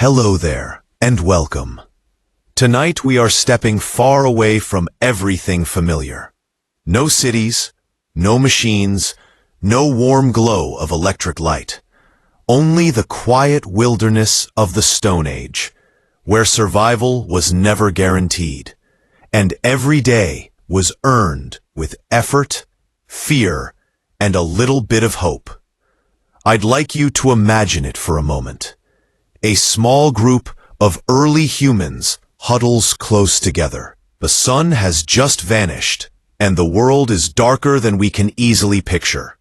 Hello there, and welcome. Tonight we are stepping far away from everything familiar. No cities, no machines, no warm glow of electric light. Only the quiet wilderness of the Stone Age, where survival was never guaranteed, and every day was earned with effort, fear, and a little bit of hope. I'd like you to imagine it for a moment. A small group of early humans huddles close together. The sun has just vanished, and the world is darker than we can easily picture.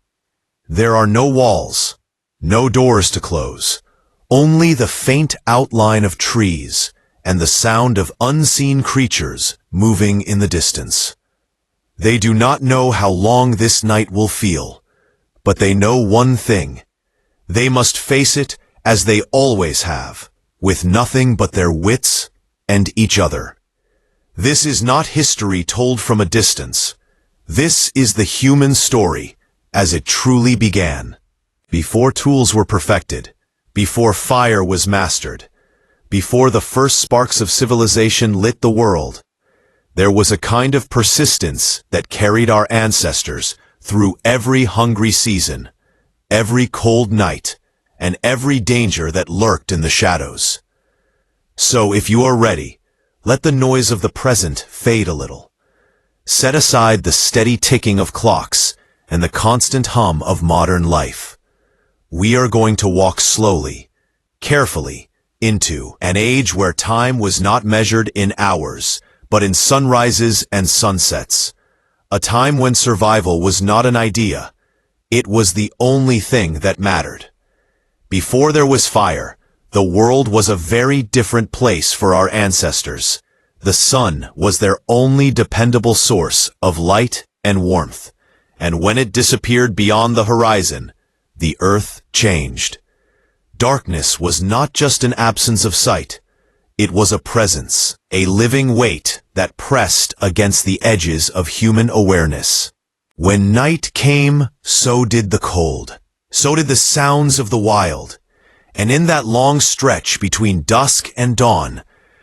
There are no walls, no doors to close, only the faint outline of trees and the sound of unseen creatures moving in the distance. They do not know how long this night will feel, but they know one thing. They must face it as they always have, with nothing but their wits and each other. This is not history told from a distance. This is the human story as it truly began. Before tools were perfected, before fire was mastered, before the first sparks of civilization lit the world, there was a kind of persistence that carried our ancestors through every hungry season, every cold night, and every danger that lurked in the shadows. So if you are ready, let the noise of the present fade a little. Set aside the steady ticking of clocks and the constant hum of modern life. We are going to walk slowly, carefully, into an age where time was not measured in hours, but in sunrises and sunsets. A time when survival was not an idea. It was the only thing that mattered. Before there was fire, the world was a very different place for our ancestors. The sun was their only dependable source of light and warmth, and when it disappeared beyond the horizon, the earth changed. Darkness was not just an absence of sight. It was a presence, a living weight that pressed against the edges of human awareness. When night came, so did the cold. So did the sounds of the wild. And in that long stretch between dusk and dawn,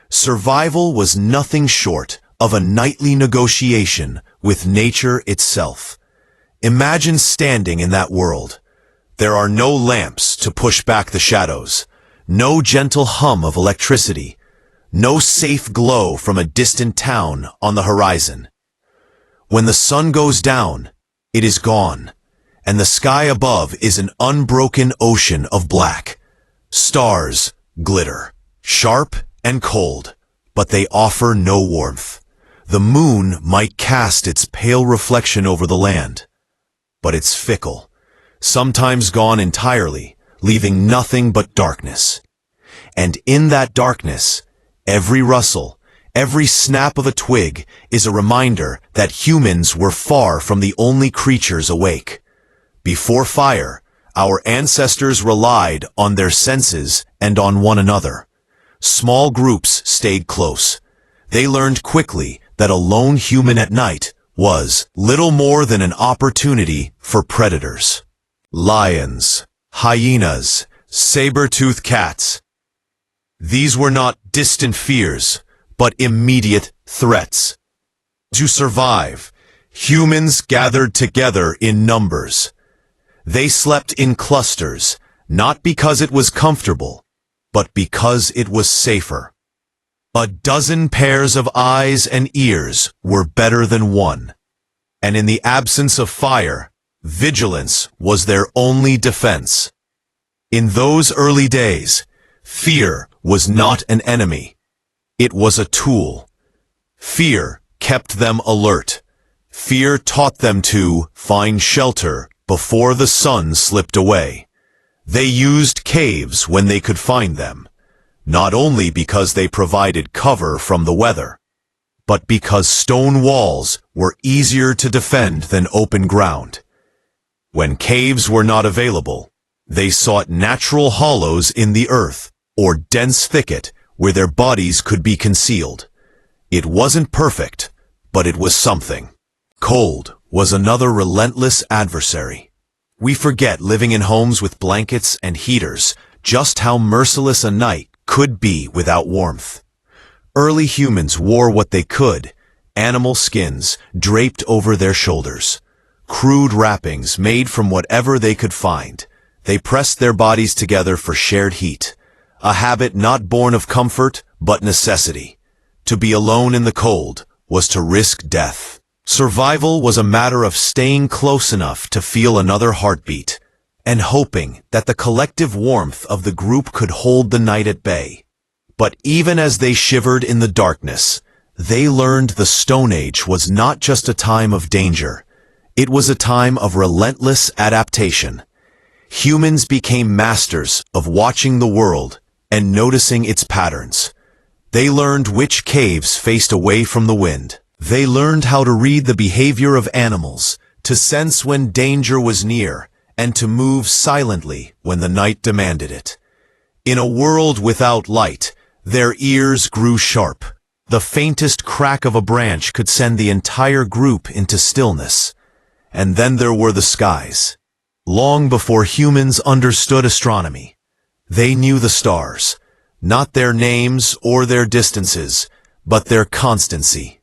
survival was nothing short of a nightly negotiation with nature itself. Imagine standing in that world. There are no lamps to push back the shadows, no gentle hum of electricity, no safe glow from a distant town on the horizon. When the sun goes down, it is gone, and the sky above is an unbroken ocean of black. Stars glitter, sharp and cold, but they offer no warmth. The moon might cast its pale reflection over the land, but it's fickle, sometimes gone entirely, leaving nothing but darkness. And in that darkness, every rustle, every snap of a twig is a reminder that humans were far from the only creatures awake. Before fire, our ancestors relied on their senses and on one another. Small groups stayed close. They learned quickly that a lone human at night was little more than an opportunity for predators. Lions, hyenas, saber-toothed cats. These were not distant fears, but immediate threats. To survive, humans gathered together in numbers. They slept in clusters, not because it was comfortable, but because it was safer. A dozen pairs of eyes and ears were better than one. And in the absence of fire, vigilance was their only defense. In those early days, fear was not an enemy. It was a tool. Fear kept them alert. Fear taught them to find shelter before the sun slipped away. They used caves when they could find them, not only because they provided cover from the weather, but because stone walls were easier to defend than open ground. When caves were not available, they sought natural hollows in the earth or dense thicket where their bodies could be concealed. It wasn't perfect, but it was something. Cold was another relentless adversary. We forget living in homes with blankets and heaters just how merciless a night could be without warmth. Early humans wore what they could, animal skins draped over their shoulders, crude wrappings made from whatever they could find. They pressed their bodies together for shared heat, a habit not born of comfort but necessity. To be alone in the cold was to risk death. Survival was a matter of staying close enough to feel another heartbeat, and hoping that the collective warmth of the group could hold the night at bay. But even as they shivered in the darkness, they learned the Stone Age was not just a time of danger. It was a time of relentless adaptation. Humans became masters of watching the world and noticing its patterns. They learned which caves faced away from the wind. They learned how to read the behavior of animals, to sense when danger was near, and to move silently when the night demanded it. In a world without light, their ears grew sharp. The faintest crack of a branch could send the entire group into stillness. And then there were the skies. Long before humans understood astronomy, they knew the stars, not their names or their distances, but their constancy.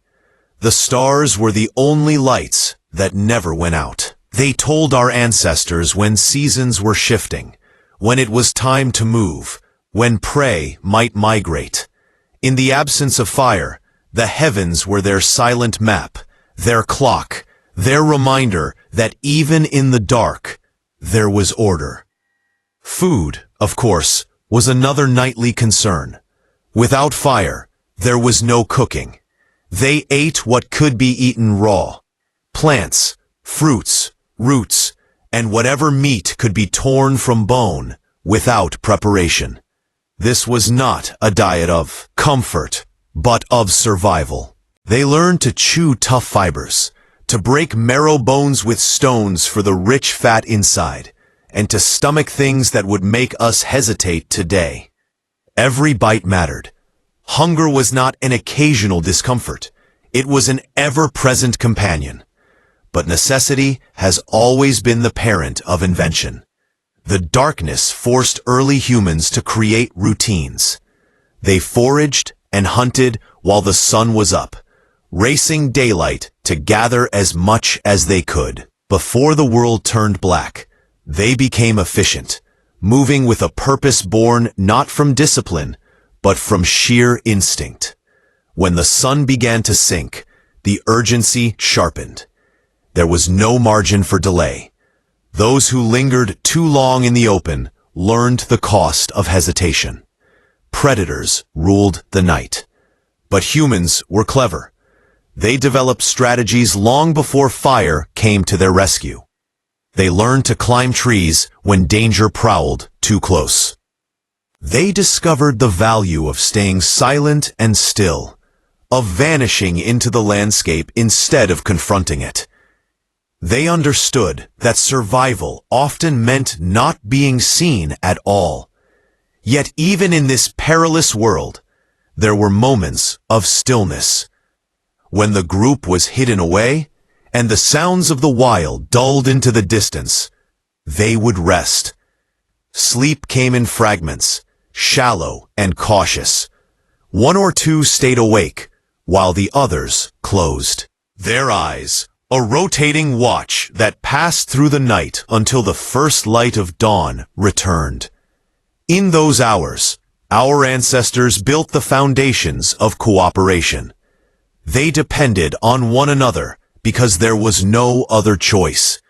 The stars were the only lights that never went out. They told our ancestors when seasons were shifting, when it was time to move, when prey might migrate. In the absence of fire, the heavens were their silent map, their clock, their reminder that even in the dark, there was order. Food, of course, was another nightly concern. Without fire, there was no cooking. They ate what could be eaten raw. Plants, fruits, roots, and whatever meat could be torn from bone without preparation. This was not a diet of comfort, but of survival. They learned to chew tough fibers, to break marrow bones with stones for the rich fat inside, and to stomach things that would make us hesitate today. Every bite mattered. Hunger was not an occasional discomfort. It was an ever-present companion. But necessity has always been the parent of invention. The darkness forced early humans to create routines. They foraged and hunted while the sun was up, racing daylight to gather as much as they could. Before the world turned black, they became efficient, moving with a purpose born not from discipline, but from sheer instinct. When the sun began to sink, the urgency sharpened. There was no margin for delay. Those who lingered too long in the open learned the cost of hesitation. Predators ruled the night. But humans were clever. They developed strategies long before fire came to their rescue. They learned to climb trees when danger prowled too close. They discovered the value of staying silent and still, of vanishing into the landscape instead of confronting it. They understood that survival often meant not being seen at all. Yet even in this perilous world, there were moments of stillness. When the group was hidden away, and the sounds of the wild dulled into the distance, they would rest. Sleep came in fragments, shallow and cautious. One or two stayed awake, while the others closed their eyes, a rotating watch that passed through the night until the first light of dawn returned. In those hours, our ancestors built the foundations of cooperation. They depended on one another because there was no other choice.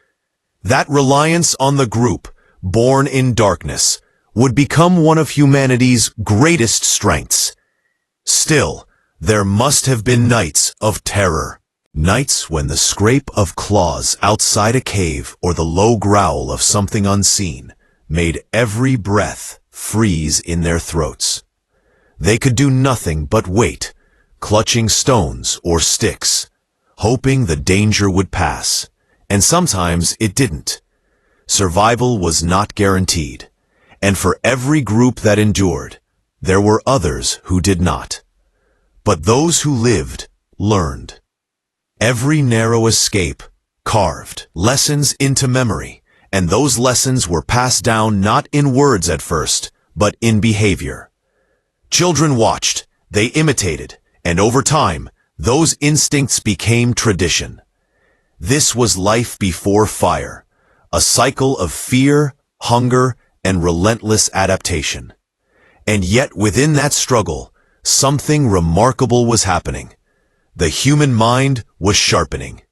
That reliance on the group, born in darkness, would become one of humanity's greatest strengths. Still, there must have been nights of terror. Nights when the scrape of claws outside a cave or the low growl of something unseen made every breath freeze in their throats. They could do nothing but wait, clutching stones or sticks, hoping the danger would pass, and sometimes it didn't. Survival was not guaranteed, and for every group that endured, there were others who did not. But those who lived learned. Every narrow escape carved lessons into memory, and those lessons were passed down not in words at first, but in behavior. Children watched, they imitated, and over time, those instincts became tradition. This was life before fire, a cycle of fear, hunger, and relentless adaptation. And yet within that struggle, something remarkable was happening. The human mind was sharpening.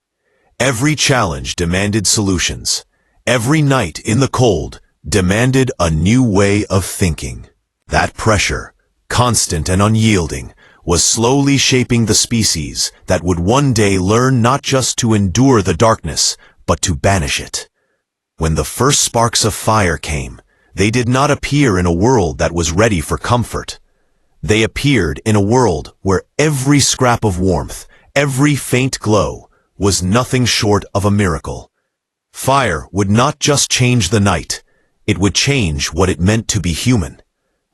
Every challenge demanded solutions. Every night in the cold demanded a new way of thinking. That pressure, constant and unyielding, was slowly shaping the species that would one day learn not just to endure the darkness, but to banish it. When the first sparks of fire came, they did not appear in a world that was ready for comfort. They appeared in a world where every scrap of warmth, every faint glow, was nothing short of a miracle. Fire would not just change the night, it would change what it meant to be human.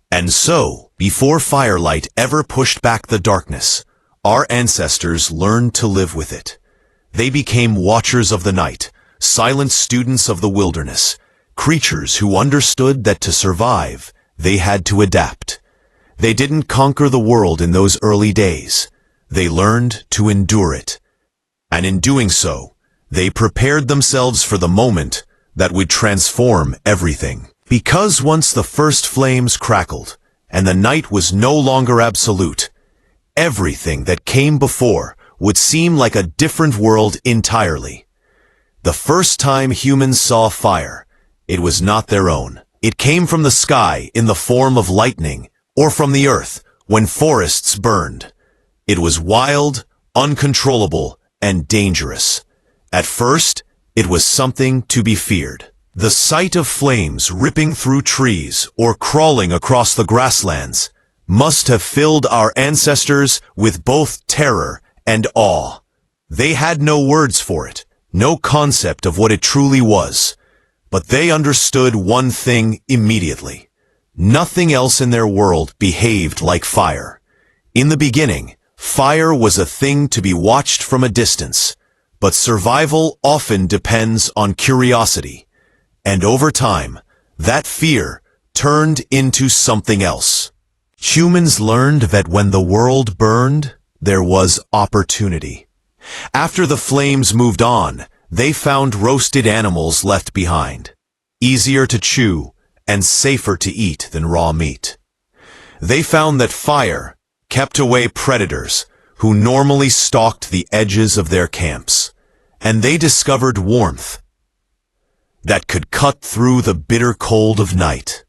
And so, before firelight ever pushed back the darkness, our ancestors learned to live with it. They became watchers of the night, silent students of the wilderness, creatures who understood that to survive, they had to adapt. They didn't conquer the world in those early days. They learned to endure it. And in doing so, they prepared themselves for the moment that would transform everything. Because once the first flames crackled, and the night was no longer absolute, everything that came before would seem like a different world entirely. The first time humans saw fire, it was not their own. It came from the sky in the form of lightning, or from the earth when forests burned. It was wild, uncontrollable, and dangerous. At first, it was something to be feared. The sight of flames ripping through trees or crawling across the grasslands must have filled our ancestors with both terror and awe. They had no words for it, no concept of what it truly was, but they understood one thing immediately. Nothing else in their world behaved like fire. In the beginning, fire was a thing to be watched from a distance, but survival often depends on curiosity. And over time, that fear turned into something else. Humans learned that when the world burned, there was opportunity. After the flames moved on, they found roasted animals left behind, easier to chew and safer to eat than raw meat. They found that fire kept away predators who normally stalked the edges of their camps, and they discovered warmth that could cut through the bitter cold of night.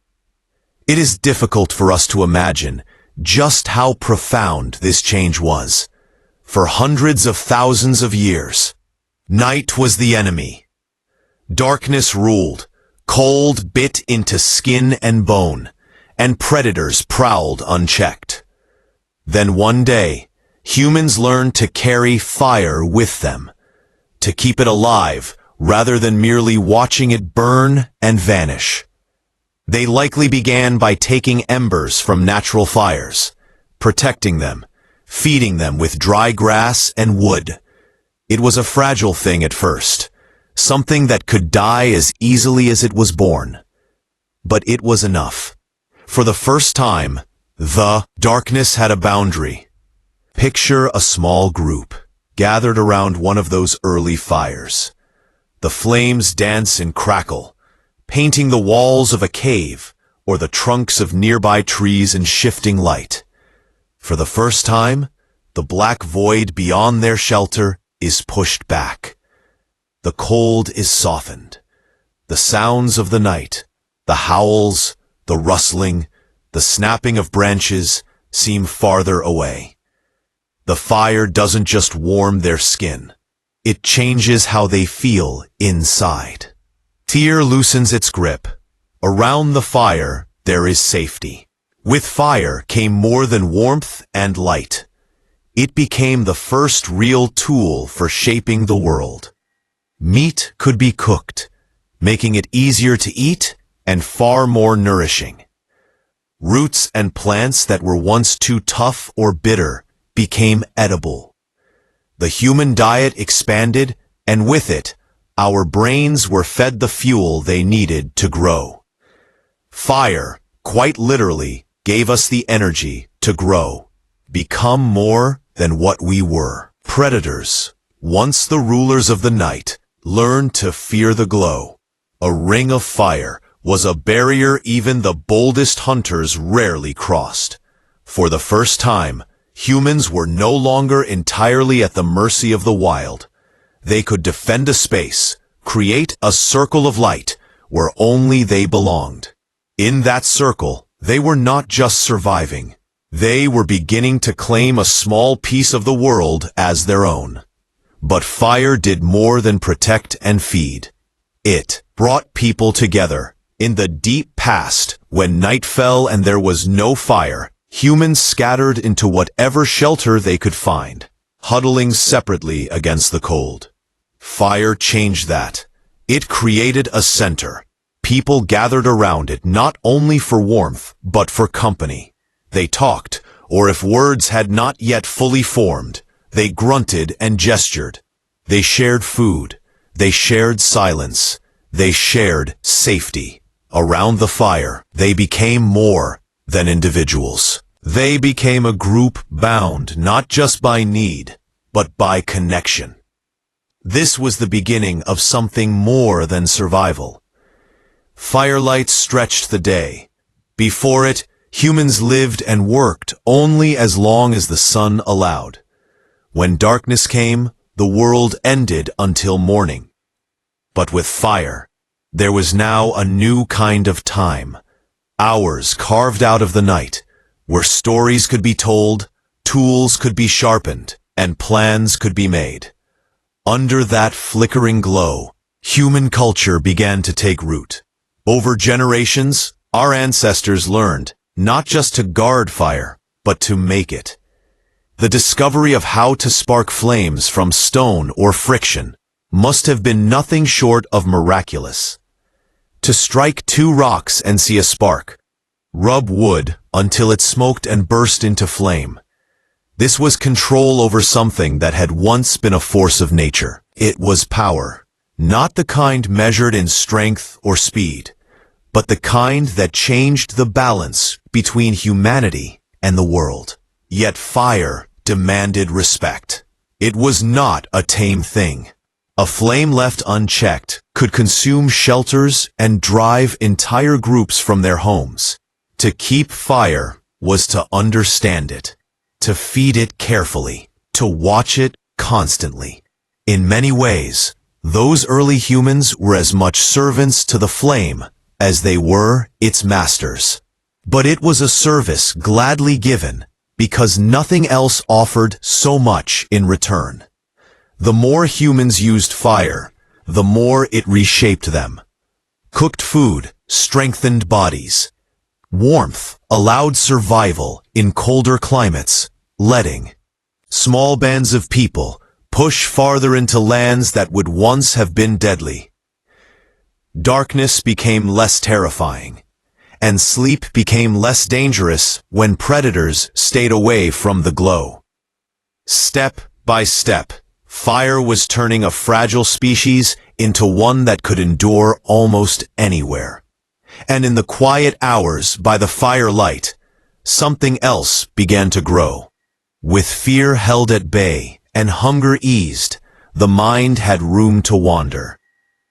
It is difficult for us to imagine just how profound this change was. For hundreds of thousands of years, night was the enemy. Darkness ruled, cold bit into skin and bone, and predators prowled unchecked. Then one day, humans learned to carry fire with them, to keep it alive rather than merely watching it burn and vanish. They likely began by taking embers from natural fires, protecting them, feeding them with dry grass and wood. It was a fragile thing at first, something that could die as easily as it was born. But it was enough. For the first time, the darkness had a boundary. Picture a small group gathered around one of those early fires. The flames dance and crackle, painting the walls of a cave or the trunks of nearby trees in shifting light. For the first time, the black void beyond their shelter is pushed back. The cold is softened. The sounds of the night, the howls, the rustling, the snapping of branches seem farther away. The fire doesn't just warm their skin. It changes how they feel inside. Fear loosens its grip. Around the fire, there is safety. With fire came more than warmth and light. It became the first real tool for shaping the world. Meat could be cooked, making it easier to eat and far more nourishing. Roots and plants that were once too tough or bitter became edible. The human diet expanded, and with it, our brains were fed the fuel they needed to grow. Fire, quite literally, gave us the energy to grow, become more than what we were. Predators, once the rulers of the night, learned to fear the glow. A ring of fire was a barrier even the boldest hunters rarely crossed. For the first time, humans were no longer entirely at the mercy of the wild. They could defend a space, create a circle of light where only they belonged. In that circle, they were not just surviving. They were beginning to claim a small piece of the world as their own. But fire did more than protect and feed. It brought people together. In the deep past, when night fell and there was no fire, humans scattered into whatever shelter they could find, huddling separately against the cold. Fire changed that. It created a center. People gathered around it not only for warmth, but for company. They talked, or if words had not yet fully formed, they grunted and gestured. They shared food. They shared silence. They shared safety. Around the fire, they became more than individuals. They became a group bound not just by need, but by connection. This was the beginning of something more than survival. Firelight stretched the day. Before it, humans lived and worked only as long as the sun allowed. When darkness came, the world ended until morning. But with fire, there was now a new kind of time, hours carved out of the night, where stories could be told, tools could be sharpened, and plans could be made. Under that flickering glow, human culture began to take root. Over generations, our ancestors learned not just to guard fire, but to make it. The discovery of how to spark flames from stone or friction must have been nothing short of miraculous. To strike two rocks and see a spark, rub wood until it smoked and burst into flame. This was control over something that had once been a force of nature. It was power, not the kind measured in strength or speed, but the kind that changed the balance between humanity and the world. Yet fire demanded respect. It was not a tame thing. A flame left unchecked could consume shelters and drive entire groups from their homes. To keep fire was to understand it, to feed it carefully, to watch it constantly. In many ways, those early humans were as much servants to the flame as they were its masters. But it was a service gladly given because nothing else offered so much in return. The more humans used fire, the more it reshaped them. Cooked food strengthened bodies. Warmth allowed survival in colder climates, letting small bands of people push farther into lands that would once have been deadly. Darkness became less terrifying, and sleep became less dangerous when predators stayed away from the glow. Step by step, fire was turning a fragile species into one that could endure almost anywhere. And in the quiet hours by the firelight, something else began to grow. With fear held at bay and hunger eased, the mind had room to wander.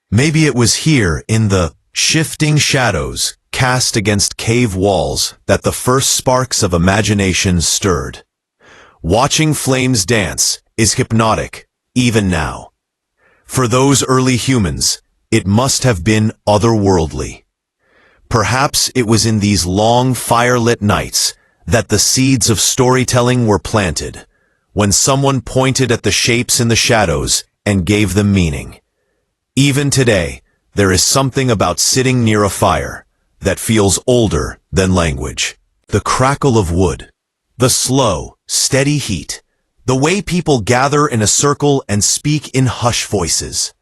Maybe it was here in the shifting shadows cast against cave walls that the first sparks of imagination stirred. Watching flames dance is hypnotic, even now. For those early humans, it must have been otherworldly. Perhaps it was in these long firelit nights that the seeds of storytelling were planted, when someone pointed at the shapes in the shadows and gave them meaning. Even today, there is something about sitting near a fire that feels older than language. The crackle of wood, the slow, steady heat, the way people gather in a circle and speak in hushed voices.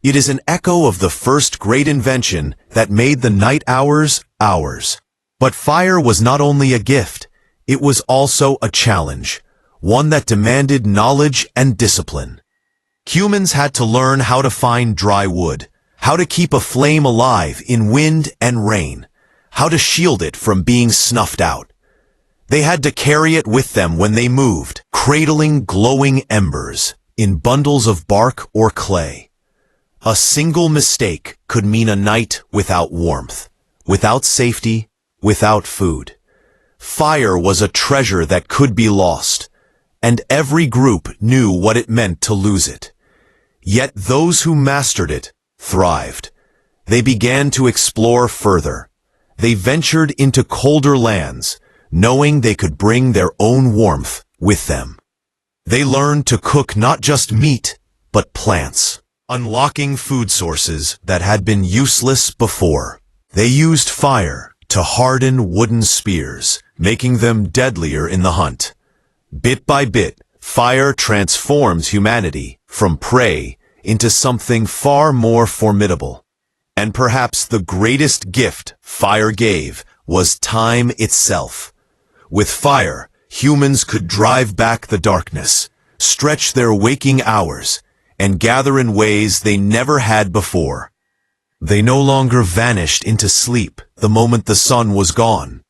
It is an echo of the first great invention that made the night hours ours. But fire was not only a gift, it was also a challenge, one that demanded knowledge and discipline. Humans had to learn how to find dry wood, how to keep a flame alive in wind and rain, how to shield it from being snuffed out. They had to carry it with them when they moved, cradling glowing embers in bundles of bark or clay. A single mistake could mean a night without warmth, without safety, without food. Fire was a treasure that could be lost, and every group knew what it meant to lose it. Yet those who mastered it thrived. They began to explore further. They ventured into colder lands, knowing they could bring their own warmth with them. They learned to cook not just meat, but plants, unlocking food sources that had been useless before. They used fire to harden wooden spears, making them deadlier in the hunt. Bit by bit, fire transforms humanity from prey into something far more formidable. And perhaps the greatest gift fire gave was time itself. With fire, humans could drive back the darkness, stretch their waking hours, and gather in ways they never had before. They no longer vanished into sleep the moment the sun was gone.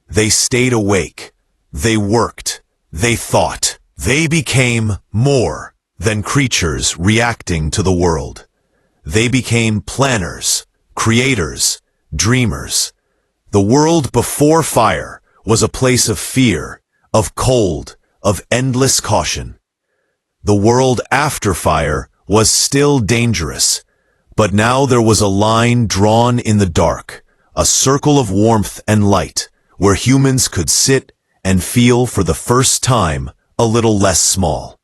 They stayed awake. They worked. They thought. They became more than creatures reacting to the world. They became planners, creators, dreamers. The world before fire was a place of fear, of cold, of endless caution. The world after fire was still dangerous, but now there was a line drawn in the dark, a circle of warmth and light, where humans could sit and feel for the first time a little less small.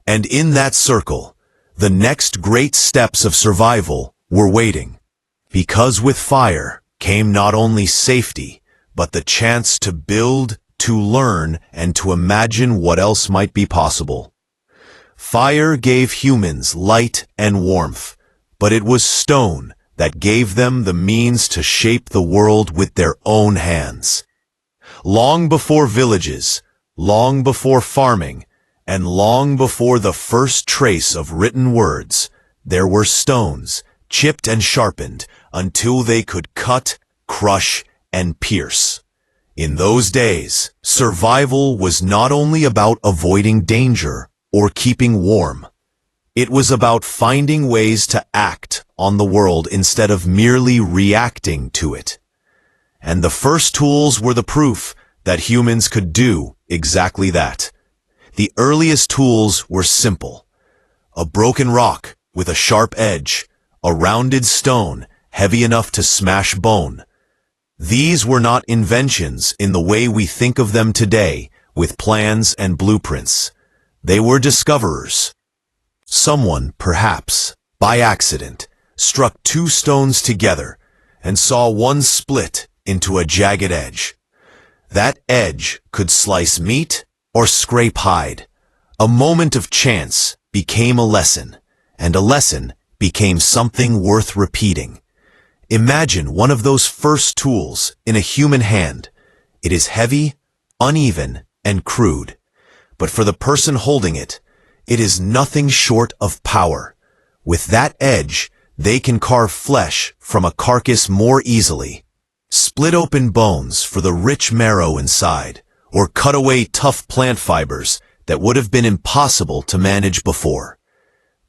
And in that circle, the next great steps of survival were waiting. Because with fire came not only safety, but the chance to build, to learn, and to imagine what else might be possible. Fire gave humans light and warmth, but it was stone that gave them the means to shape the world with their own hands. Long before villages, long before farming, and long before the first trace of written words, there were stones, chipped and sharpened, until they could cut, crush, and pierce. In those days, survival was not only about avoiding danger or keeping warm. It was about finding ways to act on the world instead of merely reacting to it. And the first tools were the proof that humans could do exactly that. The earliest tools were simple. A broken rock with a sharp edge, a rounded stone heavy enough to smash bone. These were not inventions in the way we think of them today, with plans and blueprints. They were discoverers. Someone, perhaps, by accident, struck two stones together and saw one split into a jagged edge. That edge could slice meat or scrape hide. A moment of chance became a lesson, and a lesson became something worth repeating. Imagine one of those first tools in a human hand. It is heavy, uneven, and crude. But for the person holding it, it is nothing short of power. With that edge, they can carve flesh from a carcass more easily, split open bones for the rich marrow inside, or cut away tough plant fibers that would have been impossible to manage before.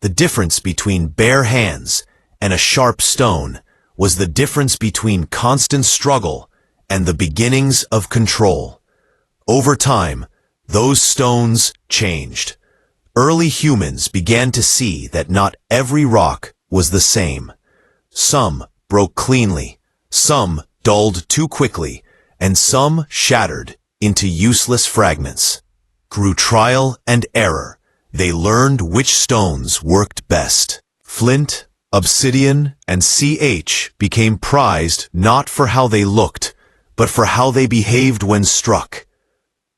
The difference between bare hands and a sharp stone was the difference between constant struggle and the beginnings of control. Over time, those stones changed. Early humans began to see that not every rock was the same. Some broke cleanly, some dulled too quickly, and some shattered into useless fragments. Through trial and error, they learned which stones worked best. Flint, obsidian, and CH became prized not for how they looked, but for how they behaved when struck.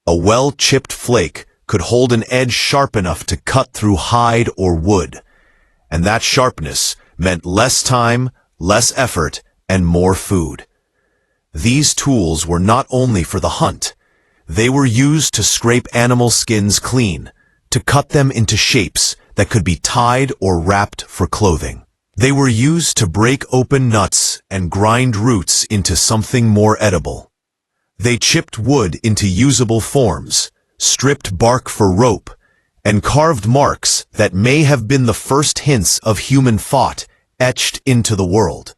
A well-chipped flake could hold an edge sharp enough to cut through hide or wood, and that sharpness meant less time, less effort, and more food. These tools were not only for the hunt. They were used to scrape animal skins clean, to cut them into shapes that could be tied or wrapped for clothing. They were used to break open nuts and grind roots into something more edible. They chipped wood into usable forms, stripped bark for rope, and carved marks that may have been the first hints of human thought etched into the world.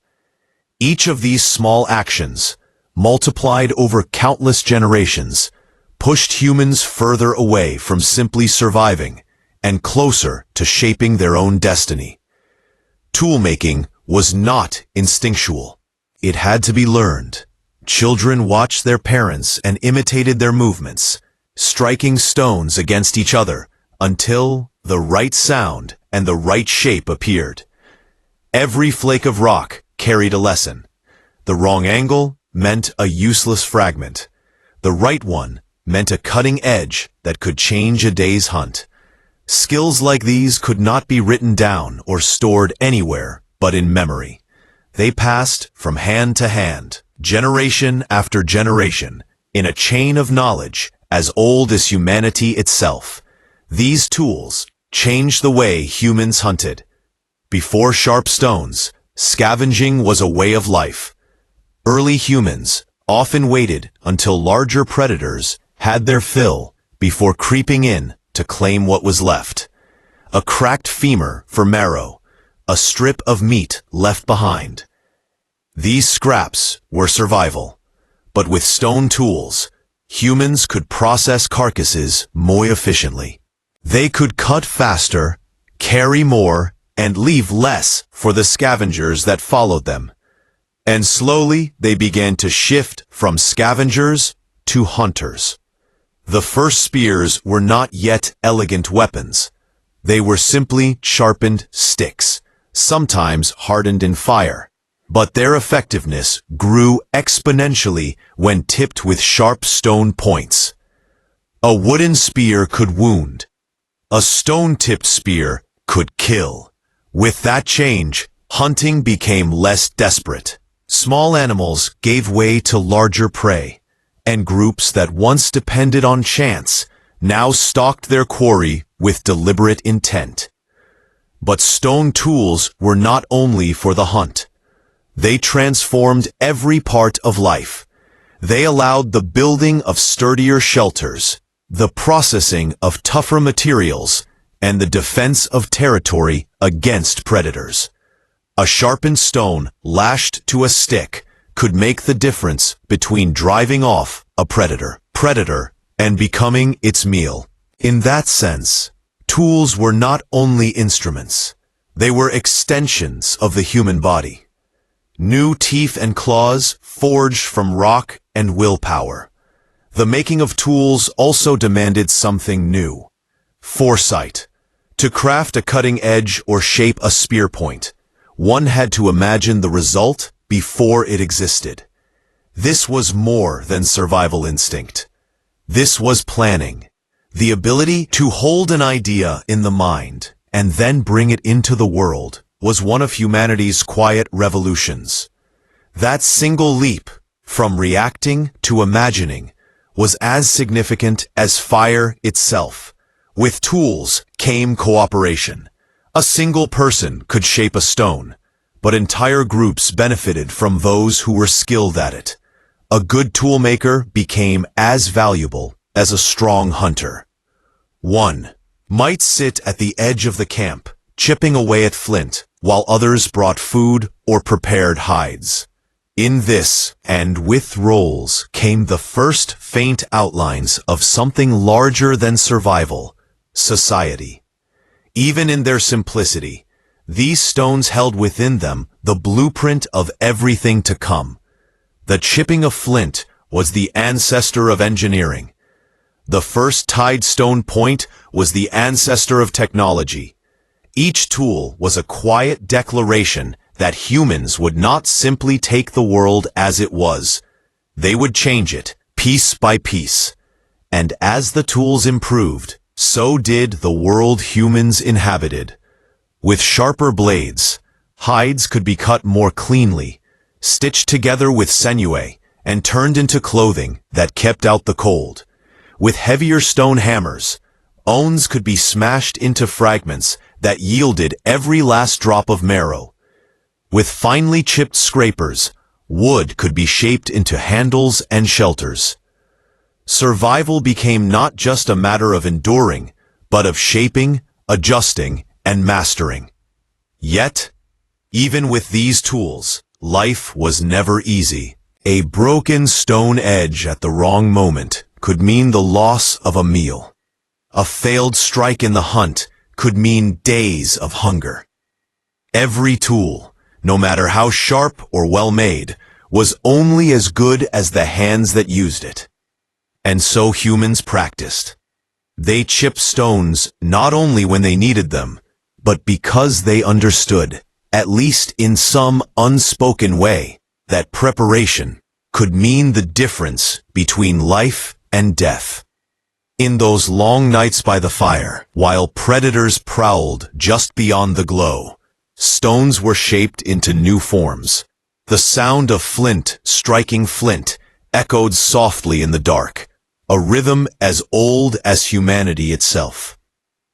Each of these small actions, multiplied over countless generations, pushed humans further away from simply surviving and closer to shaping their own destiny. Tool-making was not instinctual. It had to be learned. Children watched their parents and imitated their movements, striking stones against each other until the right sound and the right shape appeared. Every flake of rock carried a lesson. The wrong angle meant a useless fragment. The right one meant a cutting edge that could change a day's hunt. Skills like these could not be written down or stored anywhere but in memory. They passed from hand to hand, generation after generation, in a chain of knowledge as old as humanity itself. These tools changed the way humans hunted. Before sharp stones, scavenging was a way of life. Early humans often waited until larger predators had their fill before creeping in to claim what was left. A cracked femur for marrow, a strip of meat left behind. These scraps were survival, but with stone tools, humans could process carcasses more efficiently. They could cut faster, carry more, and leave less for the scavengers that followed them. And slowly they began to shift from scavengers to hunters. The first spears were not yet elegant weapons. They were simply sharpened sticks, sometimes hardened in fire. But their effectiveness grew exponentially when tipped with sharp stone points. A wooden spear could wound. A stone-tipped spear could kill. With that change, hunting became less desperate. Small animals gave way to larger prey, and groups that once depended on chance now stalked their quarry with deliberate intent. But stone tools were not only for the hunt. They transformed every part of life. They allowed the building of sturdier shelters, the processing of tougher materials, and the defense of territory against predators. A sharpened stone lashed to a stick could make the difference between driving off a predator, and becoming its meal. In that sense, tools were not only instruments. They were extensions of the human body. New teeth and claws forged from rock and willpower. The making of tools also demanded something new. Foresight. To craft a cutting edge or shape a spear point, one had to imagine the result before it existed. This was more than survival instinct. This was planning. The ability to hold an idea in the mind and then bring it into the world was one of humanity's quiet revolutions. That single leap, from reacting to imagining, was as significant as fire itself. With tools came cooperation. A single person could shape a stone, but entire groups benefited from those who were skilled at it. A good toolmaker became as valuable as a strong hunter. One might sit at the edge of the camp, chipping away at flint, while others brought food or prepared hides. In this, and with roles, came the first faint outlines of something larger than survival, society. Even in their simplicity, these stones held within them the blueprint of everything to come. The chipping of flint was the ancestor of engineering. The first tied stone point was the ancestor of technology. Each tool was a quiet declaration that humans would not simply take the world as it was. They would change it, piece by piece. And as the tools improved, so did the world humans inhabited. With sharper blades, hides could be cut more cleanly, stitched together with sinew, and turned into clothing that kept out the cold. With heavier stone hammers, bones could be smashed into fragments that yielded every last drop of marrow. With finely chipped scrapers, wood could be shaped into handles and shelters. Survival became not just a matter of enduring, but of shaping, adjusting, and mastering. Yet, even with these tools, life was never easy. A broken stone edge at the wrong moment could mean the loss of a meal. A failed strike in the hunt could mean days of hunger. Every tool, no matter how sharp or well-made, was only as good as the hands that used it. And so humans practiced. They chipped stones not only when they needed them, but because they understood, at least in some unspoken way, that preparation could mean the difference between life and death. In those long nights by the fire, while predators prowled just beyond the glow, stones were shaped into new forms. The sound of flint striking flint echoed softly in the dark, a rhythm as old as humanity itself.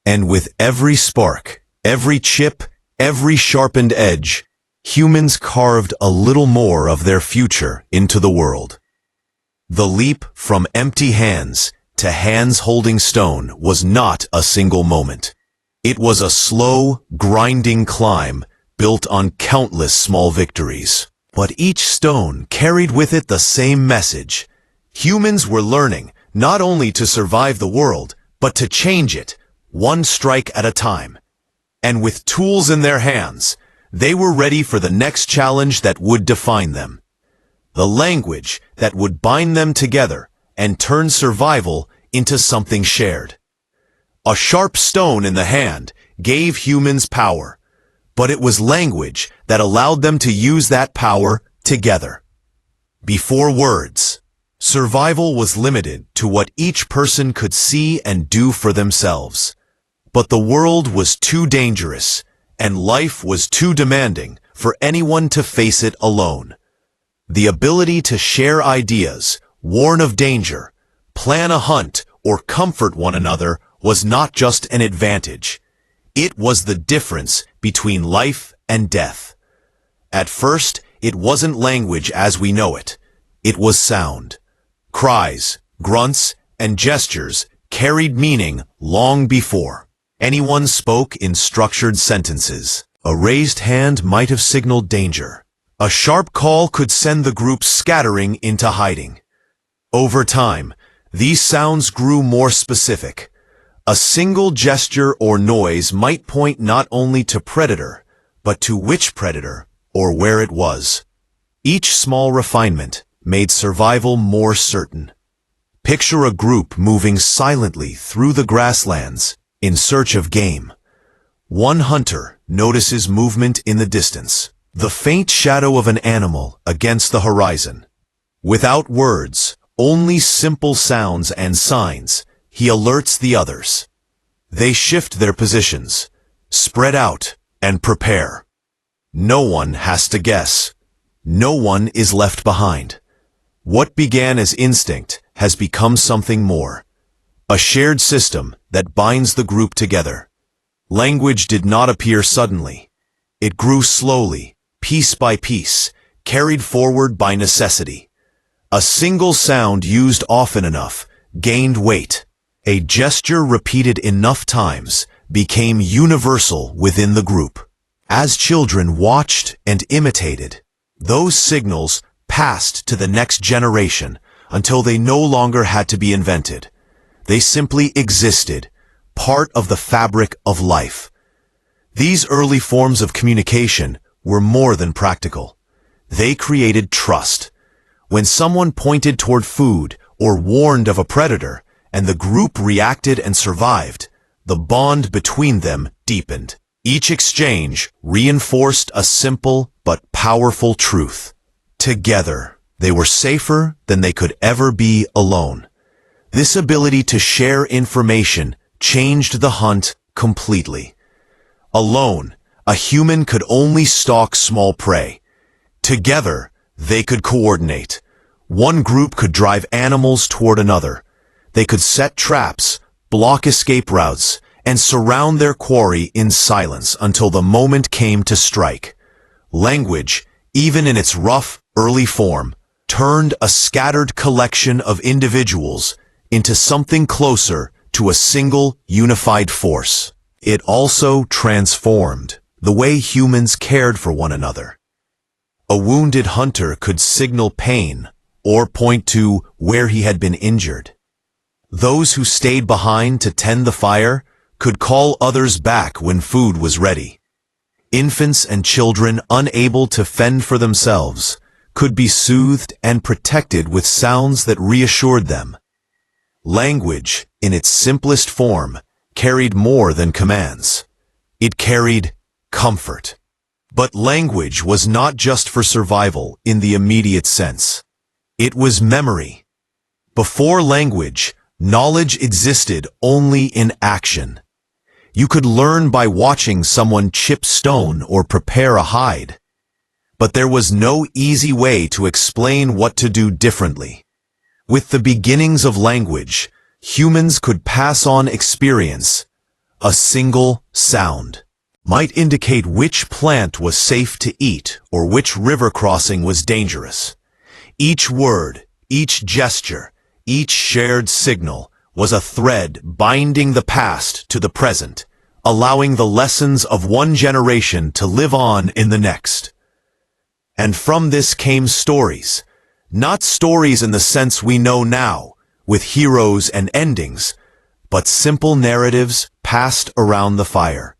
And with every spark, every chip, every sharpened edge, humans carved a little more of their future into the world. The leap from empty hands to hands holding stone was not a single moment. It was a slow, grinding climb built on countless small victories. But each stone carried with it the same message. Humans were learning not only to survive the world, but to change it, one strike at a time. And with tools in their hands, they were ready for the next challenge that would define them. The language that would bind them together and turn survival into something shared. A sharp stone in the hand gave humans power, but it was language that allowed them to use that power together. Before words, survival was limited to what each person could see and do for themselves. But the world was too dangerous, and life was too demanding for anyone to face it alone. The ability to share ideas, warn of danger, plan a hunt, or comfort one another was not just an advantage. It was the difference between life and death. At first, it wasn't language as we know it. It was sound. Cries, grunts, and gestures carried meaning long before anyone spoke in structured sentences. A raised hand might have signaled danger. A sharp call could send the group scattering into hiding. Over time, these sounds grew more specific. A single gesture or noise might point not only to predator, but to which predator or where it was. Each small refinement made survival more certain. Picture a group moving silently through the grasslands in search of game. One hunter notices movement in the distance, the faint shadow of an animal against the horizon. Without words, only simple sounds and signs, he alerts the others. They shift their positions, spread out, and prepare. No one has to guess. No one is left behind. What began as instinct has become something more. A shared system that binds the group together. Language did not appear suddenly. It grew slowly, piece by piece, carried forward by necessity. A single sound used often enough gained weight. A gesture repeated enough times became universal within the group. As children watched and imitated, those signals passed to the next generation until they no longer had to be invented. They simply existed, part of the fabric of life. These early forms of communication were more than practical. They created trust. When someone pointed toward food or warned of a predator, and the group reacted and survived, the bond between them deepened. Each exchange reinforced a simple but powerful truth. Together, they were safer than they could ever be alone. This ability to share information changed the hunt completely. Alone, a human could only stalk small prey. Together, they could coordinate. One group could drive animals toward another. They could set traps, block escape routes, and surround their quarry in silence until the moment came to strike. Language, even in its rough, early form, turned a scattered collection of individuals into something closer to a single, unified force. It also transformed the way humans cared for one another. A wounded hunter could signal pain or point to where he had been injured. Those who stayed behind to tend the fire could call others back when food was ready. Infants and children unable to fend for themselves could be soothed and protected with sounds that reassured them. Language, in its simplest form, carried more than commands. It carried comfort. But language was not just for survival in the immediate sense. It was memory. Before language, knowledge existed only in action. You could learn by watching someone chip stone or prepare a hide. But there was no easy way to explain what to do differently. With the beginnings of language, humans could pass on experience. A single sound might indicate which plant was safe to eat or which river crossing was dangerous. Each word, each gesture, each shared signal was a thread binding the past to the present, allowing the lessons of one generation to live on in the next. And from this came stories, not stories in the sense we know now, with heroes and endings, but simple narratives passed around the fire.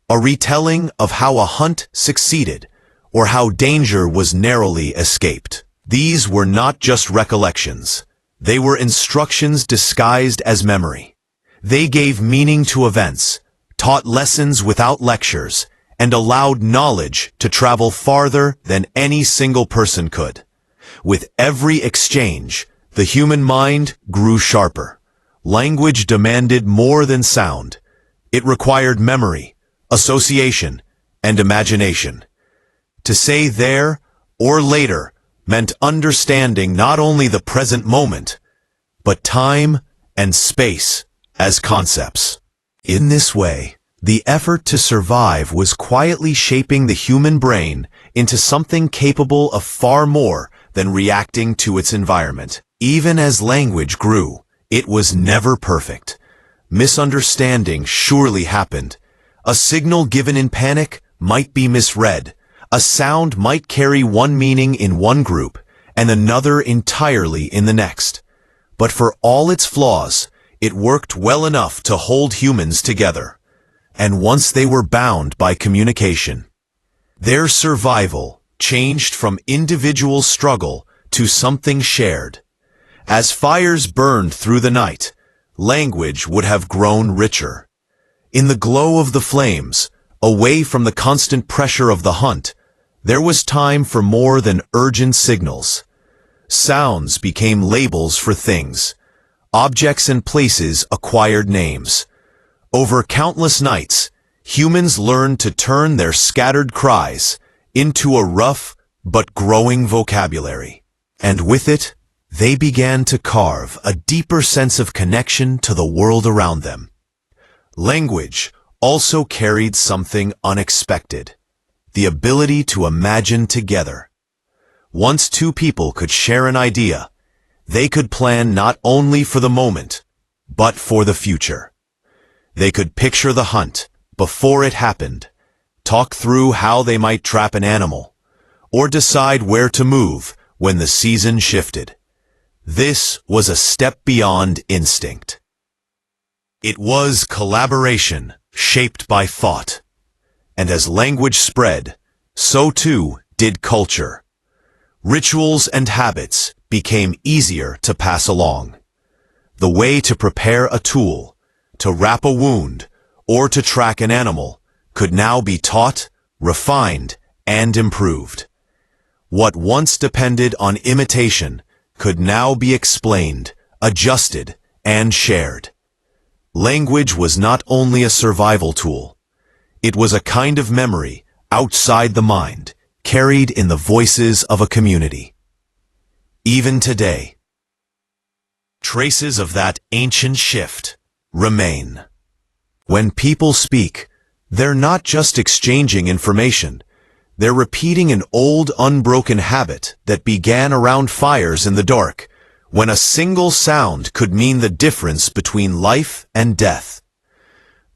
A retelling of how a hunt succeeded, or how danger was narrowly escaped. These were not just recollections. They were instructions disguised as memory. They gave meaning to events, taught lessons without lectures, and allowed knowledge to travel farther than any single person could. With every exchange, the human mind grew sharper. Language demanded more than sound. It required memory, association, and imagination. To say there or later meant understanding not only the present moment, but time and space as concepts. In this way, the effort to survive was quietly shaping the human brain into something capable of far more than reacting to its environment. Even as language grew, it was never perfect. Misunderstanding surely happened. A signal given in panic might be misread. A sound might carry one meaning in one group and another entirely in the next. But for all its flaws, it worked well enough to hold humans together. And once they were bound by communication, their survival changed from individual struggle to something shared. As fires burned through the night, language would have grown richer. In the glow of the flames, away from the constant pressure of the hunt, there was time for more than urgent signals. Sounds became labels for things. Objects and places acquired names. Over countless nights, humans learned to turn their scattered cries into a rough but growing vocabulary. And with it, they began to carve a deeper sense of connection to the world around them. Language also carried something unexpected, the ability to imagine together. Once two people could share an idea, they could plan not only for the moment, but for the future. They could picture the hunt before it happened, talk through how they might trap an animal, or decide where to move when the season shifted. This was a step beyond instinct. It was collaboration shaped by thought. And as language spread, so too did culture. Rituals and habits became easier to pass along. The way to prepare a tool, to wrap a wound, or to track an animal could now be taught, refined, and improved. What once depended on imitation could now be explained, adjusted, and shared. Language was not only a survival tool. It was a kind of memory outside the mind, carried in the voices of a community. Even today, traces of that ancient shift remain. When people speak, they're not just exchanging information, They're repeating an old, unbroken habit that began around fires in the dark, when a single sound could mean the difference between life and death.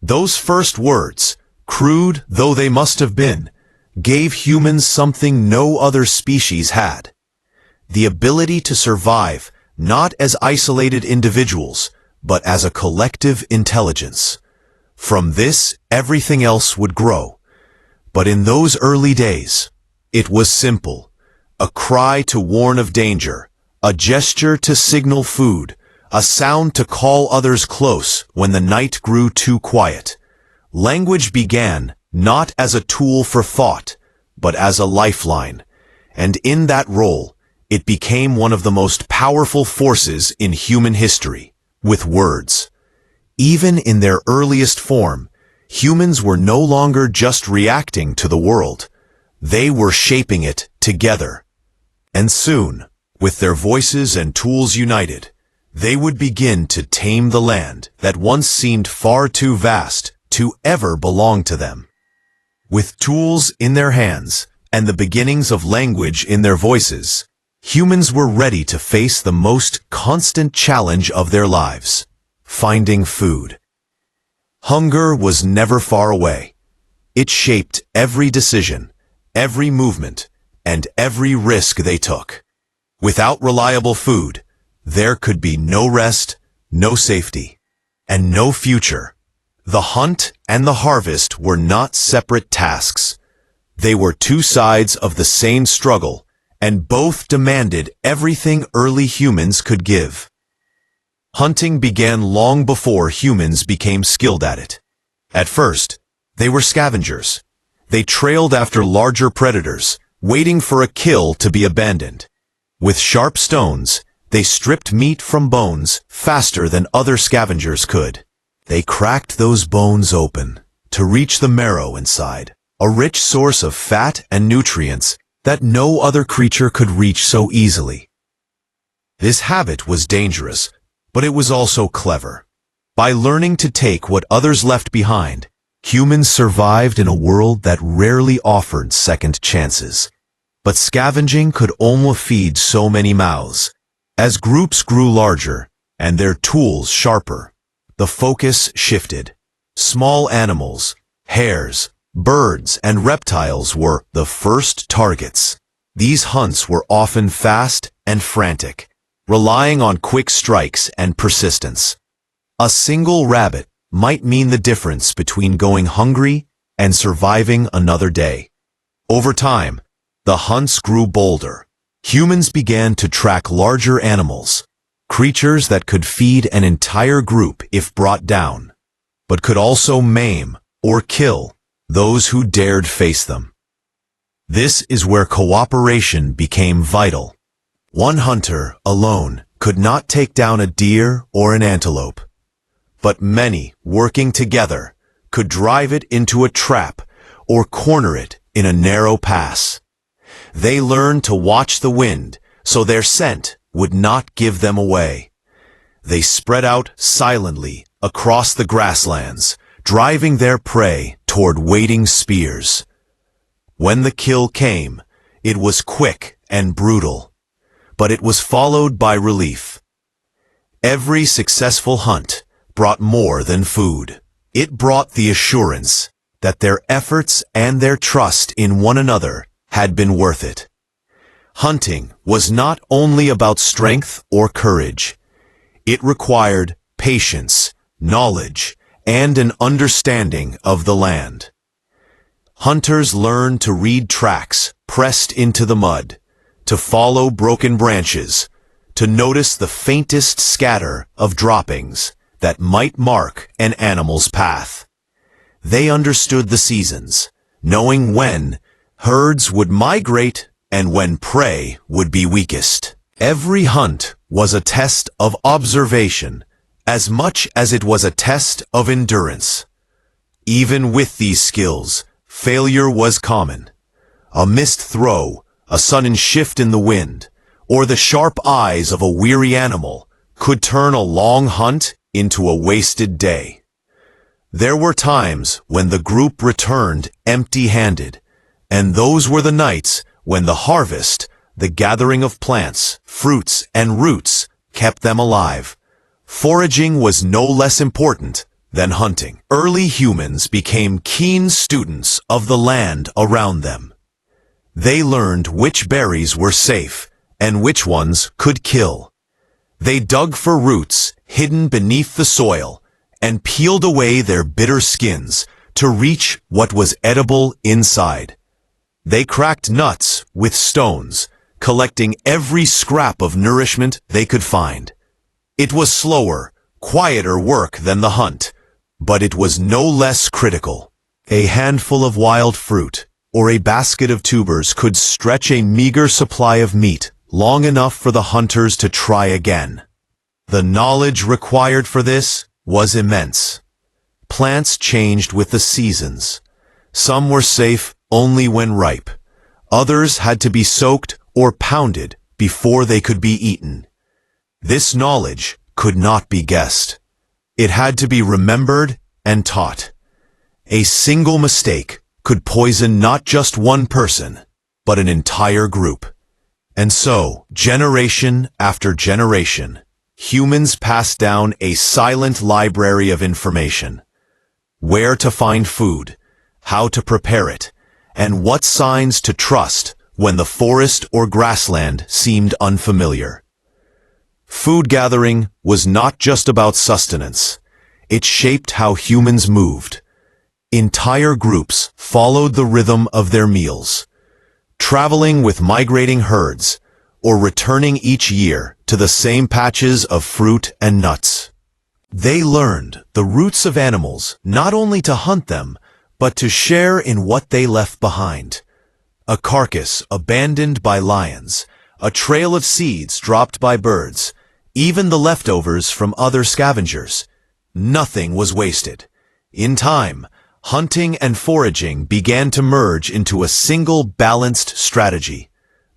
Those first words, crude though they must have been, gave humans something no other species had: the ability to survive not as isolated individuals, but as a collective intelligence. From this, everything else would grow. But in those early days, it was simple: a cry to warn of danger, a gesture to signal food, a sound to call others close when the night grew too quiet. Language began not as a tool for thought, but as a lifeline, and in that role, it became one of the most powerful forces in human history. With words, even in their earliest form, humans were no longer just reacting to the world. They were shaping it together. And soon, with their voices and tools united, they would begin to tame the land that once seemed far too vast to ever belong to them. With tools in their hands and the beginnings of language in their voices, humans were ready to face the most constant challenge of their lives: finding food. Hunger was never far away. It shaped every decision, every movement, and every risk they took. Without reliable food, there could be no rest, no safety, and no future. The hunt and the harvest were not separate tasks. They were two sides of the same struggle, and both demanded everything early humans could give. Hunting began long before humans became skilled at it. At first, they were scavengers. They trailed after larger predators, waiting for a kill to be abandoned. With sharp stones, they stripped meat from bones faster than other scavengers could. They cracked those bones open to reach the marrow inside, a rich source of fat and nutrients that no other creature could reach so easily. This habit was dangerous, but it was also clever. By learning to take what others left behind, humans survived in a world that rarely offered second chances. But scavenging could only feed so many mouths. As groups grew larger and their tools sharper, the focus shifted. Small animals, hares, birds, and reptiles were the first targets. These hunts were often fast and frantic, relying on quick strikes and persistence. A single rabbit might mean the difference between going hungry and surviving another day. Over time, the hunts grew bolder. Humans began to track larger animals, creatures that could feed an entire group if brought down, but could also maim or kill those who dared face them. This is where cooperation became vital. One hunter alone could not take down a deer or an antelope, but many working together could drive it into a trap or corner it in a narrow pass. They learned to watch the wind so their scent would not give them away. They spread out silently across the grasslands, driving their prey toward waiting spears. When the kill came, it was quick and brutal, but it was followed by relief. Every successful hunt brought more than food. It brought the assurance that their efforts and their trust in one another had been worth it. Hunting was not only about strength or courage. It required patience, knowledge, and an understanding of the land. Hunters learned to read tracks pressed into the mud, to follow broken branches, to notice the faintest scatter of droppings that might mark an animal's path. They understood the seasons, knowing when herds would migrate and when prey would be weakest. Every hunt was a test of observation as much as it was a test of endurance. Even with these skills, failure was common. A missed throw, a sudden shift in the wind, or the sharp eyes of a weary animal could turn a long hunt into a wasted day. There were times when the group returned empty-handed, And those were the nights when the harvest, the gathering of plants, fruits, and roots, kept them alive. Foraging was no less important than hunting. Early humans became keen students of the land around them. They learned which berries were safe and which ones could kill. They dug for roots hidden beneath the soil and peeled away their bitter skins to reach what was edible inside. They cracked nuts with stones, collecting every scrap of nourishment they could find. It was slower, quieter work than the hunt, but it was no less critical. A handful of wild fruit or a basket of tubers could stretch a meager supply of meat long enough for the hunters to try again. The knowledge required for this was immense. Plants changed with the seasons. Some were safe only when ripe. Others had to be soaked or pounded before they could be eaten. This knowledge could not be guessed. It had to be remembered and taught. A single mistake could poison not just one person, but an entire group. And so, generation after generation, humans passed down a silent library of information. Where to find food, how to prepare it, and what signs to trust when the forest or grassland seemed unfamiliar. Food gathering was not just about sustenance. It shaped how humans moved. Entire groups followed the rhythm of their meals, traveling with migrating herds, or returning each year to the same patches of fruit and nuts. They learned the roots of animals not only to hunt them, but to share in what they left behind. A carcass abandoned by lions, a trail of seeds dropped by birds, even the leftovers from other scavengers. Nothing was wasted. In time, hunting and foraging began to merge into a single balanced strategy.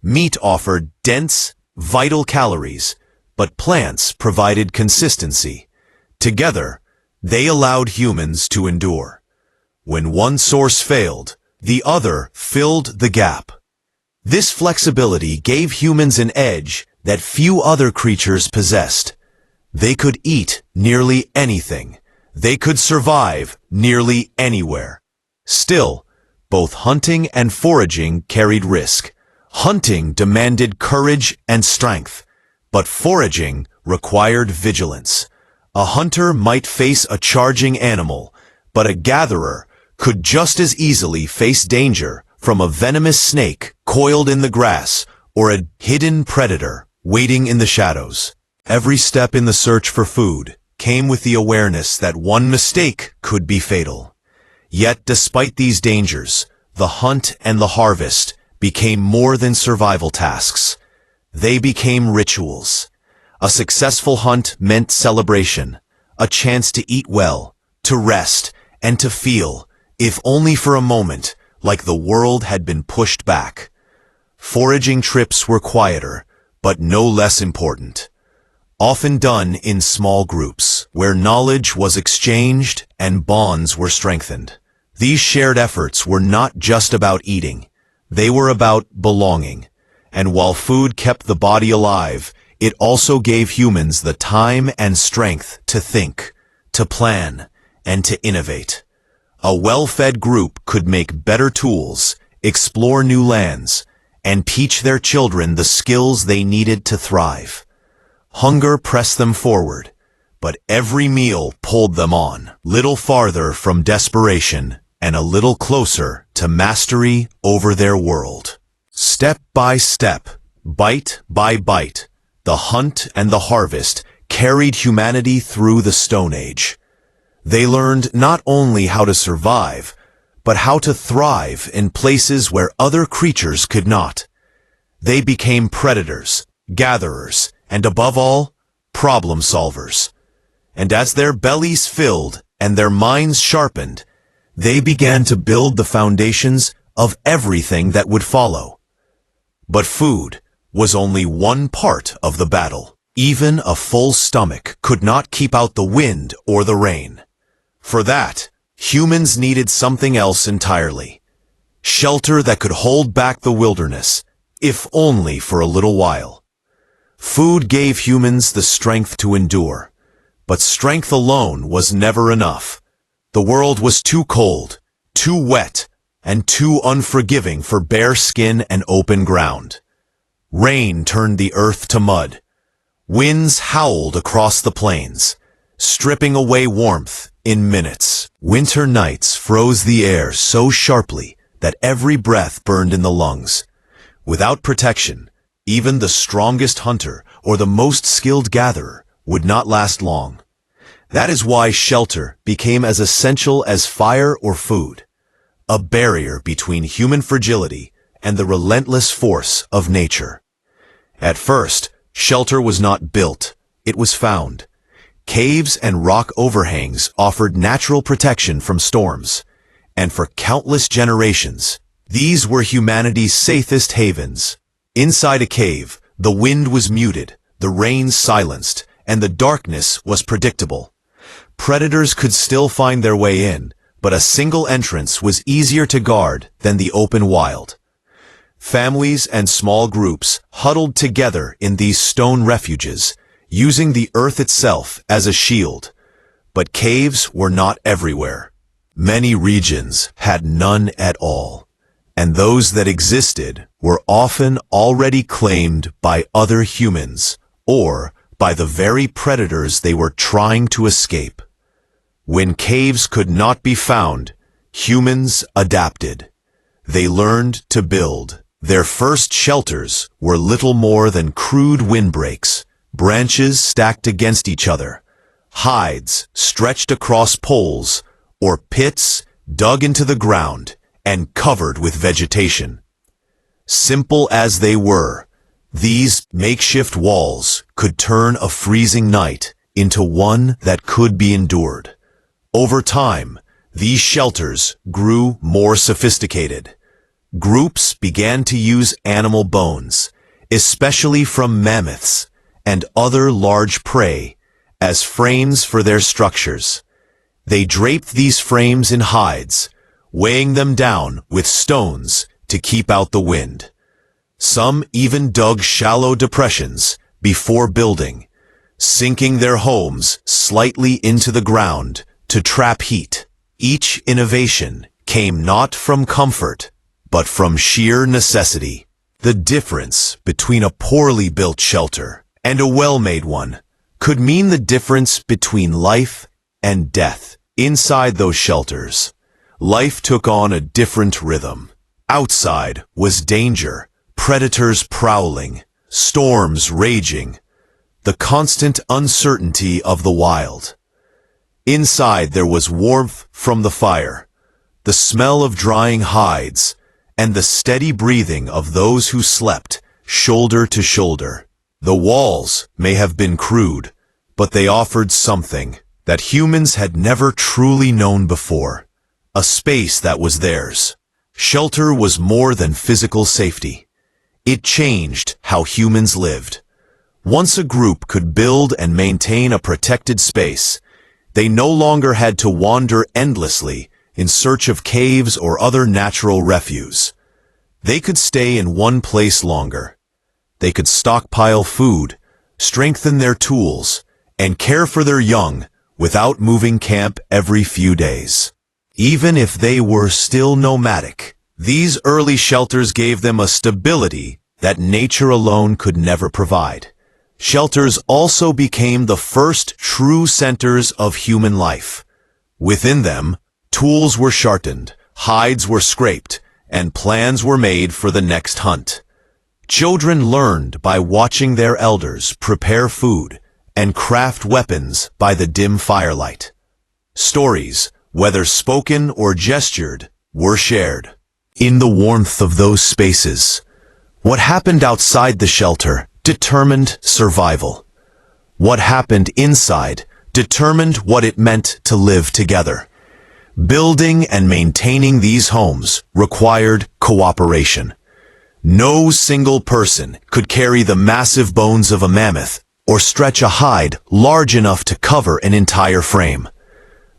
Meat offered dense, vital calories, but plants provided consistency. Together, they allowed humans to endure. When one source failed, the other filled the gap. This flexibility gave humans an edge that few other creatures possessed. They could eat nearly anything. They could survive nearly anywhere. Still, both hunting and foraging carried risk. Hunting demanded courage and strength, but foraging required vigilance. A hunter might face a charging animal, but a gatherer could just as easily face danger from a venomous snake coiled in the grass or a hidden predator waiting in the shadows. Every step in the search for food came with the awareness that one mistake could be fatal. Yet, despite these dangers, the hunt and the harvest became more than survival tasks. They became rituals. A successful hunt meant celebration, a chance to eat well, to rest, and to feel, if only for a moment, like the world had been pushed back. Foraging trips were quieter, but no less important. Often done in small groups, where knowledge was exchanged and bonds were strengthened. These shared efforts were not just about eating. They were about belonging. And while food kept the body alive, it also gave humans the time and strength to think, to plan, and to innovate. A well-fed group could make better tools, explore new lands, and teach their children the skills they needed to thrive. Hunger pressed them forward, but every meal pulled them on, little farther from desperation and a little closer to mastery over their world. Step by step, bite by bite, the hunt and the harvest carried humanity through the Stone Age. They learned not only how to survive, but how to thrive in places where other creatures could not. They became predators, gatherers, and above all, problem solvers. And as their bellies filled and their minds sharpened, they began to build the foundations of everything that would follow. But food was only one part of the battle. Even a full stomach could not keep out the wind or the rain. For that, humans needed something else entirely. shelter that could hold back the wilderness, if only for a little while. Food gave humans the strength to endure, but strength alone was never enough. The world was too cold, too wet, and too unforgiving for bare skin and open ground. Rain turned the earth to mud. Winds howled across the plains, stripping away warmth in minutes. Winter nights froze the air so sharply that every breath burned in the lungs. Without protection, even the strongest hunter or the most skilled gatherer would not last long. That is why shelter became as essential as fire or food, a barrier between human fragility and the relentless force of nature. At first, shelter was not built, it was found. Caves and rock overhangs offered natural protection from storms, and for countless generations, these were humanity's safest havens. Inside a cave, the wind was muted, the rain silenced, and the darkness was predictable. Predators could still find their way in, but a single entrance was easier to guard than the open wild. Families and small groups huddled together in these stone refuges, using the earth itself as a shield. But caves were not everywhere. Many regions had none at all, and those that existed were often already claimed by other humans or by the very predators they were trying to escape. When caves could not be found, humans adapted. They learned to build. Their first shelters were little more than crude windbreaks, branches stacked against each other, hides stretched across poles, or pits dug into the ground and covered with vegetation. Simple as they were, these makeshift walls could turn a freezing night into one that could be endured. Over time, these shelters grew more sophisticated. Groups began to use animal bones, especially from mammoths and other large prey, as frames for their structures. They draped these frames in hides, weighing them down with stones to keep out the wind. Some even dug shallow depressions before building, sinking their homes slightly into the ground to trap heat. Each innovation came not from comfort, but from sheer necessity. The difference between a poorly built shelter and a well-made one could mean the difference between life and death. Inside those shelters, life took on a different rhythm. Outside was danger, predators prowling, storms raging, the constant uncertainty of the wild. Inside there was warmth from the fire, the smell of drying hides, and the steady breathing of those who slept shoulder to shoulder. The walls may have been crude, but they offered something that humans had never truly known before, a space that was theirs. Shelter was more than physical safety. It changed how humans lived. Once a group could build and maintain a protected space, they no longer had to wander endlessly in search of caves or other natural refuse. They could stay in one place longer. They could stockpile food, strengthen their tools, and care for their young without moving camp every few days. Even if they were still nomadic, these early shelters gave them a stability that nature alone could never provide. Shelters also became the first true centers of human life. Within them, tools were sharpened, hides were scraped, and plans were made for the next hunt. Children learned by watching their elders prepare food and craft weapons by the dim firelight. Stories, whether spoken or gestured, were shared. In the warmth of those spaces, what happened outside the shelter determined survival. What happened inside determined what it meant to live together. Building and maintaining these homes required cooperation. No single person could carry the massive bones of a mammoth or stretch a hide large enough to cover an entire frame.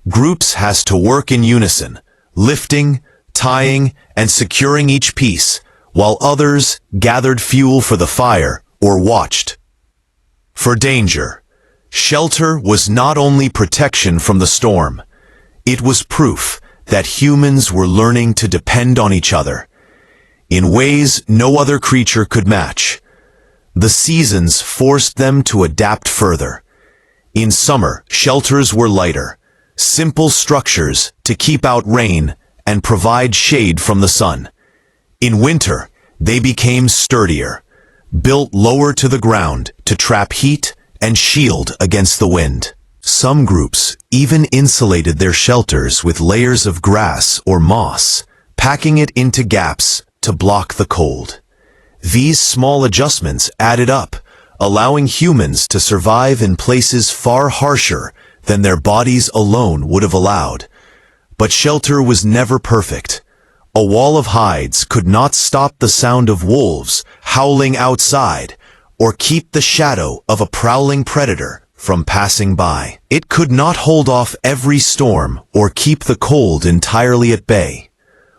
Groups has to work in unison, lifting, tying and securing each piece, while others gathered fuel for the fire or watched for danger. Shelter was not only protection from the storm, it was proof that humans were learning to depend on each other in ways no other creature could match. The seasons forced them to adapt further. In summer, shelters were lighter, simple structures to keep out rain and provide shade from the sun. In winter, they became sturdier, built lower to the ground to trap heat and shield against the wind. Some groups even insulated their shelters with layers of grass or moss, packing it into gaps to block the cold. These small adjustments added up, allowing humans to survive in places far harsher than their bodies alone would have allowed. But shelter was never perfect. A wall of hides could not stop the sound of wolves howling outside or keep the shadow of a prowling predator from passing by. It could not hold off every storm or keep the cold entirely at bay.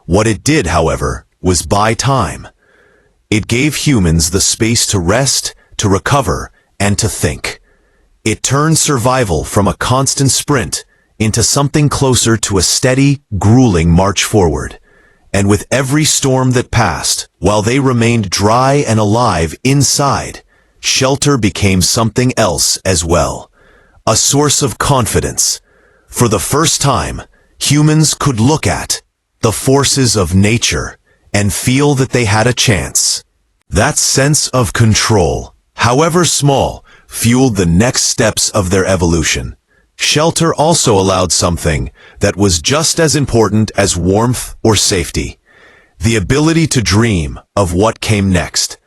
What it did, however, was buy time. It gave humans the space to rest, to recover, and to think. It turned survival from a constant sprint into something closer to a steady, grueling march forward. And with every storm that passed, while they remained dry and alive inside, shelter became something else as well. A source of confidence. For the first time, humans could look at the forces of nature and feel that they had a chance. That sense of control, however small, fueled the next steps of their evolution. Shelter also allowed something that was just as important as warmth or safety: the ability to dream of what came next.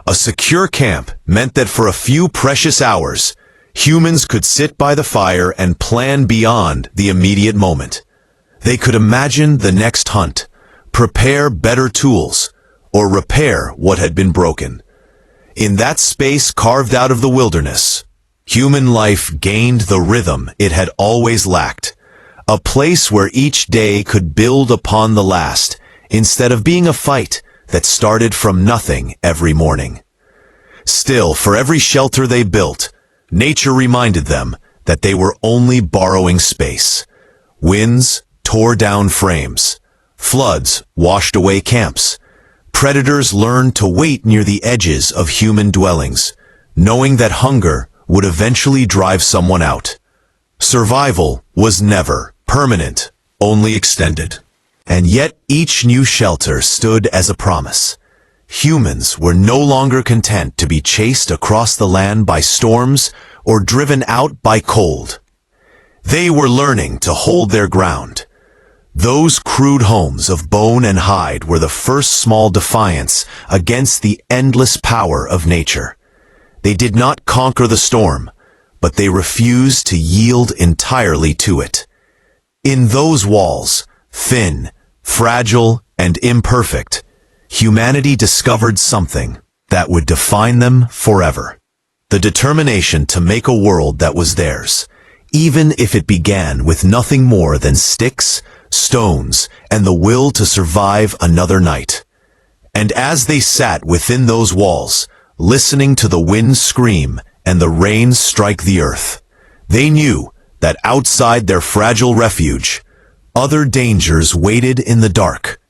A secure camp meant that for a few precious hours, humans could sit by the fire and plan beyond the immediate moment. They could imagine the next hunt, prepare better tools, or repair what had been broken. In that space carved out of the wilderness, human life gained the rhythm it had always lacked, a place where each day could build upon the last, instead of being a fight that started from nothing every morning. Still, for every shelter they built, nature reminded them that they were only borrowing space. Winds tore down frames. Floods washed away camps. Predators learned to wait near the edges of human dwellings, knowing that hunger would eventually drive someone out. Survival was never permanent, only extended. And yet each new shelter stood as a promise. Humans were no longer content to be chased across the land by storms or driven out by cold. They were learning to hold their ground. Those crude homes of bone and hide were the first small defiance against the endless power of nature. They did not conquer the storm, but they refused to yield entirely to it. In those walls, thin, fragile, and imperfect, humanity discovered something that would define them forever. The determination to make a world that was theirs, even if it began with nothing more than sticks, stones, and the will to survive another night. And as they sat within those walls, listening to the wind scream and the rain strike the earth, they knew that outside their fragile refuge, other dangers waited in the dark.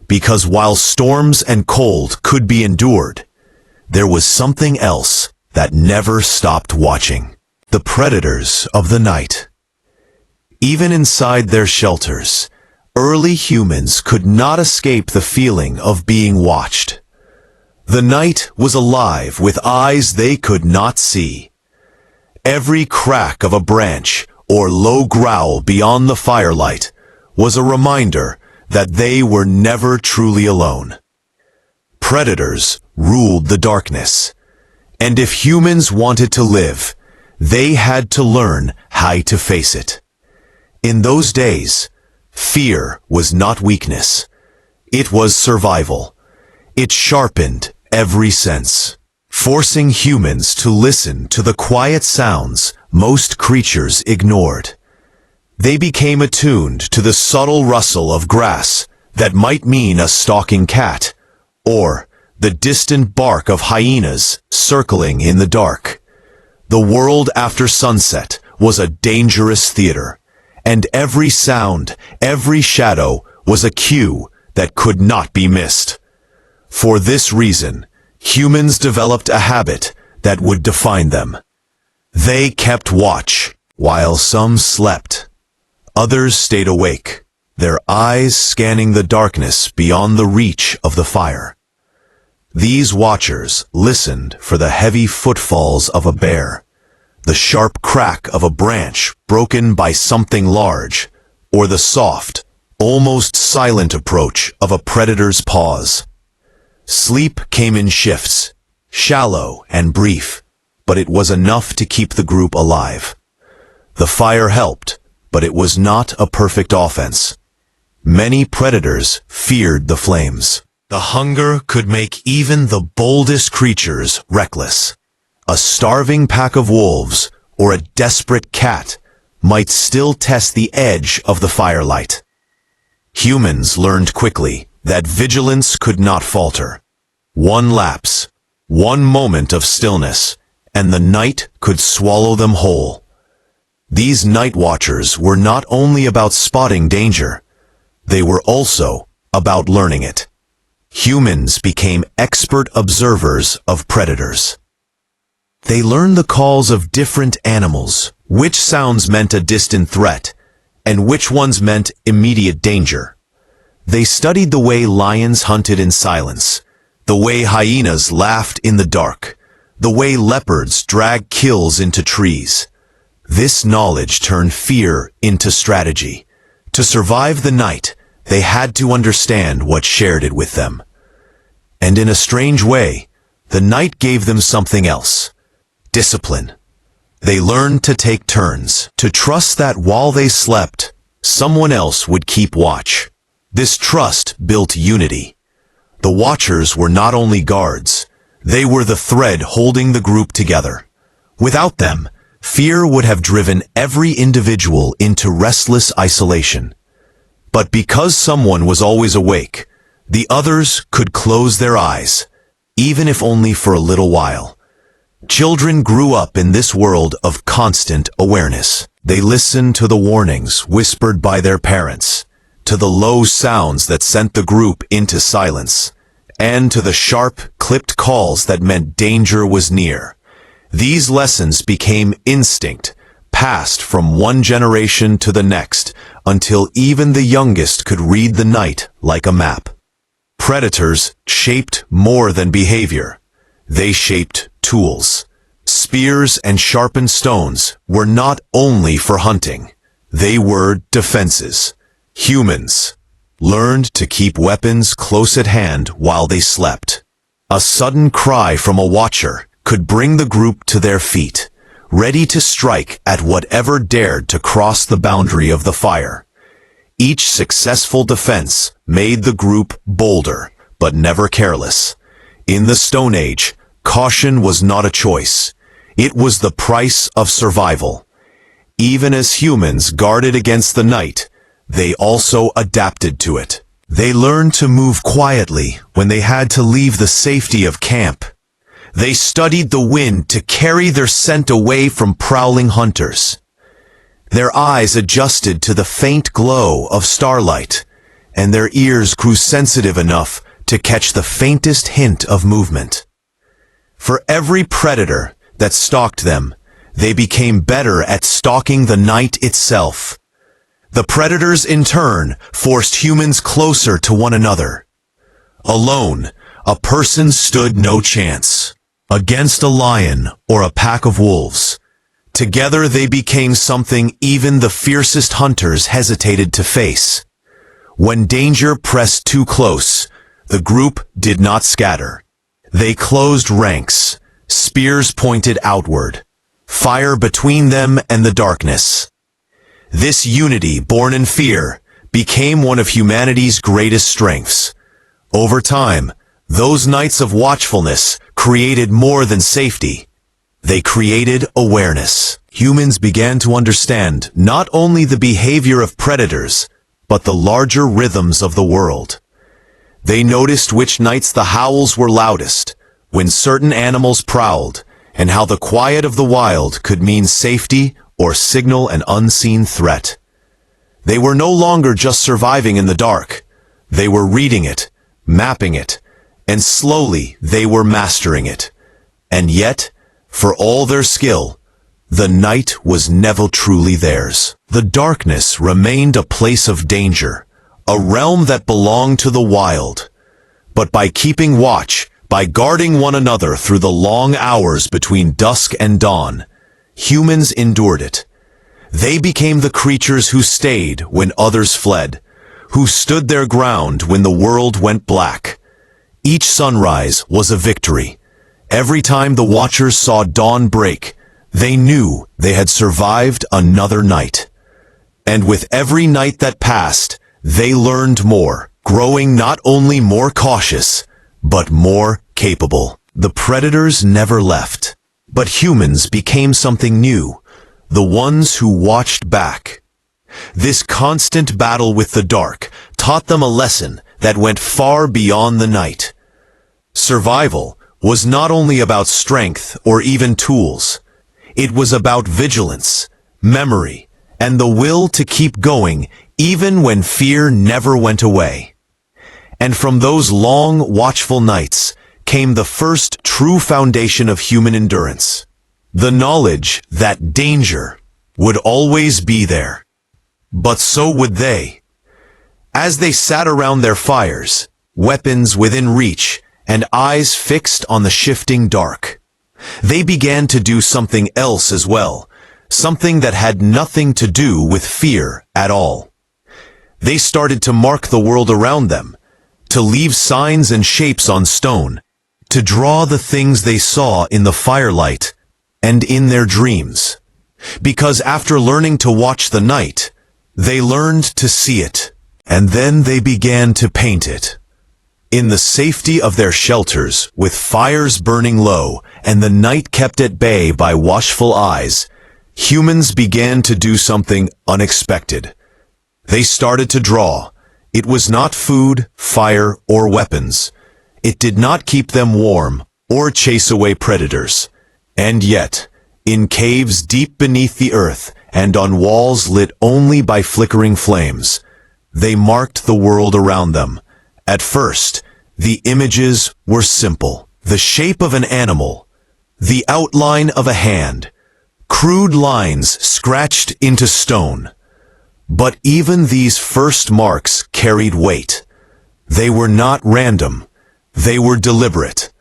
Because while storms and cold could be endured, there was something else that never stopped watching: the predators of the night. Even inside their shelters, early humans could not escape the feeling of being watched. The night was alive with eyes they could not see. Every crack of a branch or low growl beyond the firelight was a reminder that they were never truly alone. Predators ruled the darkness, and if humans wanted to live, they had to learn how to face it. In those days, fear was not weakness. It was survival. It sharpened every sense, forcing humans to listen to the quiet sounds most creatures ignored. They became attuned to the subtle rustle of grass, that might mean a stalking cat, or the distant bark of hyenas circling in the dark. The world after sunset was a dangerous theater, and every sound, every shadow was a cue that could not be missed. For this reason, humans developed a habit that would define them. They kept watch, while some slept. Others stayed awake, their eyes scanning the darkness beyond the reach of the fire. These watchers listened for the heavy footfalls of a bear, the sharp crack of a branch broken by something large, or the soft, almost silent approach of a predator's paws. Sleep came in shifts, shallow and brief, but it was enough to keep the group alive. The fire helped, but it was not a perfect offense. Many predators feared the flames. The hunger could make even the boldest creatures reckless. A starving pack of wolves or a desperate cat might still test the edge of the firelight. Humans learned quickly that vigilance could not falter. One lapse, one moment of stillness, and the night could swallow them whole. These night watchers were not only about spotting danger, they were also about learning it. Humans became expert observers of predators. They learned the calls of different animals, which sounds meant a distant threat, and which ones meant immediate danger. They studied the way lions hunted in silence, the way hyenas laughed in the dark, the way leopards drag kills into trees. This knowledge turned fear into strategy. To survive the night, they had to understand what shared it with them. And in a strange way, the night gave them something else: discipline. They learned to take turns, to trust that while they slept, someone else would keep watch. This trust built unity. The watchers were not only guards, they were the thread holding the group together. Without them, fear would have driven every individual into restless isolation. But because someone was always awake, the others could close their eyes, even if only for a little while. Children grew up in this world of constant awareness. They listened to the warnings whispered by their parents, to the low sounds that sent the group into silence, and to the sharp, clipped calls that meant danger was near. These lessons became instinct, passed from one generation to the next, until even the youngest could read the night like a map. Predators shaped more than behavior. They shaped tools. Spears and sharpened stones were not only for hunting. They were defenses. Humans learned to keep weapons close at hand while they slept. A sudden cry from a watcher could bring the group to their feet, ready to strike at whatever dared to cross the boundary of the fire. Each successful defense made the group bolder, but never careless. In the Stone Age, caution was not a choice. It was the price of survival. Even as humans guarded against the night, they also adapted to it. They learned to move quietly when they had to leave the safety of camp. They studied the wind to carry their scent away from prowling hunters. Their eyes adjusted to the faint glow of starlight, and their ears grew sensitive enough to catch the faintest hint of movement. For every predator that stalked them, they became better at stalking the night itself. The predators, in turn, forced humans closer to one another. Alone, a person stood no chance. Against a lion or a pack of wolves, together they became something even the fiercest hunters hesitated to face. When danger pressed too close, the group did not scatter. They closed ranks, spears pointed outward, fire between them and the darkness. This unity, born in fear, became one of humanity's greatest strengths. Over time, those nights of watchfulness created more than safety. They created awareness. Humans began to understand not only the behavior of predators, but the larger rhythms of the world. They noticed which nights the howls were loudest, when certain animals prowled, and how the quiet of the wild could mean safety or signal an unseen threat. They were no longer just surviving in the dark. They were reading it, mapping it, and slowly they were mastering it. And yet, for all their skill, the night was never truly theirs. The darkness remained a place of danger, a realm that belonged to the wild. But by keeping watch, by guarding one another through the long hours between dusk and dawn, humans endured it. They became the creatures who stayed when others fled, who stood their ground when the world went black. Each sunrise was a victory. Every time the watchers saw dawn break, they knew they had survived another night. And with every night that passed, they learned more, growing not only more cautious, but more capable. The predators never left, but humans became something new, the ones who watched back. This constant battle with the dark taught them a lesson that went far beyond the night. Survival was not only about strength or even tools. It was about vigilance, memory, and the will to keep going even when fear never went away. And from those long, watchful nights came the first true foundation of human endurance, the knowledge that danger would always be there. But so would they. As they sat around their fires, weapons within reach, and eyes fixed on the shifting dark, they began to do something else as well, something that had nothing to do with fear at all. They started to mark the world around them, to leave signs and shapes on stone, to draw the things they saw in the firelight and in their dreams. Because after learning to watch the night, they learned to see it, and then they began to paint it. In the safety of their shelters, with fires burning low and the night kept at bay by watchful eyes, humans began to do something unexpected. They started to draw. It was not food, fire, or weapons. It did not keep them warm or chase away predators. And yet, in caves deep beneath the earth and on walls lit only by flickering flames, they marked the world around them. At first, the images were simple. The shape of an animal, the outline of a hand, crude lines scratched into stone. But even these first marks carried weight. They were not random. They were deliberate.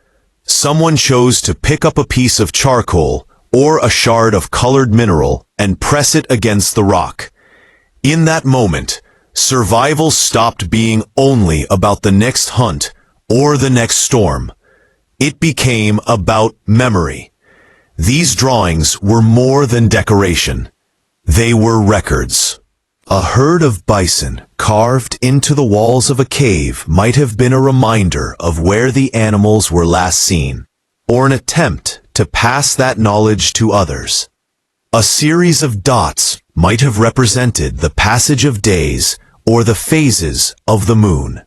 Someone chose to pick up a piece of charcoal or a shard of colored mineral and press it against the rock. In that moment, survival stopped being only about the next hunt or the next storm. It became about memory. These drawings were more than decoration. They were records. A herd of bison carved into the walls of a cave might have been a reminder of where the animals were last seen, or an attempt to pass that knowledge to others. A series of dots might have represented the passage of days or the phases of the moon.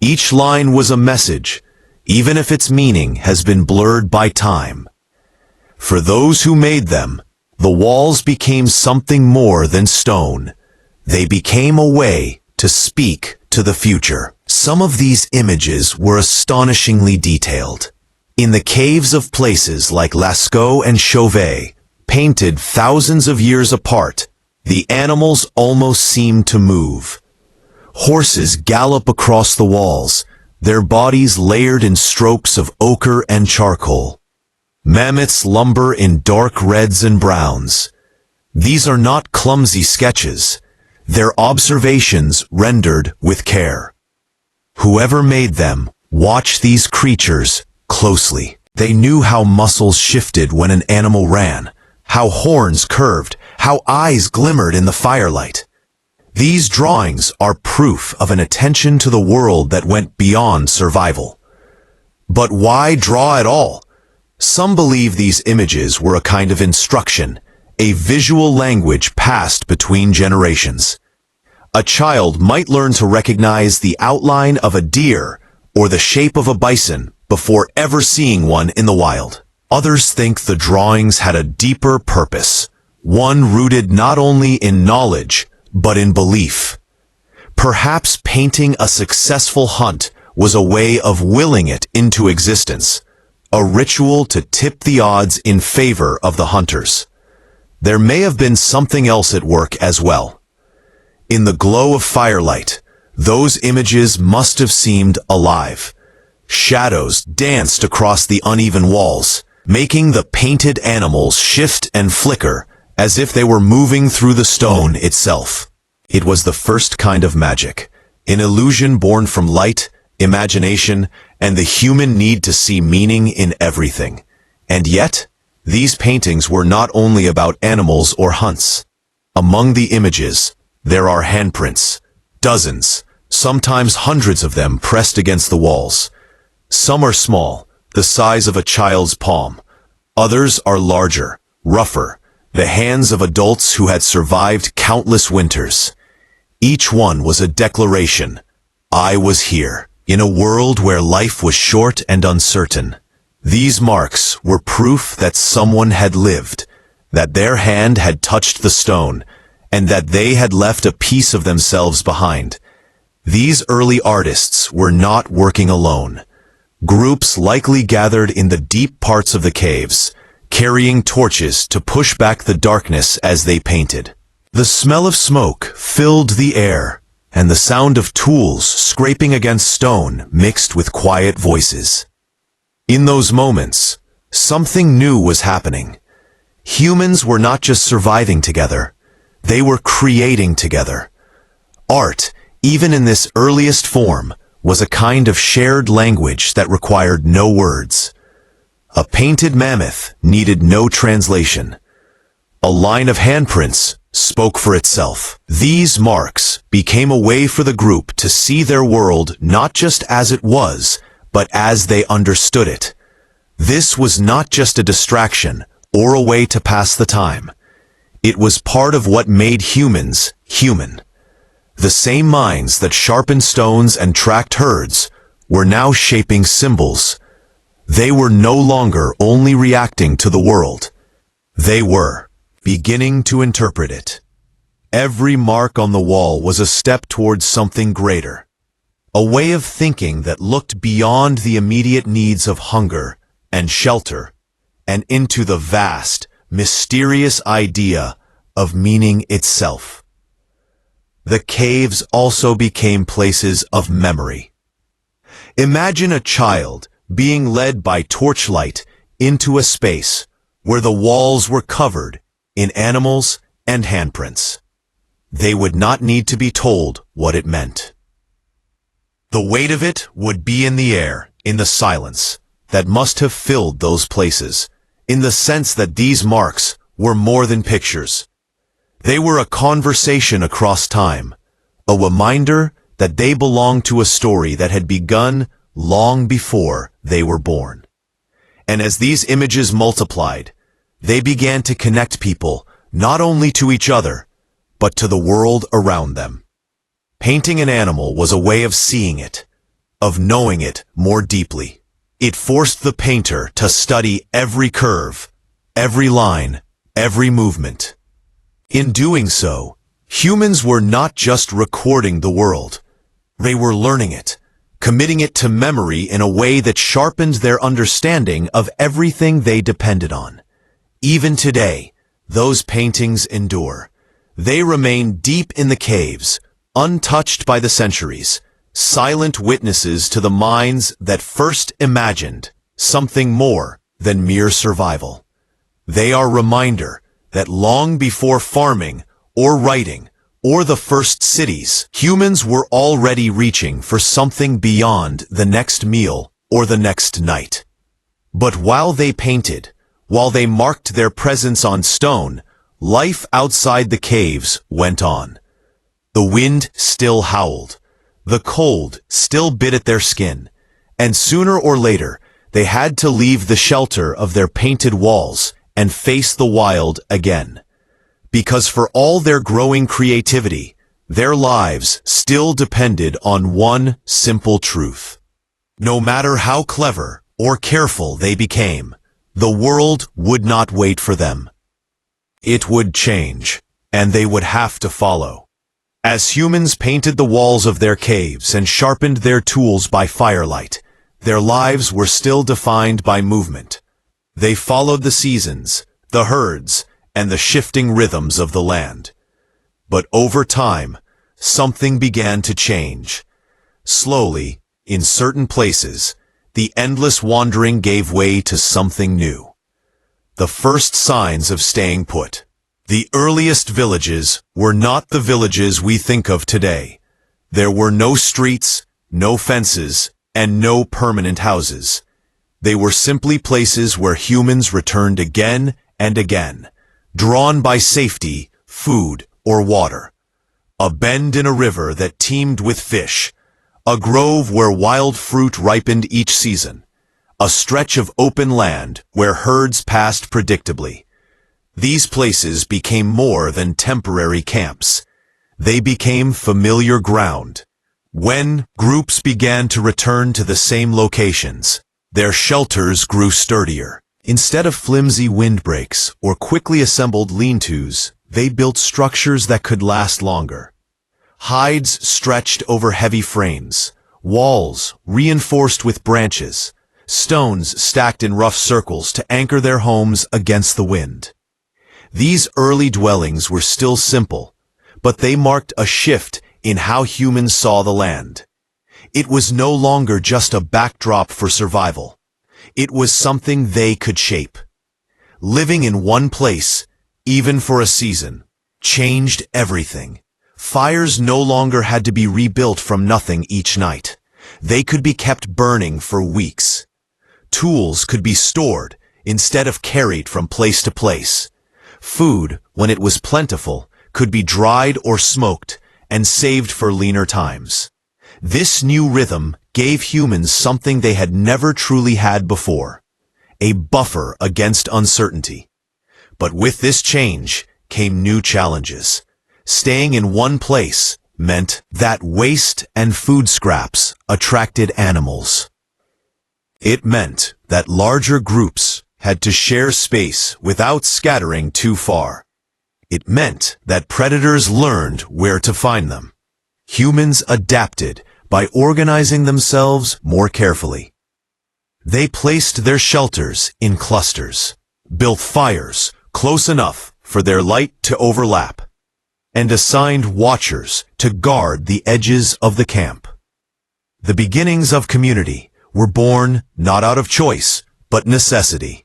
Each line was a message, even if its meaning has been blurred by time. For those who made them, the walls became something more than stone. They became a way to speak to the future. Some of these images were astonishingly detailed. In the caves of places like Lascaux and Chauvet, painted thousands of years apart, the animals almost seemed to move. Horses gallop across the walls, their bodies layered in strokes of ochre and charcoal. Mammoths lumber in dark reds and browns. These are not clumsy sketches. They're observations rendered with care. Whoever made them watched these creatures closely. They knew how muscles shifted when an animal ran, how horns curved, how eyes glimmered in the firelight. These drawings are proof of an attention to the world that went beyond survival. But why draw at all? Some believe these images were a kind of instruction, a visual language passed between generations. A child might learn to recognize the outline of a deer or the shape of a bison before ever seeing one in the wild. Others think the drawings had a deeper purpose, one rooted not only in knowledge, but in belief. Perhaps painting a successful hunt was a way of willing it into existence, a ritual to tip the odds in favor of the hunters. There may have been something else at work as well. In the glow of firelight, those images must have seemed alive. Shadows danced across the uneven walls, making the painted animals shift and flicker as if they were moving through the stone itself. It was the first kind of magic, an illusion born from light, imagination, and the human need to see meaning in everything. And yet, these paintings were not only about animals or hunts. Among the images, there are handprints, dozens, sometimes hundreds of them pressed against the walls. Some are small, the size of a child's palm. Others are larger, rougher, the hands of adults who had survived countless winters. Each one was a declaration. I was here, in a world where life was short and uncertain. These marks were proof that someone had lived, that their hand had touched the stone, and that they had left a piece of themselves behind. These early artists were not working alone. Groups likely gathered in the deep parts of the caves, carrying torches to push back the darkness as they painted. The smell of smoke filled the air, and the sound of tools scraping against stone mixed with quiet voices. In those moments, something new was happening. Humans were not just surviving together, they were creating together. Art, even in this earliest form, was a kind of shared language that required no words. A painted mammoth needed no translation. A line of handprints spoke for itself. These marks became a way for the group to see their world not just as it was, but as they understood it. This was not just a distraction or a way to pass the time. It was part of what made humans human. The same minds that sharpened stones and tracked herds were now shaping symbols. They were no longer only reacting to the world. They were beginning to interpret it. Every mark on the wall was a step towards something greater. A way of thinking that looked beyond the immediate needs of hunger and shelter and into the vast, mysterious idea of meaning itself. The caves also became places of memory. Imagine a child being led by torchlight into a space where the walls were covered in animals and handprints. They would not need to be told what it meant. The weight of it would be in the air, in the silence that must have filled those places, in the sense that these marks were more than pictures. They were a conversation across time, a reminder that they belonged to a story that had begun long before they were born. And as these images multiplied, they began to connect people not only to each other, but to the world around them. Painting an animal was a way of seeing it, of knowing it more deeply. It forced the painter to study every curve, every line, every movement. In doing so, humans were not just recording the world. They were learning it, committing it to memory in a way that sharpened their understanding of everything they depended on. Even today, those paintings endure. They remain deep in the caves, untouched by the centuries, silent witnesses to the minds that first imagined something more than mere survival. They are a reminder that long before farming or writing or the first cities, humans were already reaching for something beyond the next meal or the next night. But while they painted, while they marked their presence on stone, life outside the caves went on. The wind still howled. The cold still bit at their skin. And sooner or later, they had to leave the shelter of their painted walls and face the wild again. Because for all their growing creativity, Their lives still depended on one simple truth. No matter how clever or careful they became, the world would not wait for them. It would change, and they would have to follow. As humans painted the walls of their caves and sharpened their tools by firelight, their lives were still defined by movement. They followed the seasons, the herds, and the shifting rhythms of the land. But over time, something began to change. Slowly, in certain places, the endless wandering gave way to something new. The first signs of staying put. The earliest villages were not the villages we think of today. There were no streets, no fences, and no permanent houses. They were simply places where humans returned again and again, drawn by safety, food, or water. A bend in a river that teemed with fish, a grove where wild fruit ripened each season, a stretch of open land where herds passed predictably. These places became more than temporary camps. They became familiar ground. When groups began to return to the same locations, their shelters grew sturdier. Instead of flimsy windbreaks or quickly assembled lean-tos, they built structures that could last longer. Hides stretched over heavy frames, walls reinforced with branches, stones stacked in rough circles to anchor their homes against the wind. These early dwellings were still simple, but they marked a shift in how humans saw the land. It was no longer just a backdrop for survival. It was something they could shape. Living in one place, even for a season, changed everything. Fires no longer had to be rebuilt from nothing each night. They could be kept burning for weeks. Tools could be stored instead of carried from place to place. Food, when it was plentiful, could be dried or smoked and saved for leaner times. This new rhythm gave humans something they had never truly had before, a buffer against uncertainty. But with this change came new challenges. Staying in one place meant that waste and food scraps attracted animals. It meant that larger groups had to share space without scattering too far. It meant that predators learned where to find them. Humans adapted by organizing themselves more carefully. They placed their shelters in clusters, built fires close enough for their light to overlap, and assigned watchers to guard the edges of the camp. The beginnings of community were born not out of choice, but necessity.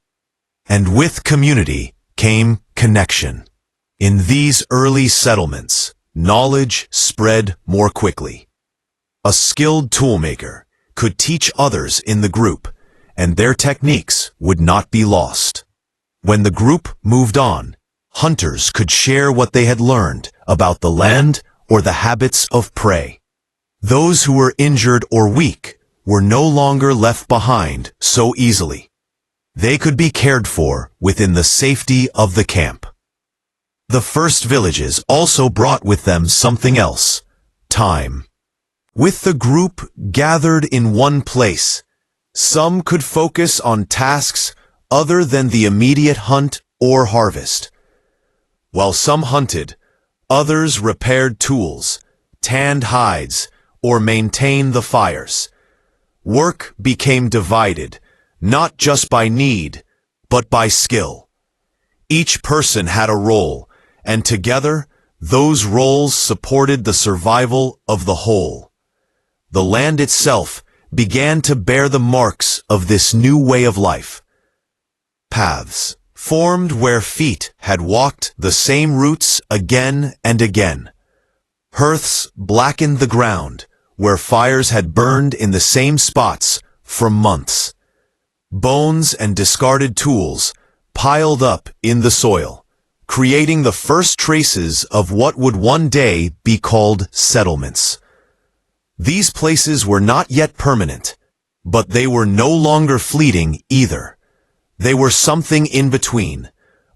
And with community came connection. In these early settlements, knowledge spread more quickly. A skilled toolmaker could teach others in the group, and their techniques would not be lost. When the group moved on, hunters could share what they had learned about the land or the habits of prey. Those who were injured or weak were no longer left behind so easily. They could be cared for within the safety of the camp. The first villages also brought with them something else: time. With the group gathered in one place, some could focus on tasks other than the immediate hunt or harvest. While some hunted, others repaired tools, tanned hides, or maintained the fires. Work became divided, not just by need, but by skill. Each person had a role, and together, those roles supported the survival of the whole. The land itself began to bear the marks of this new way of life. Paths formed where feet had walked the same routes again and again. Hearths blackened the ground where fires had burned in the same spots for months. Bones and discarded tools piled up in the soil, creating the first traces of what would one day be called settlements. These places were not yet permanent, but they were no longer fleeting either. They were something in between,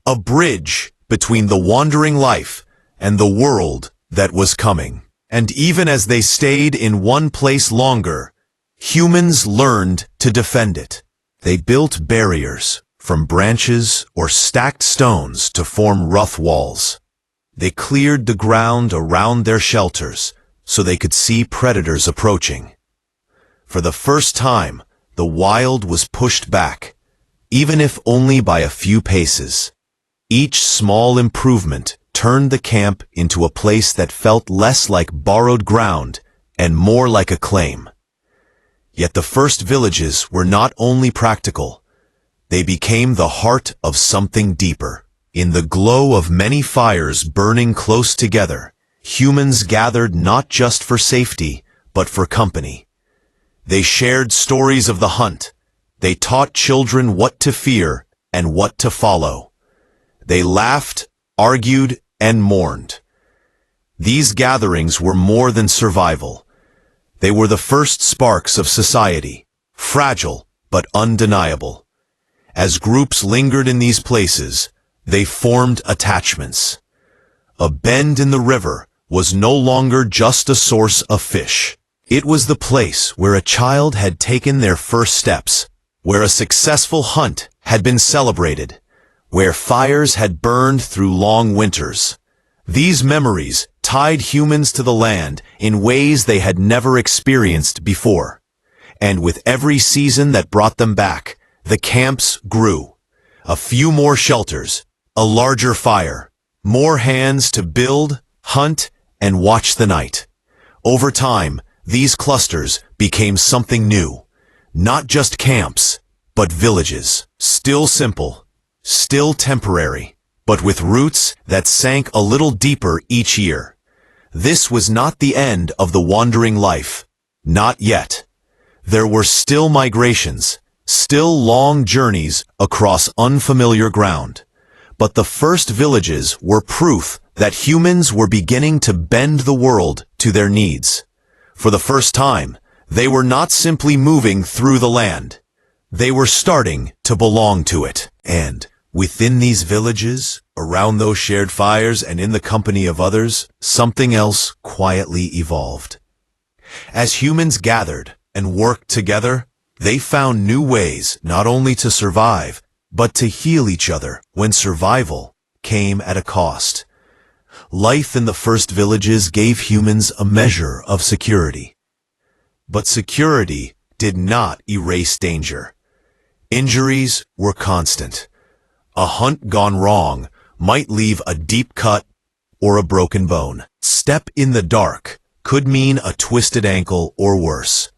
a bridge between the wandering life and the world that was coming. And even as they stayed in one place longer, humans learned to defend it. They built barriers, from branches or stacked stones to form rough walls. They cleared the ground around their shelters so they could see predators approaching. For the first time, the wild was pushed back, even if only by a few paces. Each small improvement turned the camp into a place that felt less like borrowed ground and more like a claim. Yet the first villages were not only practical, they became the heart of something deeper. In the glow of many fires burning close together, humans gathered not just for safety, but for company. They shared stories of the hunt. They taught children what to fear and what to follow. They laughed, argued, and mourned. These gatherings were more than survival. They were the first sparks of society, fragile but undeniable. As groups lingered in these places, they formed attachments. A bend in the river was no longer just a source of fish. It was the place where a child had taken their first steps, where a successful hunt had been celebrated, where fires had burned through long winters. These memories tied humans to the land in ways they had never experienced before. And with every season that brought them back, the camps grew. A few more shelters, a larger fire, more hands to build, hunt, and watch the night. Over time, these clusters became something new. Not just camps, but villages. Still simple, still temporary, but with roots that sank a little deeper each year. This was not the end of the wandering life. Not yet. There were still migrations, still long journeys across unfamiliar ground. But the first villages were proof that humans were beginning to bend the world to their needs. For the first time, they were not simply moving through the land. They were starting to belong to it. And within these villages, around those shared fires and in the company of others, something else quietly evolved. As humans gathered and worked together, they found new ways not only to survive, but to heal each other when survival came at a cost. Life in the first villages gave humans a measure of security. But security did not erase danger. Injuries were constant. A hunt gone wrong might leave a deep cut or a broken bone. Step in the dark could mean a twisted ankle or worse.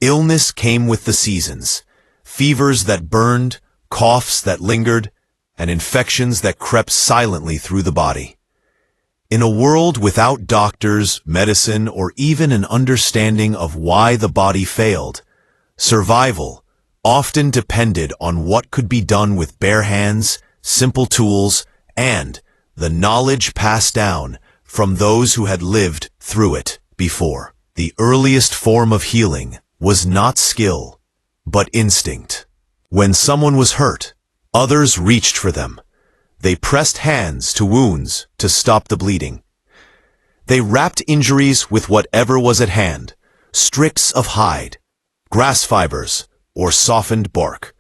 Illness came with the seasons. Fevers that burned, coughs that lingered, and infections that crept silently through the body. In a world without doctors, medicine, or even an understanding of why the body failed, survival often depended on what could be done with bare hands, simple tools, and the knowledge passed down from those who had lived through it before. The earliest form of healing was not skill, but instinct. When someone was hurt, others reached for them. They pressed hands to wounds to stop the bleeding. They wrapped injuries with whatever was at hand, strips of hide, grass fibers, or softened bark.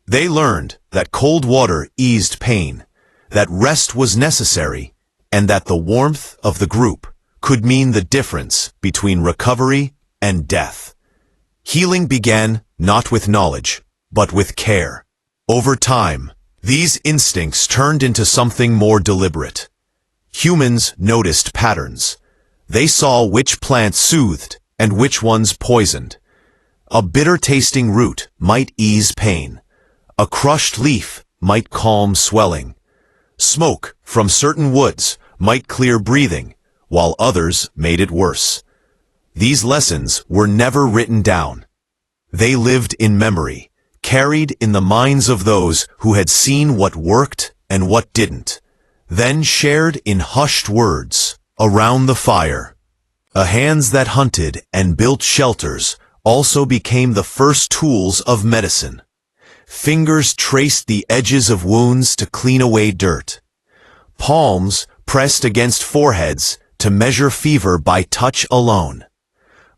They learned that cold water eased pain, that rest was necessary, and that the warmth of the group could mean the difference between recovery and death. Healing began not with knowledge, but with care. Over time, these instincts turned into something more deliberate. Humans noticed patterns. They saw which plants soothed and which ones poisoned. A bitter-tasting root might ease pain. A crushed leaf might calm swelling. Smoke from certain woods might clear breathing, while others made it worse. These lessons were never written down. They lived in memory, carried in the minds of those who had seen what worked and what didn't, then shared in hushed words around the fire. Hands that hunted and built shelters also became the first tools of medicine. Fingers traced the edges of wounds to clean away dirt. Palms pressed against foreheads to measure fever by touch alone.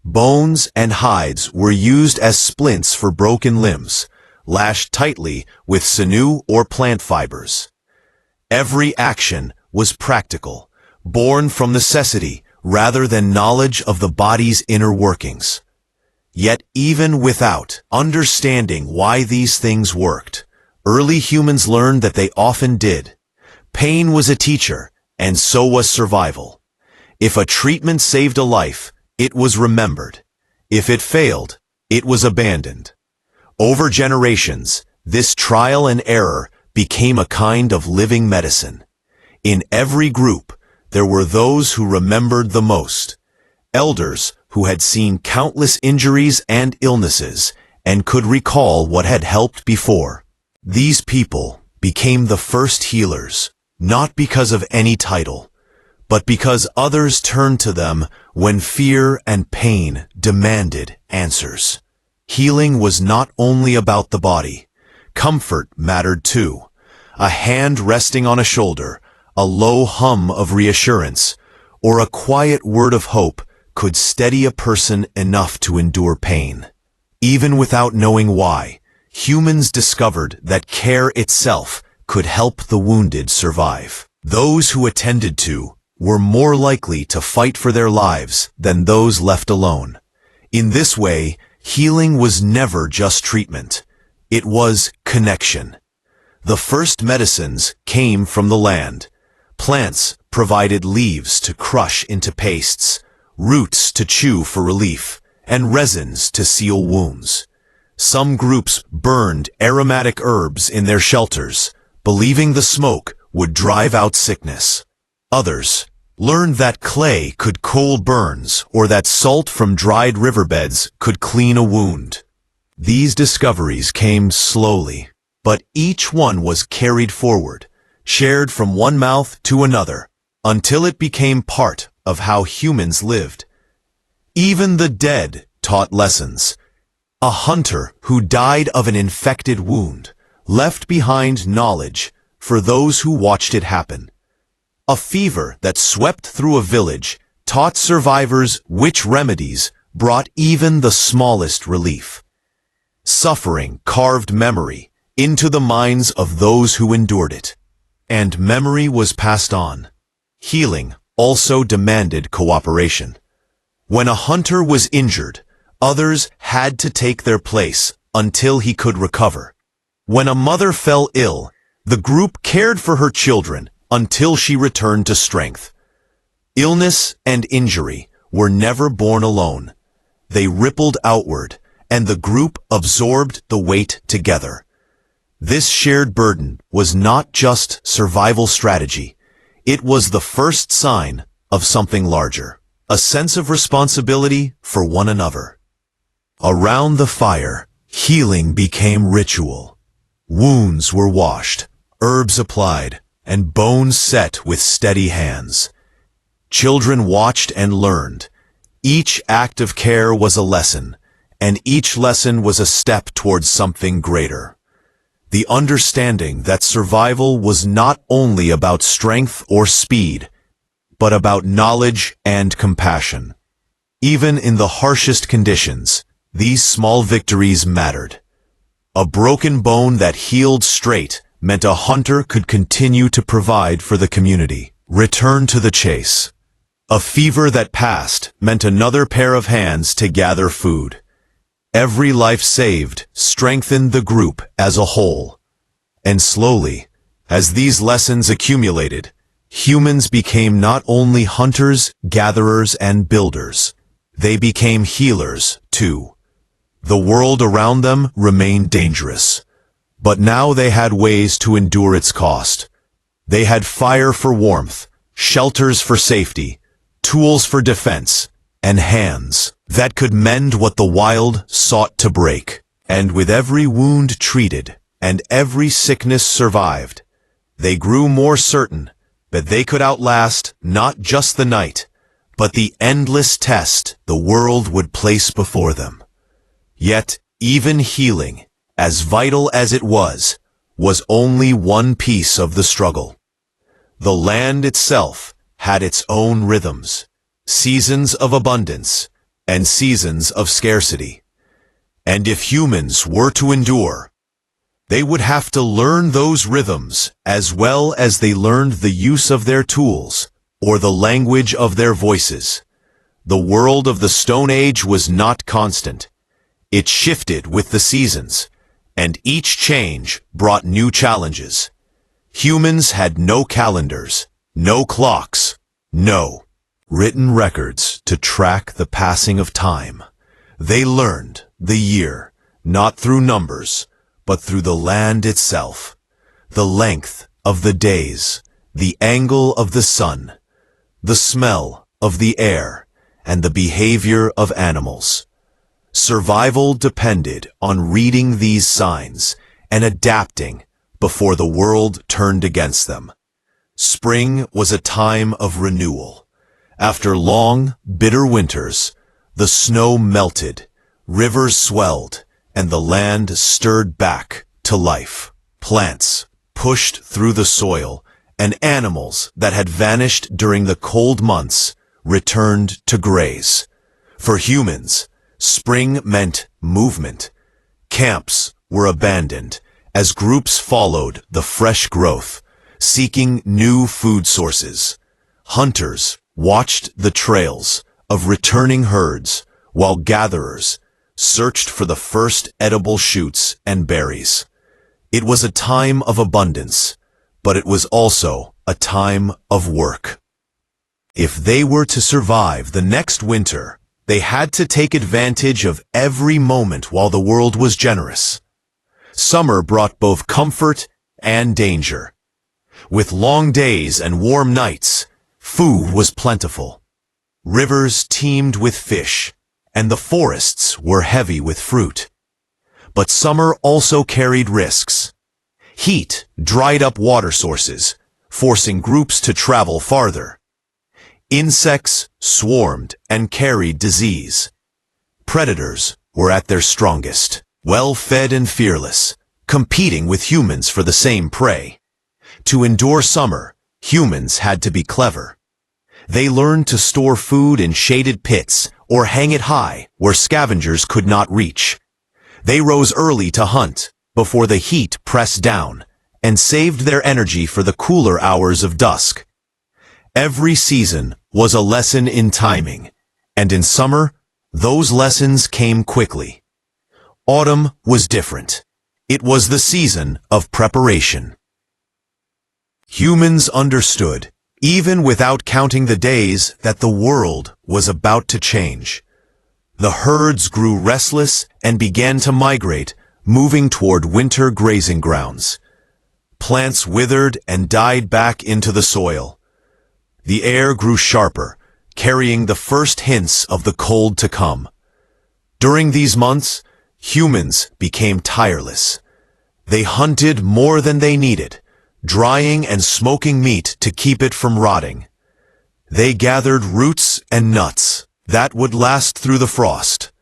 Bones and hides were used as splints for broken limbs, lashed tightly with sinew or plant fibers. Every action was practical, born from necessity rather than knowledge of the body's inner workings. Yet even without understanding why these things worked, early humans learned that they often did. Pain was a teacher, and so was survival. If a treatment saved a life, it was remembered. If it failed, it was abandoned. Over generations, this trial and error became a kind of living medicine. In every group, there were those who remembered the most. Elders who had seen countless injuries and illnesses and could recall what had helped before. These people became the first healers, not because of any title, but because others turned to them when fear and pain demanded answers. Healing was not only about the body. Comfort mattered too. A hand resting on a shoulder, a low hum of reassurance, or a quiet word of hope could steady a person enough to endure pain. Even without knowing why, humans discovered that care itself could help the wounded survive. Those who attended to were more likely to fight for their lives than those left alone. In this way, healing was never just treatment. It was connection. The first medicines came from the land. Plants provided leaves to crush into pastes, roots to chew for relief, and resins to seal wounds. Some groups burned aromatic herbs in their shelters, believing the smoke would drive out sickness. Others learned that clay could cool burns or that salt from dried riverbeds could clean a wound. These discoveries came slowly, but each one was carried forward, shared from one mouth to another, until it became part of how humans lived. Even the dead taught lessons. A hunter who died of an infected wound left behind knowledge for those who watched it happen. A fever that swept through a village taught survivors which remedies brought even the smallest relief. Suffering carved memory into the minds of those who endured it, and memory was passed on. Healing also demanded cooperation. When a hunter was injured, others had to take their place until he could recover. When a mother fell ill, the group cared for her children until she returned to strength. Illness and injury were never born alone. They rippled outward, and the group absorbed the weight together. This shared burden was not just survival strategy. It was the first sign of something larger, a sense of responsibility for one another. Around the fire, healing became ritual. Wounds were washed, herbs applied, and bones set with steady hands. Children watched and learned. Each act of care was a lesson, and each lesson was a step towards something greater. The understanding that survival was not only about strength or speed, but about knowledge and compassion. Even in the harshest conditions, these small victories mattered. A broken bone that healed straight meant a hunter could continue to provide for the community. Return to the chase. A fever that passed meant another pair of hands to gather food. Every life saved strengthened the group as a whole. And slowly, as these lessons accumulated, humans became not only hunters, gatherers, and builders. They became healers, too. The world around them remained dangerous, but now they had ways to endure its cost. They had fire for warmth, shelters for safety, tools for defense, and hands that could mend what the wild sought to break. And with every wound treated and every sickness survived, they grew more certain that they could outlast not just the night, but the endless test the world would place before them. Yet, even healing, as vital as it was only one piece of the struggle. The land itself had its own rhythms, seasons of abundance and seasons of scarcity. And if humans were to endure, they would have to learn those rhythms as well as they learned the use of their tools or the language of their voices. The world of the Stone Age was not constant. It shifted with the seasons, and each change brought new challenges. Humans had no calendars, no clocks, no written records to track the passing of time. They learned the year, not through numbers, but through the land itself, the length of the days, the angle of the sun, the smell of the air, and the behavior of animals. Survival depended on reading these signs and adapting before the world turned against them. Spring was a time of renewal. After long, bitter winters, the snow melted, rivers swelled, and the land stirred back to life. Plants pushed through the soil, and animals that had vanished during the cold months returned to graze. For humans, spring meant movement. Camps were abandoned as groups followed the fresh growth, seeking new food sources. Hunters watched the trails of returning herds, while gatherers searched for the first edible shoots and berries. It was a time of abundance, but it was also a time of work. If they were to survive the next winter, they had to take advantage of every moment while the world was generous. Summer brought both comfort and danger. With long days and warm nights, food was plentiful. Rivers teemed with fish, and the forests were heavy with fruit. But summer also carried risks. Heat dried up water sources, forcing groups to travel farther. Insects swarmed and carried disease. Predators were at their strongest, well-fed and fearless, competing with humans for the same prey. To endure summer, humans had to be clever. They learned to store food in shaded pits or hang it high where scavengers could not reach. They rose early to hunt before the heat pressed down and saved their energy for the cooler hours of dusk. Every season was a lesson in timing, and in summer, those lessons came quickly. Autumn was different. It was the season of preparation. Humans understood, even without counting the days, that the world was about to change. The herds grew restless and began to migrate, moving toward winter grazing grounds. Plants withered and died back into the soil. The air grew sharper, carrying the first hints of the cold to come. During these months, humans became tireless. They hunted more than they needed, drying and smoking meat to keep it from rotting. They gathered roots and nuts that would last through the frost.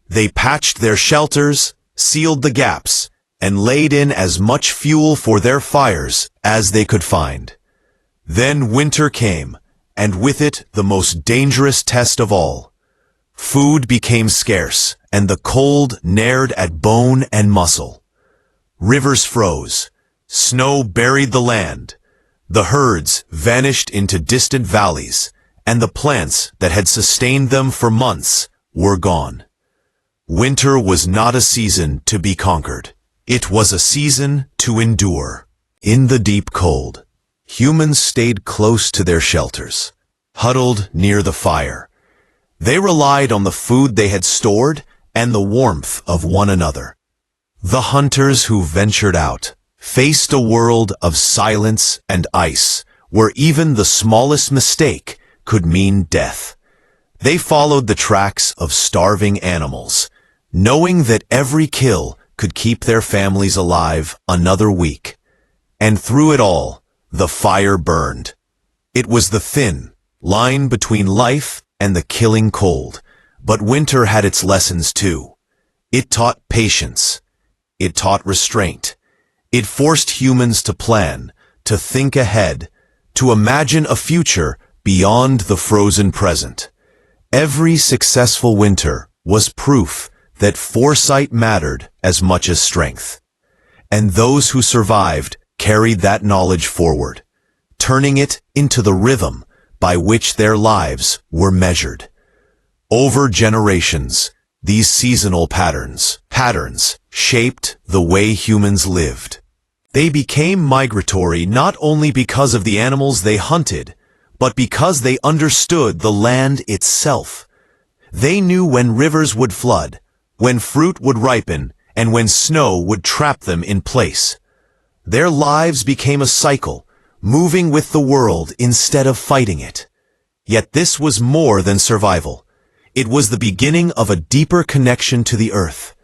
They patched their shelters, sealed the gaps, and laid in as much fuel for their fires as they could find. Then winter came, and with it the most dangerous test of all. Food became scarce, and the cold nared at bone and muscle. Rivers froze. Snow buried the land. The herds vanished into distant valleys, and the plants that had sustained them for months were gone. Winter was not a season to be conquered. It was a season to endure. In the deep cold, humans stayed close to their shelters, huddled near the fire. They relied on the food they had stored and the warmth of one another. The hunters who ventured out faced a world of silence and ice, where even the smallest mistake could mean death. They followed the tracks of starving animals, knowing that every kill could keep their families alive another week. And through it all, the fire burned. It was the thin line between life and the killing cold. But winter had its lessons too. It taught patience. It taught restraint. It forced humans to plan, to think ahead, to imagine a future beyond the frozen present. Every successful winter was proof that foresight mattered as much as strength. And those who survived carried that knowledge forward, turning it into the rhythm by which their lives were measured. Over generations, these seasonal patterns shaped the way humans lived. They became migratory not only because of the animals they hunted, but because they understood the land itself. They knew when rivers would flood, when fruit would ripen, and when snow would trap them in place. Their lives became a cycle, moving with the world instead of fighting it. Yet this was more than survival. It was the beginning of a deeper connection to the earth.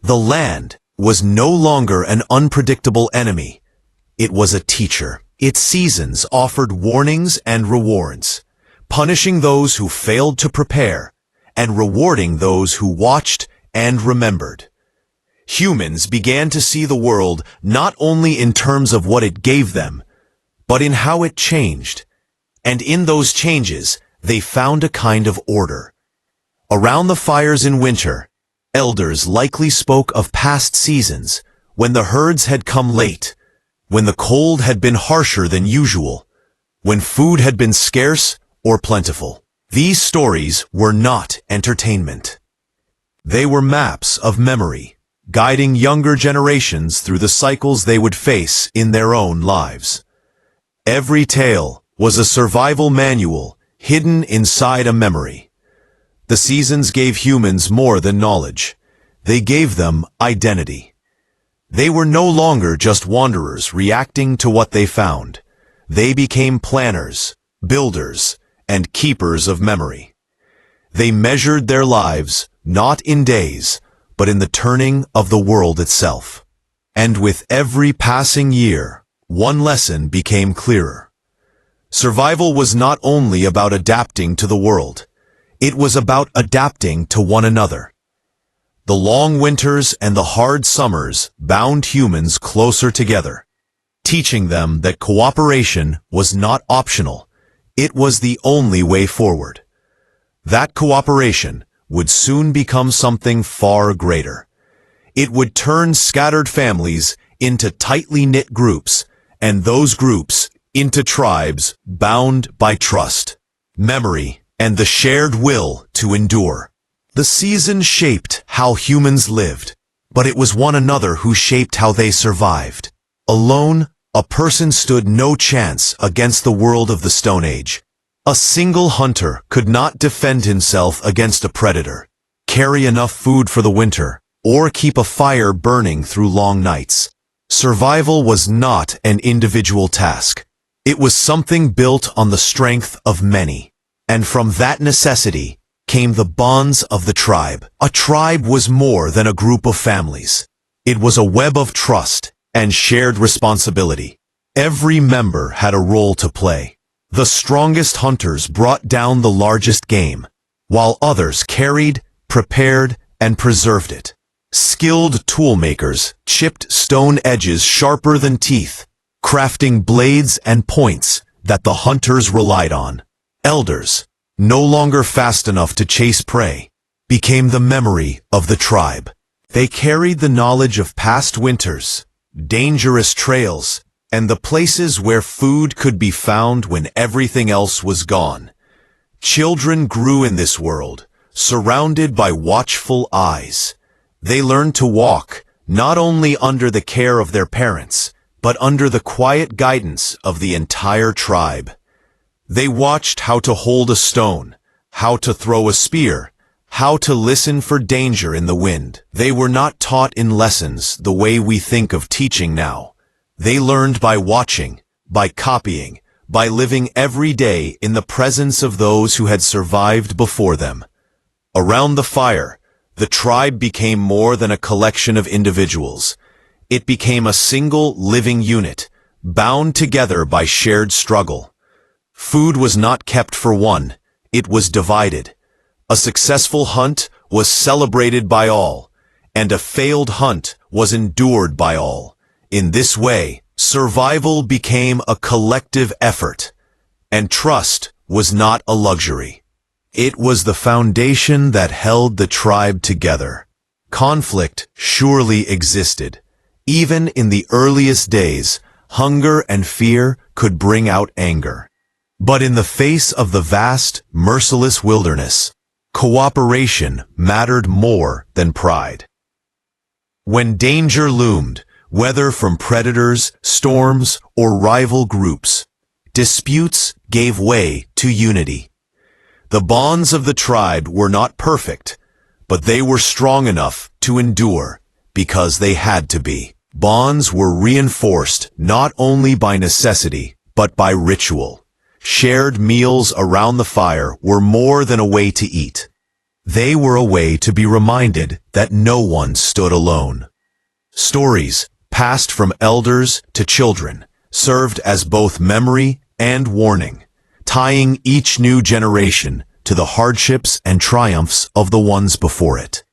The land was no longer an unpredictable enemy. It was a teacher. Its seasons offered warnings and rewards, punishing those who failed to prepare, and rewarding those who watched and remembered. Humans began to see the world not only in terms of what it gave them, but in how it changed. And in those changes, they found a kind of order. Around the fires in winter, elders likely spoke of past seasons, when the herds had come late, when the cold had been harsher than usual, when food had been scarce or plentiful. These stories were not entertainment. They were maps of memory, guiding younger generations through the cycles they would face in their own lives. Every tale was a survival manual hidden inside a memory. The seasons gave humans more than knowledge. They gave them identity. They were no longer just wanderers reacting to what they found. They became planners, builders, and keepers of memory. They measured their lives not in days, but in the turning of the world itself. And with every passing year, one lesson became clearer. Survival was not only about adapting to the world. It was about adapting to one another. The long winters and the hard summers bound humans closer together, teaching them that cooperation was not optional. It was the only way forward. That cooperation would soon become something far greater. It would turn scattered families into tightly knit groups, and those groups into tribes bound by trust, memory, and the shared will to endure. The season shaped how humans lived, but it was one another who shaped how they survived. Alone, a person stood no chance against the world of the Stone Age. A single hunter could not defend himself against a predator, carry enough food for the winter, or keep a fire burning through long nights. Survival was not an individual task. It was something built on the strength of many. And from that necessity came the bonds of the tribe. A tribe was more than a group of families. It was a web of trust and shared responsibility. Every member had a role to play. The strongest hunters brought down the largest game, while others carried, prepared, and preserved it. Skilled toolmakers chipped stone edges sharper than teeth, crafting blades and points that the hunters relied on. Elders, no longer fast enough to chase prey, became the memory of the tribe. They carried the knowledge of past winters, dangerous trails, and the places where food could be found when everything else was gone. Children grew in this world, surrounded by watchful eyes. They learned to walk, not only under the care of their parents, but under the quiet guidance of the entire tribe. They watched how to hold a stone, how to throw a spear, how to listen for danger in the wind. They were not taught in lessons the way we think of teaching now. They learned by watching, by copying, by living every day in the presence of those who had survived before them. Around the fire, the tribe became more than a collection of individuals. It became a single living unit, bound together by shared struggle. Food was not kept for one, it was divided. A successful hunt was celebrated by all, and a failed hunt was endured by all. In this way, survival became a collective effort, and trust was not a luxury. It was the foundation that held the tribe together. Conflict surely existed. Even in the earliest days, hunger and fear could bring out anger. But in the face of the vast, merciless wilderness, cooperation mattered more than pride. When danger loomed, whether from predators, storms, or rival groups, disputes gave way to unity. The bonds of the tribe were not perfect, but they were strong enough to endure because they had to be. Bonds were reinforced not only by necessity, but by ritual. Shared meals around the fire were more than a way to eat. They were a way to be reminded that no one stood alone. Stories, passed from elders to children, served as both memory and warning, tying each new generation to the hardships and triumphs of the ones before it.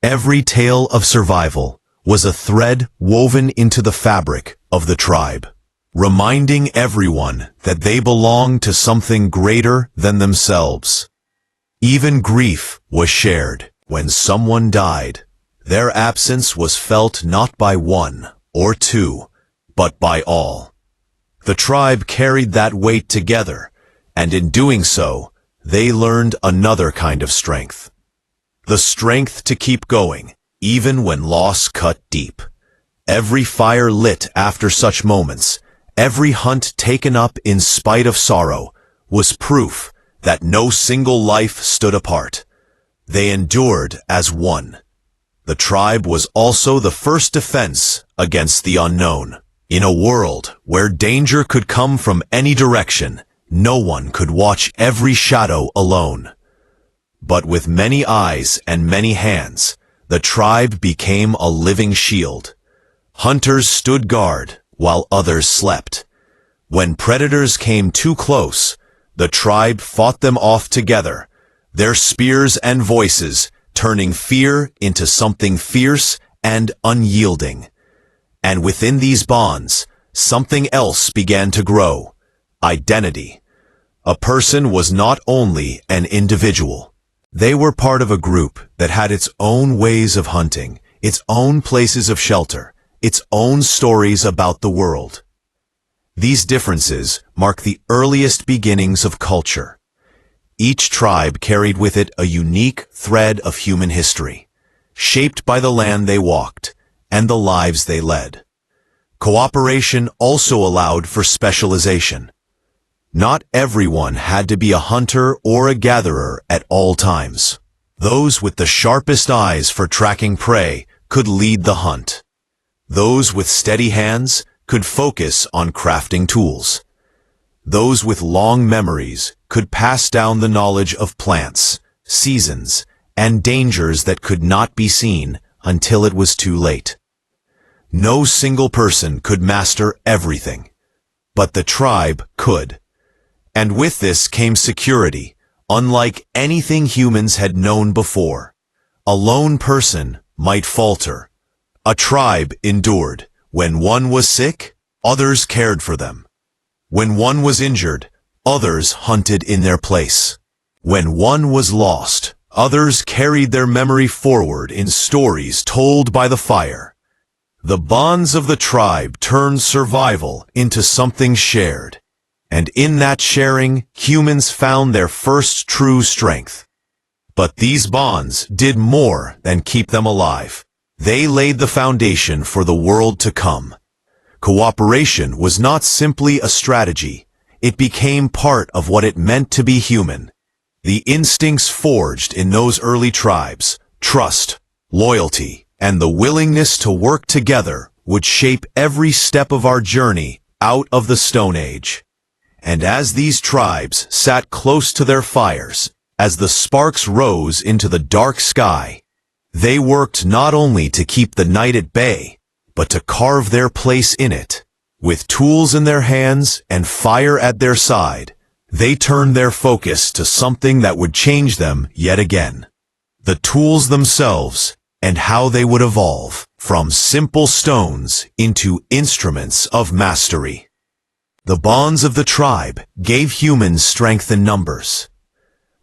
Every tale of survival was a thread woven into the fabric of the tribe, reminding everyone that they belonged to something greater than themselves. Even grief was shared. When someone died, their absence was felt not by one or two, but by all. The tribe carried that weight together, and in doing so, they learned another kind of strength. The strength to keep going, even when loss cut deep. Every fire lit after such moments, every hunt taken up in spite of sorrow, was proof that no single life stood apart. They endured as one. The tribe was also the first defense against the unknown. In a world where danger could come from any direction, no one could watch every shadow alone. But with many eyes and many hands, the tribe became a living shield. Hunters stood guard while others slept. When predators came too close, the tribe fought them off together, their spears and voices turning fear into something fierce and unyielding. And within these bonds, something else began to grow: identity. A person was not only an individual. They were part of a group that had its own ways of hunting, its own places of shelter, its own stories about the world. These differences mark the earliest beginnings of culture. Each tribe carried with it a unique thread of human history, shaped by the land they walked and the lives they led. Cooperation also allowed for specialization. Not everyone had to be a hunter or a gatherer at all times. Those with the sharpest eyes for tracking prey could lead the hunt. Those with steady hands could focus on crafting tools. Those with long memories could pass down the knowledge of plants, seasons, and dangers that could not be seen until it was too late. No single person could master everything, but the tribe could. And with this came security, unlike anything humans had known before. A lone person might falter. A tribe endured. When one was sick, others cared for them. When one was injured, others hunted in their place. When one was lost, others carried their memory forward in stories told by the fire. The bonds of the tribe turned survival into something shared. And in that sharing, humans found their first true strength. But these bonds did more than keep them alive. They laid the foundation for the world to come. Cooperation was not simply a strategy. It became part of what it meant to be human. The instincts forged in those early tribes, trust, loyalty, and the willingness to work together would shape every step of our journey out of the Stone Age. And as these tribes sat close to their fires, as the sparks rose into the dark sky, they worked not only to keep the night at bay, but to carve their place in it. With tools in their hands and fire at their side, they turned their focus to something that would change them yet again. The tools themselves and how they would evolve from simple stones into instruments of mastery. The bonds of the tribe gave humans strength in numbers.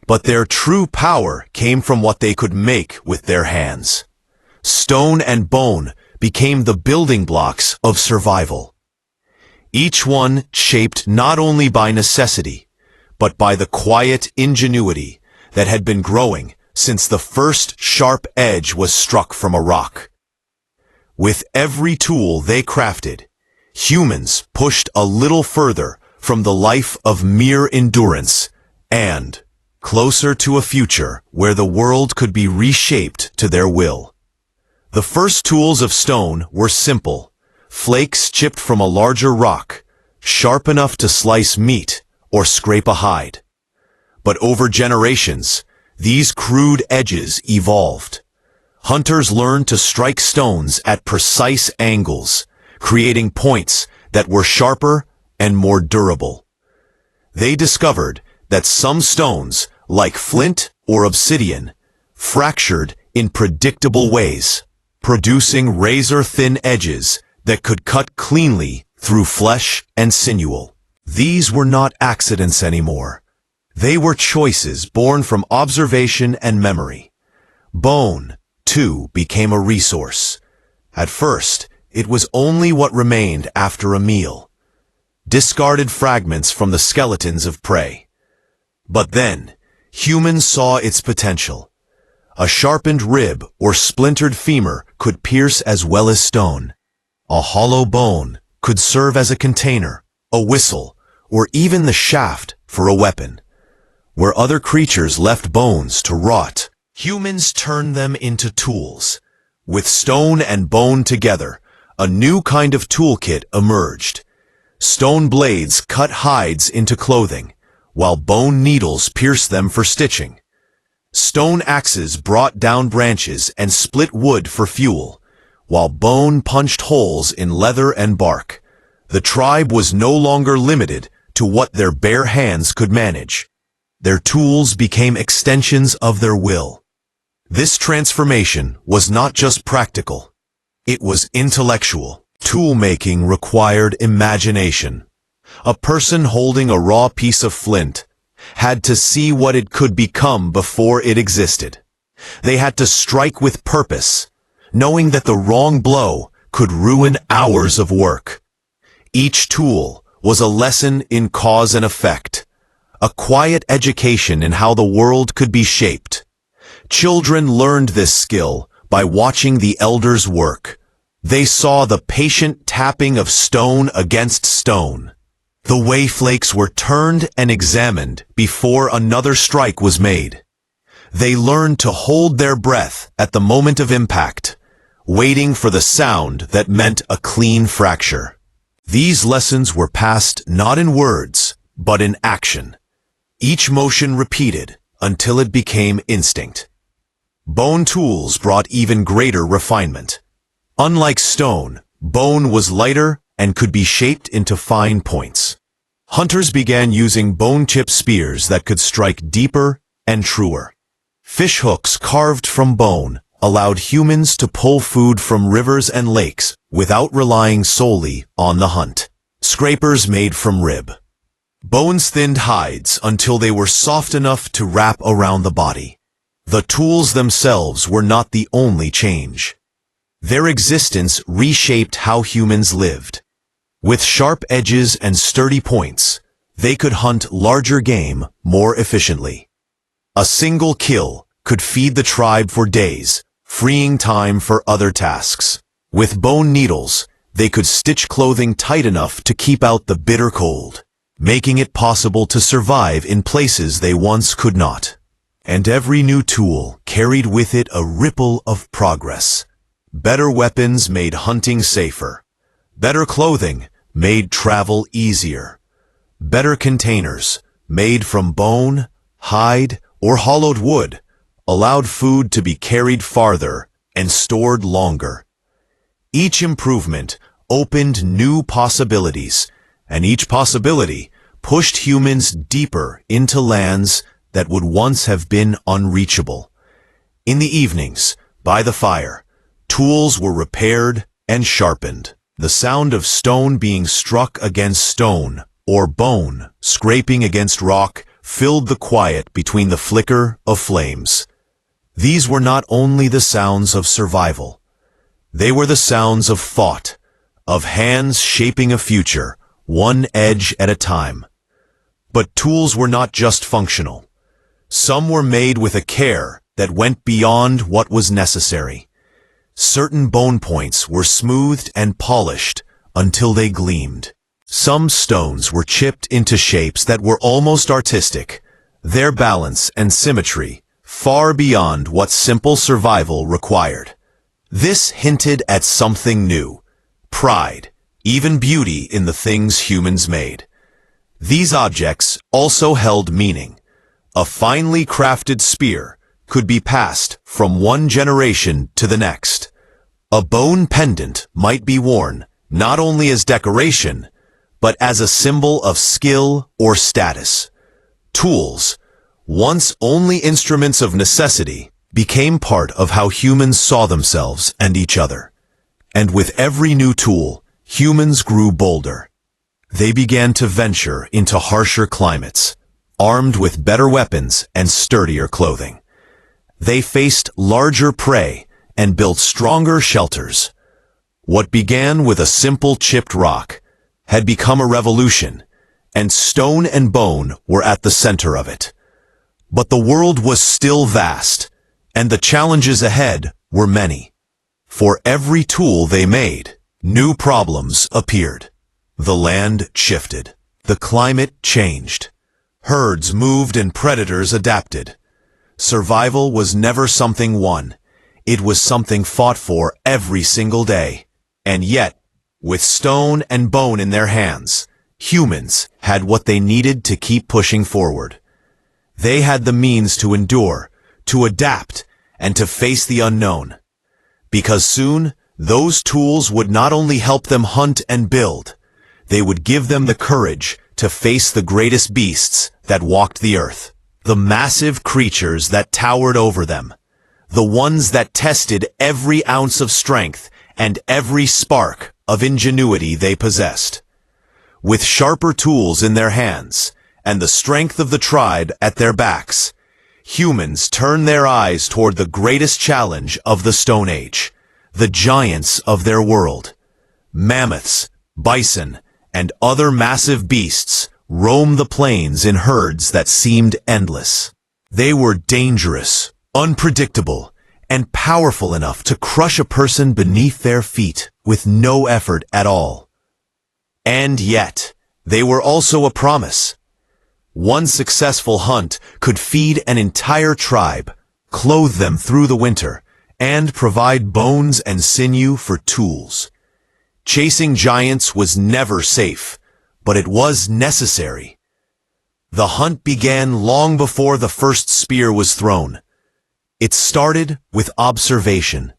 But their true power came from what they could make with their hands. Stone and bone became the building blocks of survival. Each one shaped not only by necessity, but by the quiet ingenuity that had been growing since the first sharp edge was struck from a rock. With every tool they crafted, humans pushed a little further from the life of mere endurance and closer to a future where the world could be reshaped to their will. The first tools of stone were simple, flakes chipped from a larger rock, sharp enough to slice meat or scrape a hide. But over generations, these crude edges evolved. Hunters learned to strike stones at precise angles, creating points that were sharper and more durable. They discovered that some stones, like flint or obsidian, fractured in predictable ways, producing razor-thin edges that could cut cleanly through flesh and sinew. These were not accidents anymore. They were choices born from observation and memory. Bone, too, became a resource. At first, it was only what remained after a meal. Discarded fragments from the skeletons of prey. But then, humans saw its potential. A sharpened rib or splintered femur could pierce as well as stone. A hollow bone could serve as a container, a whistle, or even the shaft for a weapon. Where other creatures left bones to rot, humans turned them into tools. With stone and bone together, a new kind of toolkit emerged. Stone blades cut hides into clothing, while bone needles pierced them for stitching. Stone axes brought down branches and split wood for fuel, while bone punched holes in leather and bark. The tribe was no longer limited to what their bare hands could manage. Their tools became extensions of their will. This transformation was not just practical. It was intellectual. Tool-making required imagination. A person holding a raw piece of flint had to see what it could become before it existed. They had to strike with purpose, knowing that the wrong blow could ruin hours of work. Each tool was a lesson in cause and effect, a quiet education in how the world could be shaped. Children learned this skill by watching the elders work. They saw the patient tapping of stone against stone, the way flakes were turned and examined before another strike was made. They learned to hold their breath at the moment of impact, waiting for the sound that meant a clean fracture. These lessons were passed not in words, but in action. Each motion repeated until it became instinct. Bone tools brought even greater refinement. Unlike stone, bone was lighter and could be shaped into fine points. Hunters began using bone-chip spears that could strike deeper and truer. Fish hooks carved from bone allowed humans to pull food from rivers and lakes without relying solely on the hunt. Scrapers made from rib. Bones thinned hides until they were soft enough to wrap around the body. The tools themselves were not the only change. Their existence reshaped how humans lived. With sharp edges and sturdy points, they could hunt larger game more efficiently. A single kill could feed the tribe for days, freeing time for other tasks. With bone needles, they could stitch clothing tight enough to keep out the bitter cold, making it possible to survive in places they once could not. And every new tool carried with it a ripple of progress. Better weapons made hunting safer. Better clothing made travel easier. Better containers, made from bone, hide, or hollowed wood, allowed food to be carried farther and stored longer. Each improvement opened new possibilities, and each possibility pushed humans deeper into lands that would once have been unreachable. In the evenings, by the fire, tools were repaired and sharpened. The sound of stone being struck against stone or bone scraping against rock filled the quiet between the flicker of flames. These were not only the sounds of survival. They were the sounds of thought, of hands shaping a future, one edge at a time. But tools were not just functional. Some were made with a care that went beyond what was necessary. Certain bone points were smoothed and polished until they gleamed. Some stones were chipped into shapes that were almost artistic, their balance and symmetry far beyond what simple survival required. This hinted at something new, pride, even beauty in the things humans made. These objects also held meaning. A finely crafted spear could be passed from one generation to the next. A bone pendant might be worn not only as decoration, but as a symbol of skill or status. Tools, once only instruments of necessity, became part of how humans saw themselves and each other. And with every new tool, humans grew bolder. They began to venture into harsher climates, armed with better weapons and sturdier clothing. They faced larger prey and built stronger shelters. What began with a simple chipped rock had become a revolution, and stone and bone were at the center of it. But the world was still vast, and the challenges ahead were many. For every tool they made, new problems appeared. The land shifted. The climate changed. Herds moved and predators adapted. Survival was never something won. It was something fought for every single day. And yet, with stone and bone in their hands, humans had what they needed to keep pushing forward. They had the means to endure, to adapt, and to face the unknown. Because soon, those tools would not only help them hunt and build, they would give them the courage to face the greatest beasts that walked the earth, the massive creatures that towered over them, the ones that tested every ounce of strength and every spark of ingenuity they possessed. With sharper tools in their hands and the strength of the tribe at their backs, humans turned their eyes toward the greatest challenge of the Stone Age, the giants of their world. Mammoths, bison, and other massive beasts roamed the plains in herds that seemed endless. They were dangerous, unpredictable, and powerful enough to crush a person beneath their feet with no effort at all. And yet, they were also a promise. One successful hunt could feed an entire tribe, clothe them through the winter, and provide bones and sinew for tools. Chasing giants was never safe, but it was necessary. The hunt began long before the first spear was thrown. It started with observation.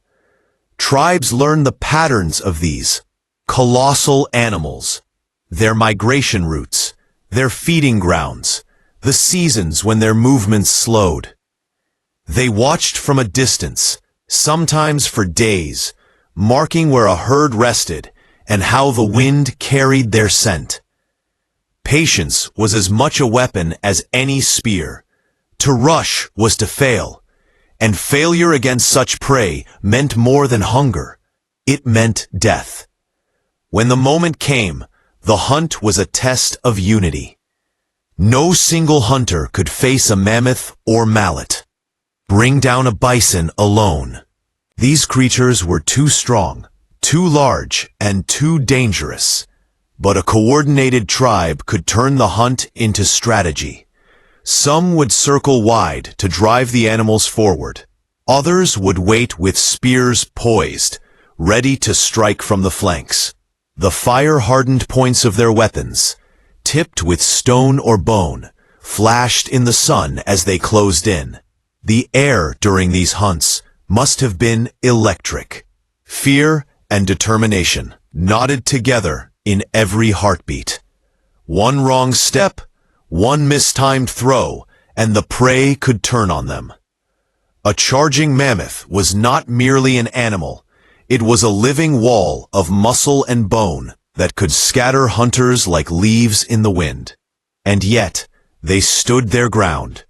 Tribes learned the patterns of these colossal animals, their migration routes, their feeding grounds, the seasons when their movements slowed. They watched from a distance, sometimes for days, marking where a herd rested and how the wind carried their scent. Patience was as much a weapon as any spear. To rush was to fail, and failure against such prey meant more than hunger. It meant death. When the moment came, the hunt was a test of unity. No single hunter could face a mammoth or mallet, bring down a bison alone. These creatures were too strong, too large, and too dangerous. But a coordinated tribe could turn the hunt into strategy. Some would circle wide to drive the animals forward. Others would wait with spears poised, ready to strike from the flanks. The fire-hardened points of their weapons, tipped with stone or bone, flashed in the sun as they closed in. The air during these hunts must have been electric. Fear and determination knotted together in every heartbeat. One wrong step, one mistimed throw, and the prey could turn on them. A charging mammoth was not merely an animal. It was a living wall of muscle and bone, that could scatter hunters like leaves in the wind. And yet, they stood their ground.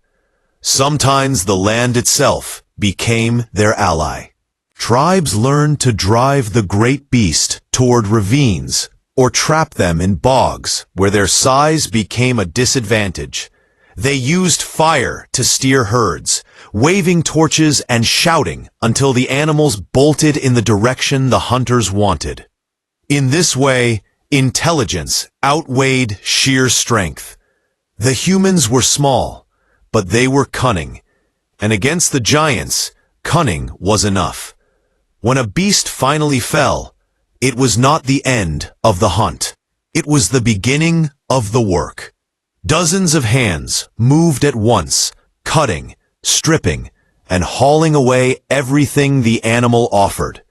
Sometimes the land itself became their ally. Tribes learned to drive the great beast toward ravines or trap them in bogs where their size became a disadvantage. They used fire to steer herds, waving torches and shouting until the animals bolted in the direction the hunters wanted. In this way, intelligence outweighed sheer strength. The humans were small, but they were cunning, and against the giants, cunning was enough. When a beast finally fell, it was not the end of the hunt. It was the beginning of the work. Dozens of hands moved at once, cutting, stripping, and hauling away everything the animal offered.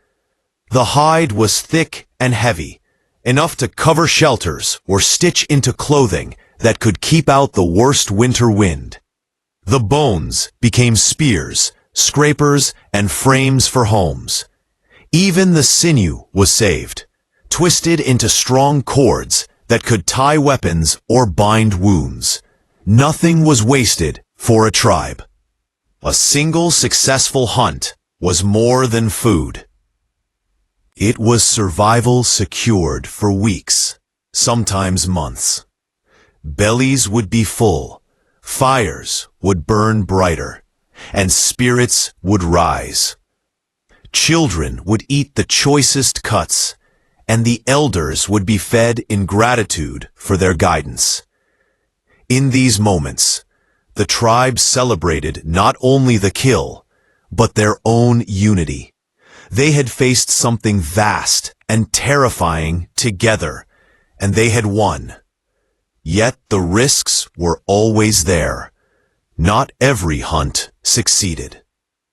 The hide was thick and heavy, enough to cover shelters or stitch into clothing that could keep out the worst winter wind. The bones became spears, scrapers, and frames for homes. Even the sinew was saved, twisted into strong cords that could tie weapons or bind wounds. Nothing was wasted for a tribe. A single successful hunt was more than food. It was survival secured for weeks, sometimes months. Bellies would be full, fires would burn brighter, and spirits would rise. Children would eat the choicest cuts, and the elders would be fed in gratitude for their guidance. In these moments, the tribe celebrated not only the kill, but their own unity. They had faced something vast and terrifying together, and they had won. Yet the risks were always there. Not every hunt succeeded.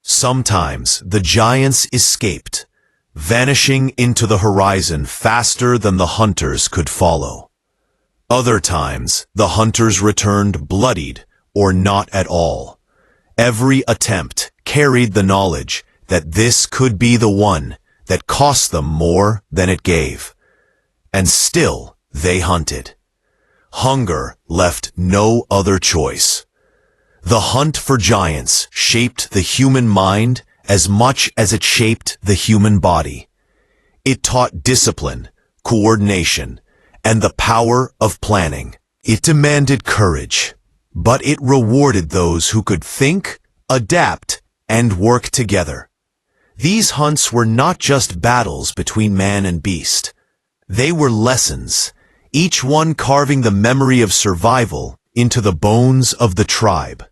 Sometimes the giants escaped, vanishing into the horizon faster than the hunters could follow. Other times, the hunters returned bloodied or not at all. Every attempt carried the knowledge that this could be the one that cost them more than it gave. And still they hunted. Hunger left no other choice. The hunt for giants shaped the human mind as much as it shaped the human body. It taught discipline, coordination, and the power of planning. It demanded courage, but it rewarded those who could think, adapt, and work together. These hunts were not just battles between man and beast. They were lessons, each one carving the memory of survival into the bones of the tribe.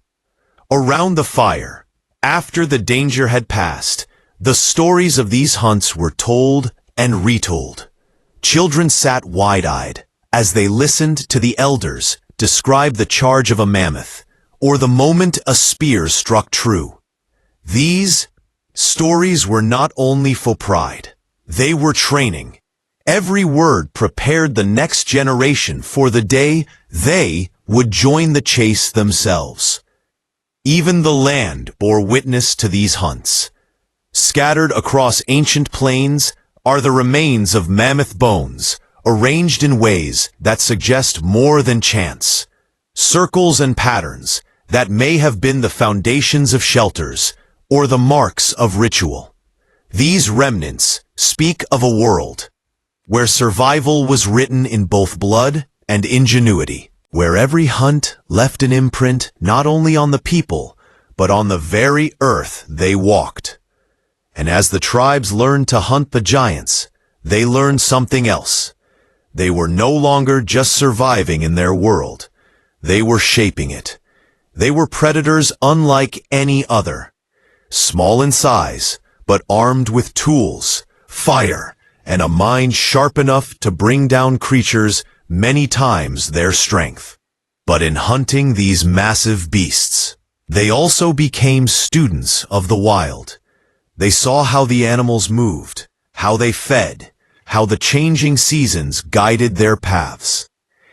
Around the fire, after the danger had passed, the stories of these hunts were told and retold. Children sat wide-eyed as they listened to the elders describe the charge of a mammoth, or the moment a spear struck true. These stories were not only for pride, they were training. Every word prepared the next generation for the day they would join the chase themselves. Even the land bore witness to these hunts. Scattered across ancient plains are the remains of mammoth bones, arranged in ways that suggest more than chance. Circles and patterns that may have been the foundations of shelters or the marks of ritual. These remnants speak of a world where survival was written in both blood and ingenuity, where every hunt left an imprint not only on the people, but on the very earth they walked. And as the tribes learned to hunt the giants, they learned something else. They were no longer just surviving in their world. They were shaping it. They were predators unlike any other. Small in size, but armed with tools, fire, and a mind sharp enough to bring down creatures many times their strength. But in hunting these massive beasts, they also became students of the wild. They saw how the animals moved, how they fed, how the changing seasons guided their paths.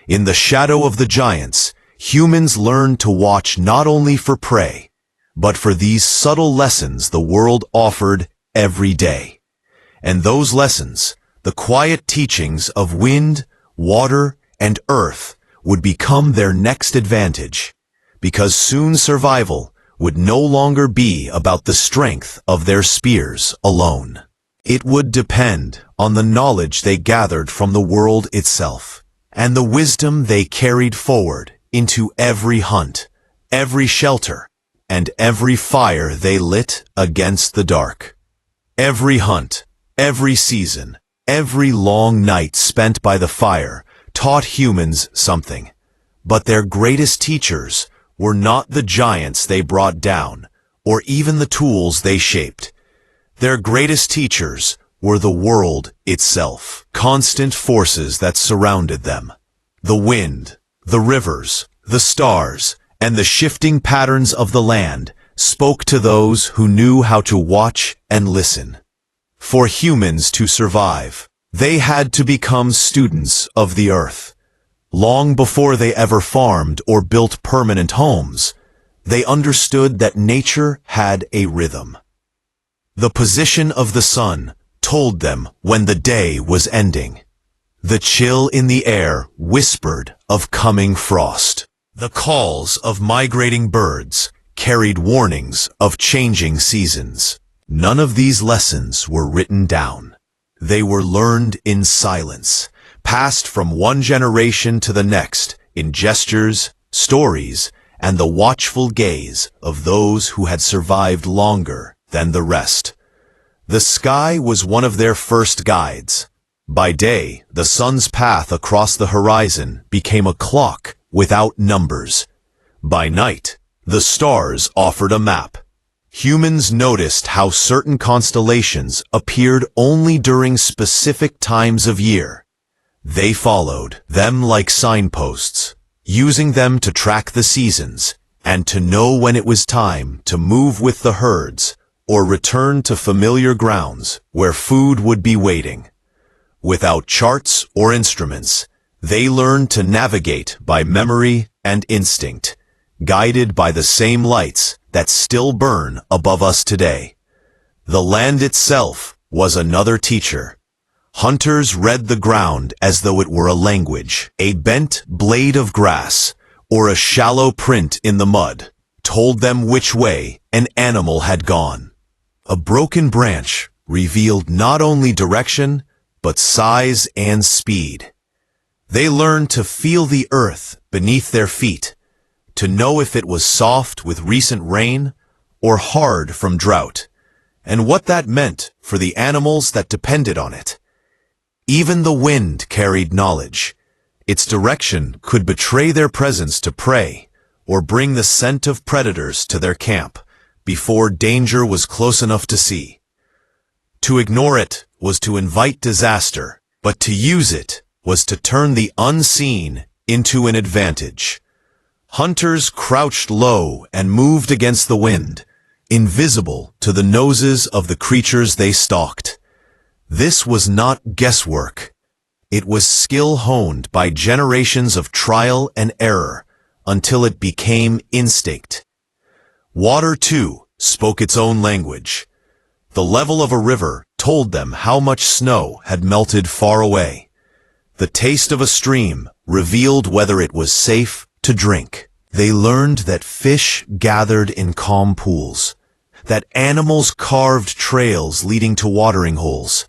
In the shadow of the giants, humans learned to watch not only for prey, but for these subtle lessons the world offered every day. And those lessons The quiet teachings of wind, water, and earth would become their next advantage, because soon survival would no longer be about the strength of their spears alone. It would depend on the knowledge they gathered from the world itself, and the wisdom they carried forward into every hunt, every shelter, and every fire they lit against the dark. Every hunt, every season, every long night spent by the fire taught humans something. But their greatest teachers were not the giants they brought down, or even the tools they shaped. Their greatest teachers were the world itself, constant forces that surrounded them. The wind, the rivers, the stars, and the shifting patterns of the land spoke to those who knew how to watch and listen. For humans to survive, they had to become students of the earth. Long before they ever farmed or built permanent homes, they understood that nature had a rhythm. The position of the sun told them when the day was ending. The chill in the air whispered of coming frost. The calls of migrating birds carried warnings of changing seasons. None of these lessons were written down. They were learned in silence, passed from one generation to the next in gestures, stories, and the watchful gaze of those who had survived longer than the rest. The sky was one of their first guides. By day, the sun's path across the horizon became a clock without numbers. By night, the stars offered a map. Humans noticed how certain constellations appeared only during specific times of year. They followed them like signposts, using them to track the seasons and to know when it was time to move with the herds or return to familiar grounds where food would be waiting. Without charts or instruments, they learned to navigate by memory and instinct, guided by the same lights that still burn above us today. The land itself was another teacher. Hunters read the ground as though it were a language. A bent blade of grass or a shallow print in the mud told them which way an animal had gone. A broken branch revealed not only direction, but size and speed. They learned to feel the earth beneath their feet, to know if it was soft with recent rain or hard from drought, and what that meant for the animals that depended on it. Even the wind carried knowledge. Its direction could betray their presence to prey or bring the scent of predators to their camp before danger was close enough to see. To ignore it was to invite disaster, but to use it was to turn the unseen into an advantage. Hunters crouched low and moved against the wind, invisible to the noses of the creatures they stalked. This was not guesswork. It was skill honed by generations of trial and error until it became instinct. Water, too, spoke its own language. The level of a river told them how much snow had melted far away. The taste of a stream revealed whether it was safe to drink. They learned that fish gathered in calm pools, that animals carved trails leading to watering holes,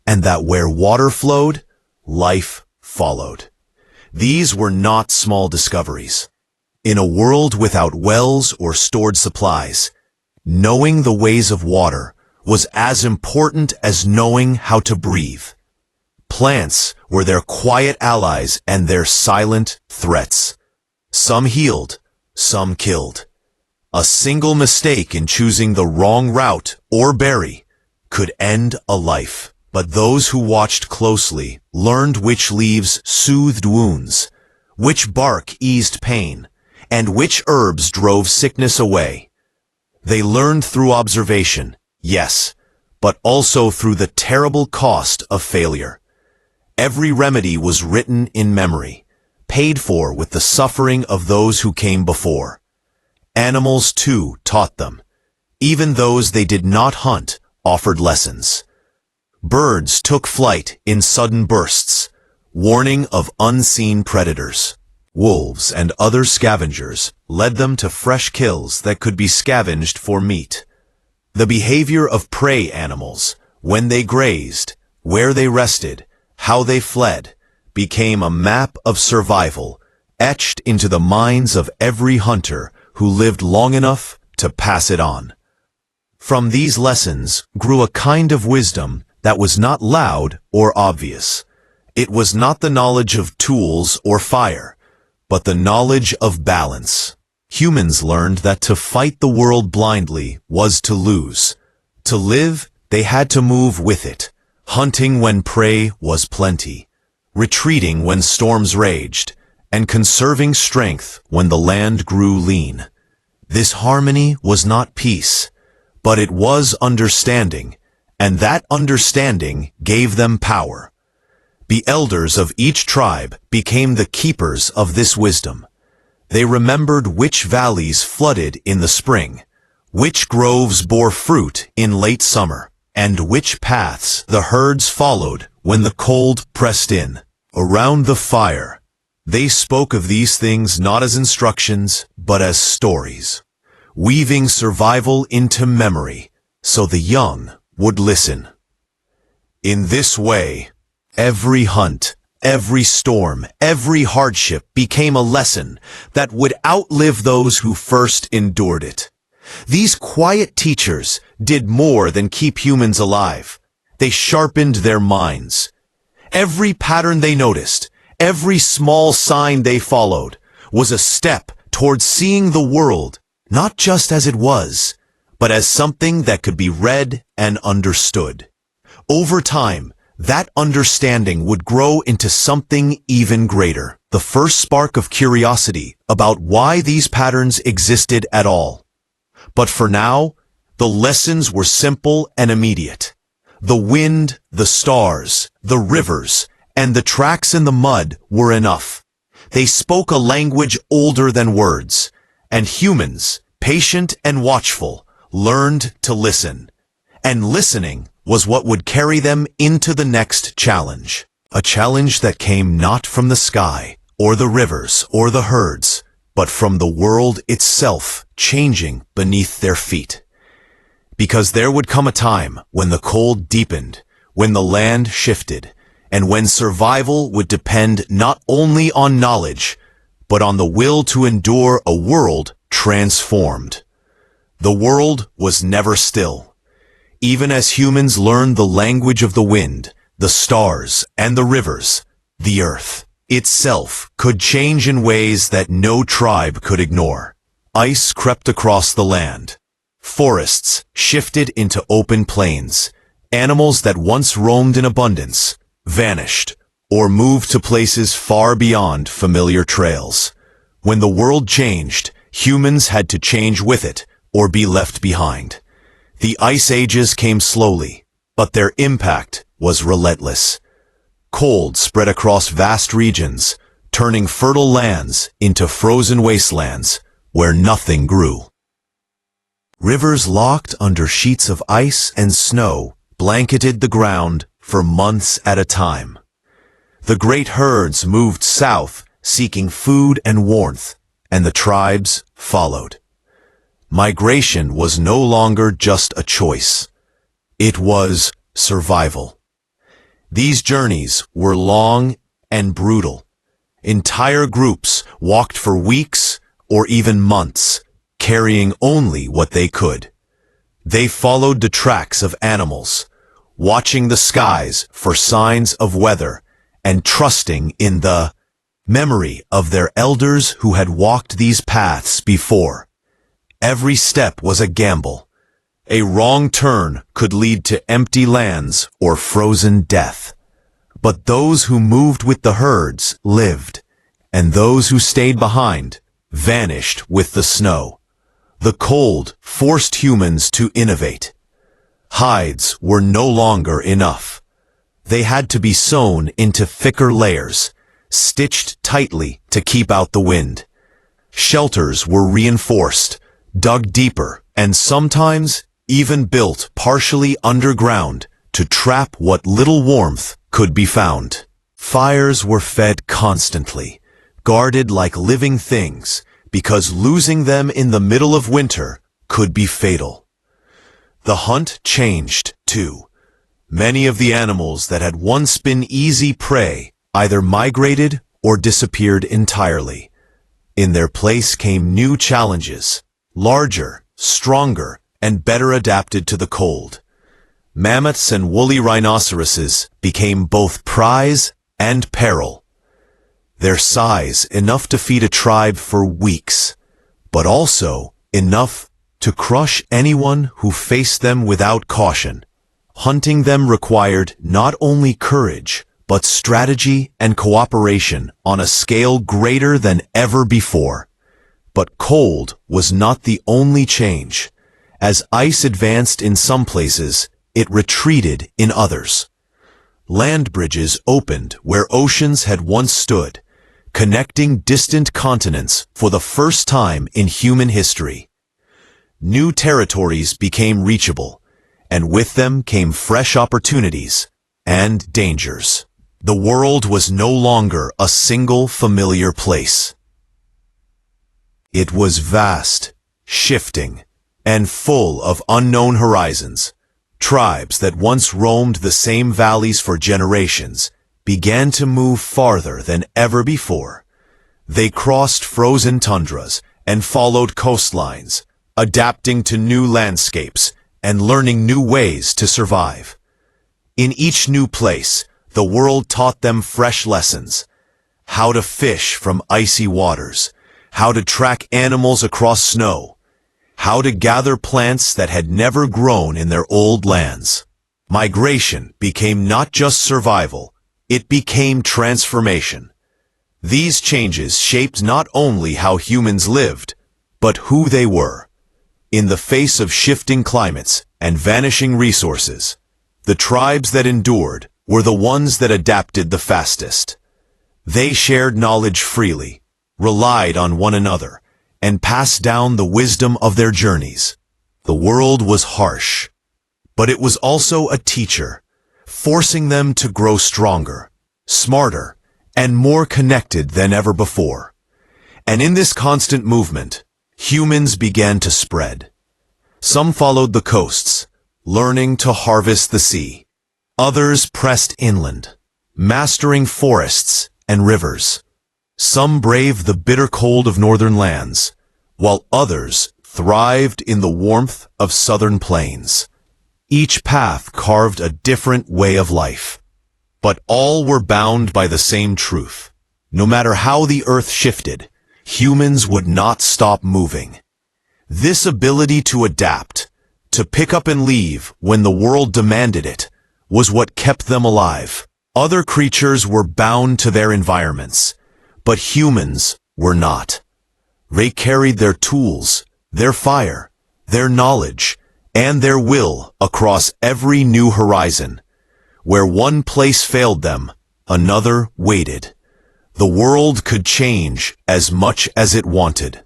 and that where water flowed, life followed. These were not small discoveries. In a world without wells or stored supplies, knowing the ways of water was as important as knowing how to breathe. Plants were their quiet allies and their silent threats. Some healed, some killed. A single mistake in choosing the wrong route or berry could end a life. But those who watched closely learned which leaves soothed wounds, which bark eased pain, and which herbs drove sickness away. They learned through observation, yes, but also through the terrible cost of failure. Every remedy was written in memory, paid for with the suffering of those who came before. Animals, too, taught them. Even those they did not hunt offered lessons. Birds took flight in sudden bursts, warning of unseen predators. Wolves and other scavengers led them to fresh kills that could be scavenged for meat. The behavior of prey animals, when they grazed, where they rested, how they fled, became a map of survival, etched into the minds of every hunter who lived long enough to pass it on. From these lessons grew a kind of wisdom that was not loud or obvious. It was not the knowledge of tools or fire, but the knowledge of balance. Humans learned that to fight the world blindly was to lose. To live, they had to move with it, hunting when prey was plenty, retreating when storms raged, and conserving strength when the land grew lean. This harmony was not peace, but it was understanding, and that understanding gave them power. The elders of each tribe became the keepers of this wisdom. They remembered which valleys flooded in the spring, which groves bore fruit in late summer, and which paths the herds followed when the cold pressed in. Around the fire, they spoke of these things not as instructions, but as stories, weaving survival into memory so the young would listen. In this way, every hunt, every storm, every hardship became a lesson that would outlive those who first endured it. These quiet teachers did more than keep humans alive. They sharpened their minds. Every pattern they noticed, every small sign they followed, was a step towards seeing the world not just as it was, but as something that could be read and understood. Over time, that understanding would grow into something even greater, the first spark of curiosity about why these patterns existed at all. But for now, the lessons were simple and immediate. The wind, the stars, the rivers, and the tracks in the mud were enough. They spoke a language older than words, and humans, patient and watchful, learned to listen. And listening was what would carry them into the next challenge. A challenge that came not from the sky, or the rivers, or the herds, but from the world itself changing beneath their feet. Because there would come a time when the cold deepened, when the land shifted, and when survival would depend not only on knowledge, but on the will to endure a world transformed. The world was never still. Even as humans learned the language of the wind, the stars, and the rivers, the earth itself could change in ways that no tribe could ignore. Ice crept across the land. Forests shifted into open plains. Animals that once roamed in abundance vanished or moved to places far beyond familiar trails. When the world changed, humans had to change with it or be left behind. The ice ages came slowly, but their impact was relentless. Cold spread across vast regions, turning fertile lands into frozen wastelands where nothing grew. Rivers locked under sheets of ice and snow blanketed the ground for months at a time. The great herds moved south, seeking food and warmth, and the tribes followed. Migration was no longer just a choice. It was survival. These journeys were long and brutal. Entire groups walked for weeks or even months, carrying only what they could. They followed the tracks of animals, watching the skies for signs of weather, and trusting in the memory of their elders who had walked these paths before. Every step was a gamble. A wrong turn could lead to empty lands or frozen death. But those who moved with the herds lived, and those who stayed behind vanished with the snow. The cold forced humans to innovate. Hides were no longer enough. They had to be sewn into thicker layers, stitched tightly to keep out the wind. Shelters were reinforced, dug deeper, and sometimes even built partially underground to trap what little warmth could be found. Fires were fed constantly, guarded like living things, because losing them in the middle of winter could be fatal. The hunt changed, too. Many of the animals that had once been easy prey either migrated or disappeared entirely. In their place came new challenges, larger, stronger, and better adapted to the cold. Mammoths and woolly rhinoceroses became both prize and peril. Their size enough to feed a tribe for weeks, but also enough to crush anyone who faced them without caution. Hunting them required not only courage, but strategy and cooperation on a scale greater than ever before. But cold was not the only change. As ice advanced in some places, it retreated in others. Land bridges opened where oceans had once stood, connecting distant continents for the first time in human history. New territories became reachable, and with them came fresh opportunities and dangers. The world was no longer a single familiar place. It was vast, shifting, and full of unknown horizons. Tribes that once roamed the same valleys for generations began to move farther than ever before. They crossed frozen tundras and followed coastlines, adapting to new landscapes and learning new ways to survive. In each new place, the world taught them fresh lessons: how to fish from icy waters, how to track animals across snow, how to gather plants that had never grown in their old lands. Migration became not just survival, it became transformation. These changes shaped not only how humans lived, but who they were. In the face of shifting climates and vanishing resources, the tribes that endured were the ones that adapted the fastest. They shared knowledge freely, relied on one another, and passed down the wisdom of their journeys. The world was harsh, but it was also a teacher, forcing them to grow stronger, smarter, and more connected than ever before. And in this constant movement, humans began to spread. Some followed the coasts, learning to harvest the sea. Others pressed inland, mastering forests and rivers. Some braved the bitter cold of northern lands, while others thrived in the warmth of southern plains. Each path carved a different way of life, but all were bound by the same truth. No matter how the earth shifted, humans would not stop moving. This ability to adapt, to pick up and leave when the world demanded it, was what kept them alive. Other creatures were bound to their environments, but humans were not. They carried their tools, their fire, their knowledge, and their will across every new horizon. Where one place failed them, another waited. The world could change as much as it wanted.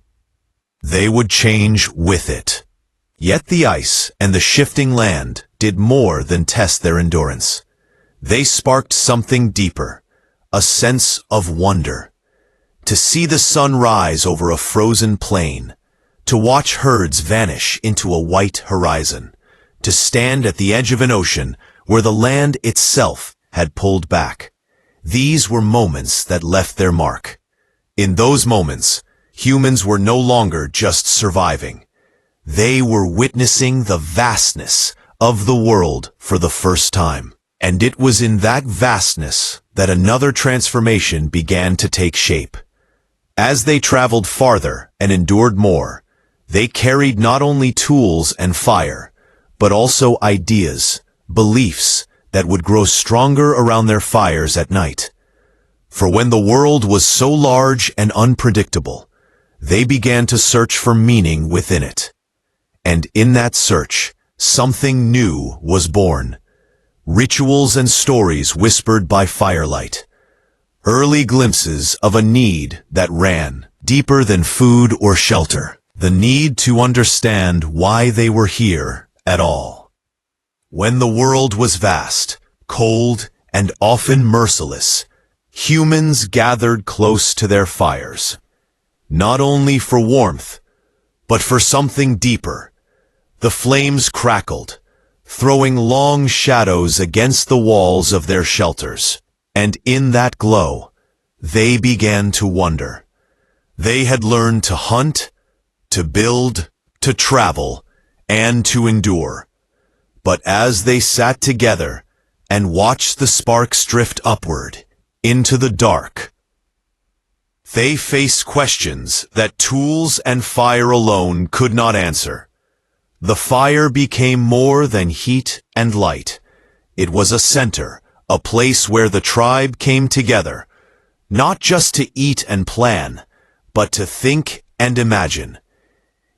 They would change with it. Yet the ice and the shifting land did more than test their endurance. They sparked something deeper, a sense of wonder. To see the sun rise over a frozen plain, to watch herds vanish into a white horizon, to stand at the edge of an ocean where the land itself had pulled back. These were moments that left their mark. In those moments, humans were no longer just surviving. They were witnessing the vastness of the world for the first time. And it was in that vastness that another transformation began to take shape. As they traveled farther and endured more, they carried not only tools and fire, but also ideas, beliefs that would grow stronger around their fires at night. For when the world was so large and unpredictable, they began to search for meaning within it. And in that search, something new was born. Rituals and stories whispered by firelight. Early glimpses of a need that ran deeper than food or shelter. The need to understand why they were here at all. When the world was vast, cold, and often merciless, humans gathered close to their fires, not only for warmth, but for something deeper. The flames crackled, throwing long shadows against the walls of their shelters, and in that glow, they began to wonder. They had learned to hunt, to build, to travel, and to endure. But as they sat together and watched the sparks drift upward into the dark, they faced questions that tools and fire alone could not answer. The fire became more than heat and light. It was a center, a place where the tribe came together, not just to eat and plan, but to think and imagine.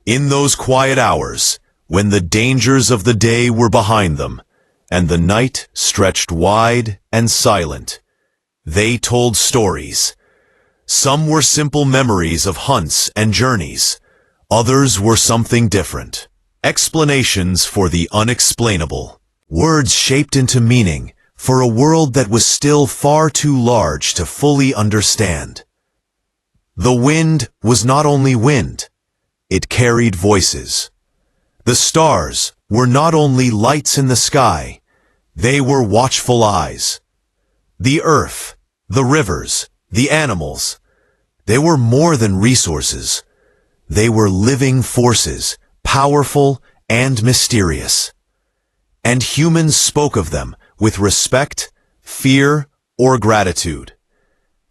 In those quiet hours, when the dangers of the day were behind them, and the night stretched wide and silent, they told stories. Some were simple memories of hunts and journeys. Others were something different. Explanations for the unexplainable. Words shaped into meaning for a world that was still far too large to fully understand. The wind was not only wind, it carried voices. The stars were not only lights in the sky, they were watchful eyes. The earth, the rivers, the animals, they were more than resources. They were living forces, powerful and mysterious. And humans spoke of them with respect, fear, or gratitude.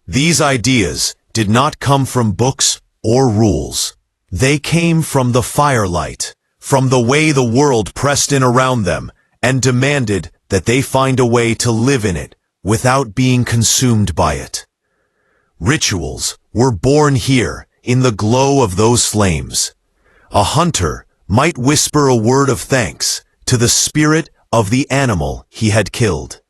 These ideas did not come from books or rules. They came from the firelight, from the way the world pressed in around them and demanded that they find a way to live in it without being consumed by it. Rituals were born here in the glow of those flames. A hunter might whisper a word of thanks to the spirit of the animal he had killed.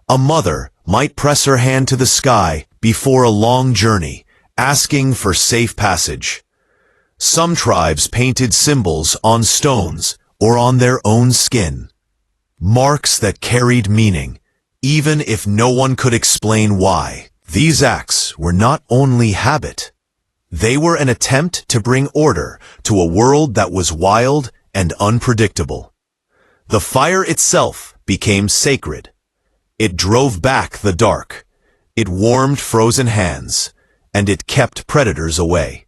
A mother might press her hand to the sky before a long journey, asking for safe passage. Some tribes painted symbols on stones or on their own skin, marks that carried meaning, even if no one could explain why. These acts were not only habit, they were an attempt to bring order to a world that was wild and unpredictable. The fire itself became sacred. It drove back the dark. It warmed frozen hands, and it kept predators away.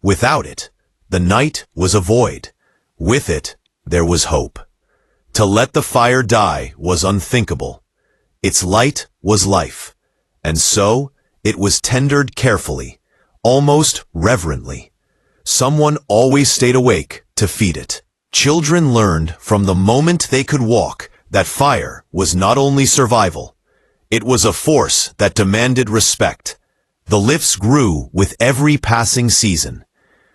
Without it, the night was a void. With it, there was hope. To let the fire die was unthinkable. Its light was life, and so it was tendered carefully, almost reverently. Someone always stayed awake to feed it. Children learned from the moment they could walk that fire was not only survival, it was a force that demanded respect. The lifts grew with every passing season.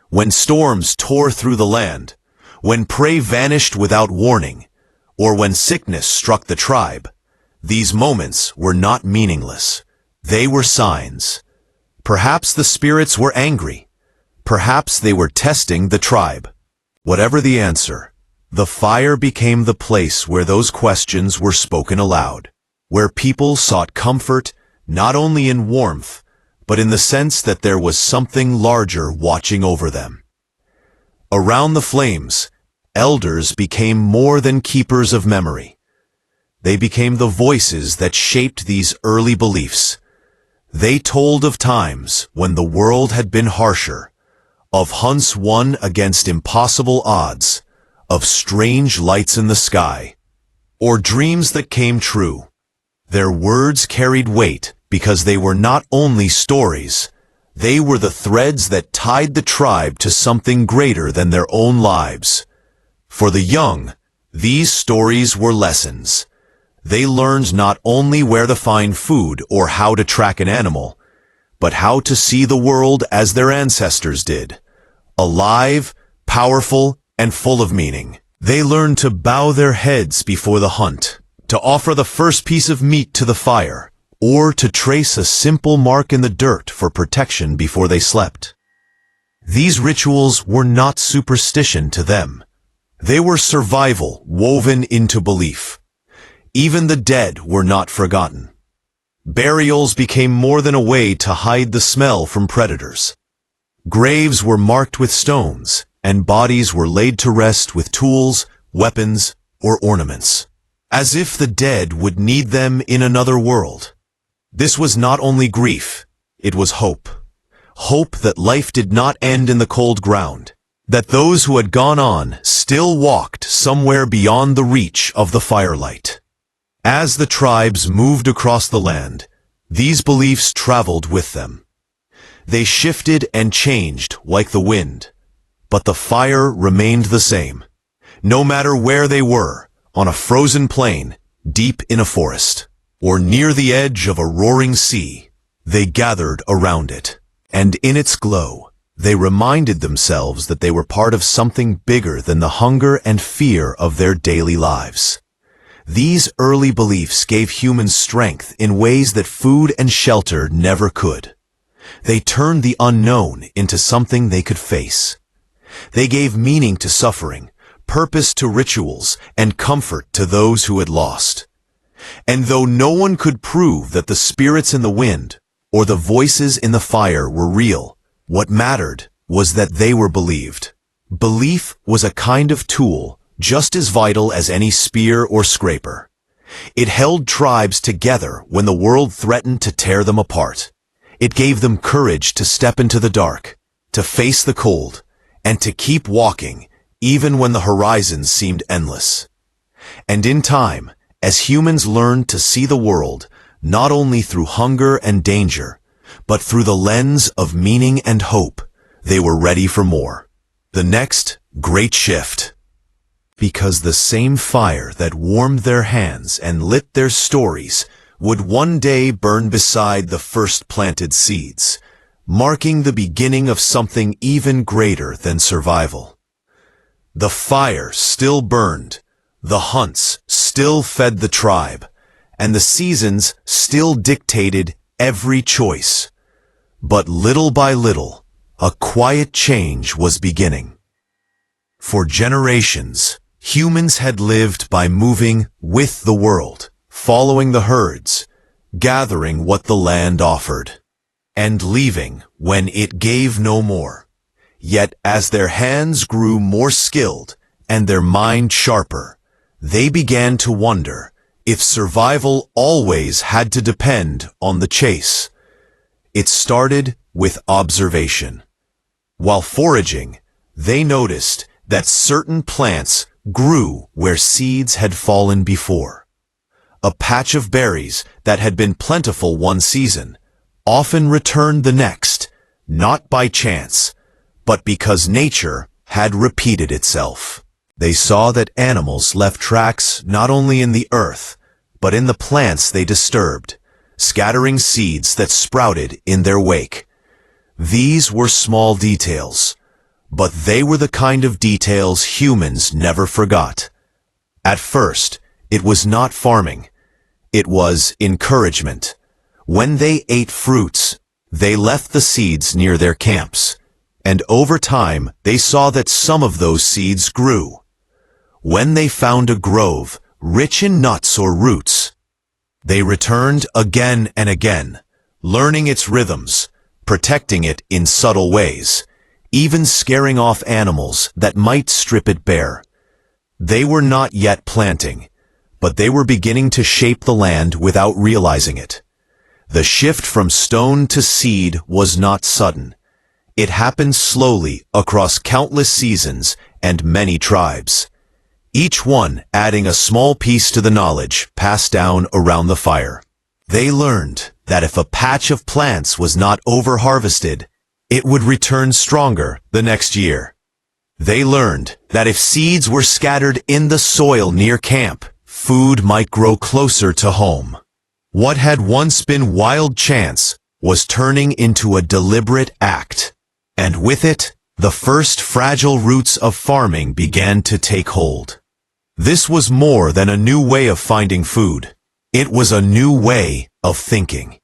When storms tore through the land, when prey vanished without warning, or when sickness struck the tribe, these moments were not meaningless. They were signs. Perhaps the spirits were angry. Perhaps they were testing the tribe. Whatever the answer, the fire became the place where those questions were spoken aloud, where people sought comfort not only in warmth, but in the sense that there was something larger watching over them. Around the flames, elders became more than keepers of memory. They became the voices that shaped these early beliefs. They told of times when the world had been harsher, of hunts won against impossible odds, of strange lights in the sky, or dreams that came true. Their words carried weight because they were not only stories, they were the threads that tied the tribe to something greater than their own lives. For the young, these stories were lessons. They learned not only where to find food or how to track an animal, but how to see the world as their ancestors did, alive, powerful, and full of meaning. They learned to bow their heads before the hunt, to offer the first piece of meat to the fire, or to trace a simple mark in the dirt for protection before they slept. These rituals were not superstition to them. They were survival woven into belief. Even the dead were not forgotten. Burials became more than a way to hide the smell from predators. Graves were marked with stones, and bodies were laid to rest with tools, weapons, or ornaments, as if the dead would need them in another world. This was not only grief, it was hope. Hope that life did not end in the cold ground, that those who had gone on still walked somewhere beyond the reach of the firelight. As the tribes moved across the land, these beliefs traveled with them. They shifted and changed like the wind, but the fire remained the same. No matter where they were, on a frozen plain, deep in a forest, or near the edge of a roaring sea, they gathered around it, and in its glow, they reminded themselves that they were part of something bigger than the hunger and fear of their daily lives. These early beliefs gave humans strength in ways that food and shelter never could. They turned the unknown into something they could face. They gave meaning to suffering, purpose to rituals, and comfort to those who had lost. And though no one could prove that the spirits in the wind or the voices in the fire were real, what mattered was that they were believed. Belief was a kind of tool just as vital as any spear or scraper. It held tribes together when the world threatened to tear them apart. It gave them courage to step into the dark, to face the cold, and to keep walking even when the horizon seemed endless. And in time, as humans learned to see the world not only through hunger and danger, but through the lens of meaning and hope, they were ready for more. The next great shift. Because the same fire that warmed their hands and lit their stories would one day burn beside the first planted seeds, marking the beginning of something even greater than survival. The fire still burned, the hunts still fed the tribe, and the seasons still dictated every choice. But little by little, a quiet change was beginning. For generations, humans had lived by moving with the world, following the herds, gathering what the land offered, and leaving when it gave no more. Yet as their hands grew more skilled and their mind sharper, they began to wonder if survival always had to depend on the chase. It started with observation. While foraging, they noticed that certain plants grew where seeds had fallen before. A patch of berries that had been plentiful one season often returned the next, not by chance, but because nature had repeated itself. They saw that animals left tracks not only in the earth, but in the plants they disturbed, scattering seeds that sprouted in their wake. These were small details, but they were the kind of details humans never forgot. At first, it was not farming. It was encouragement. When they ate fruits, they left the seeds near their camps, and over time they saw that some of those seeds grew. When they found a grove rich in nuts or roots, they returned again and again, learning its rhythms, protecting it in subtle ways, even scaring off animals that might strip it bare. They were not yet planting, but they were beginning to shape the land without realizing it. The shift from stone to seed was not sudden. It happened slowly across countless seasons and many tribes, each one adding a small piece to the knowledge passed down around the fire. They learned that if a patch of plants was not over-harvested, it would return stronger the next year. They learned that if seeds were scattered in the soil near camp, food might grow closer to home. What had once been wild chance was turning into a deliberate act, and with it, the first fragile roots of farming began to take hold. This was more than a new way of finding food. It was a new way of thinking.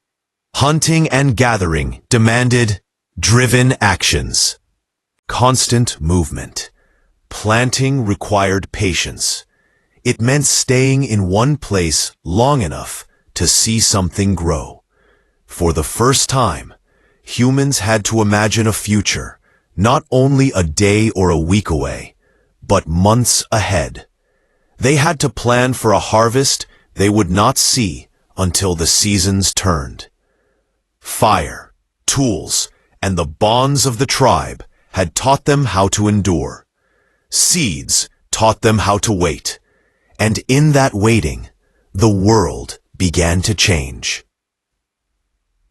Hunting and gathering demanded driven actions, constant movement, planting required patience. It meant staying in one place long enough to see something grow. For the first time, humans had to imagine a future, not only a day or a week away, but months ahead. They had to plan for a harvest they would not see until the seasons turned. Fire, tools, and the bonds of the tribe had taught them how to endure. Seeds taught them how to wait. And in that waiting, the world began to change.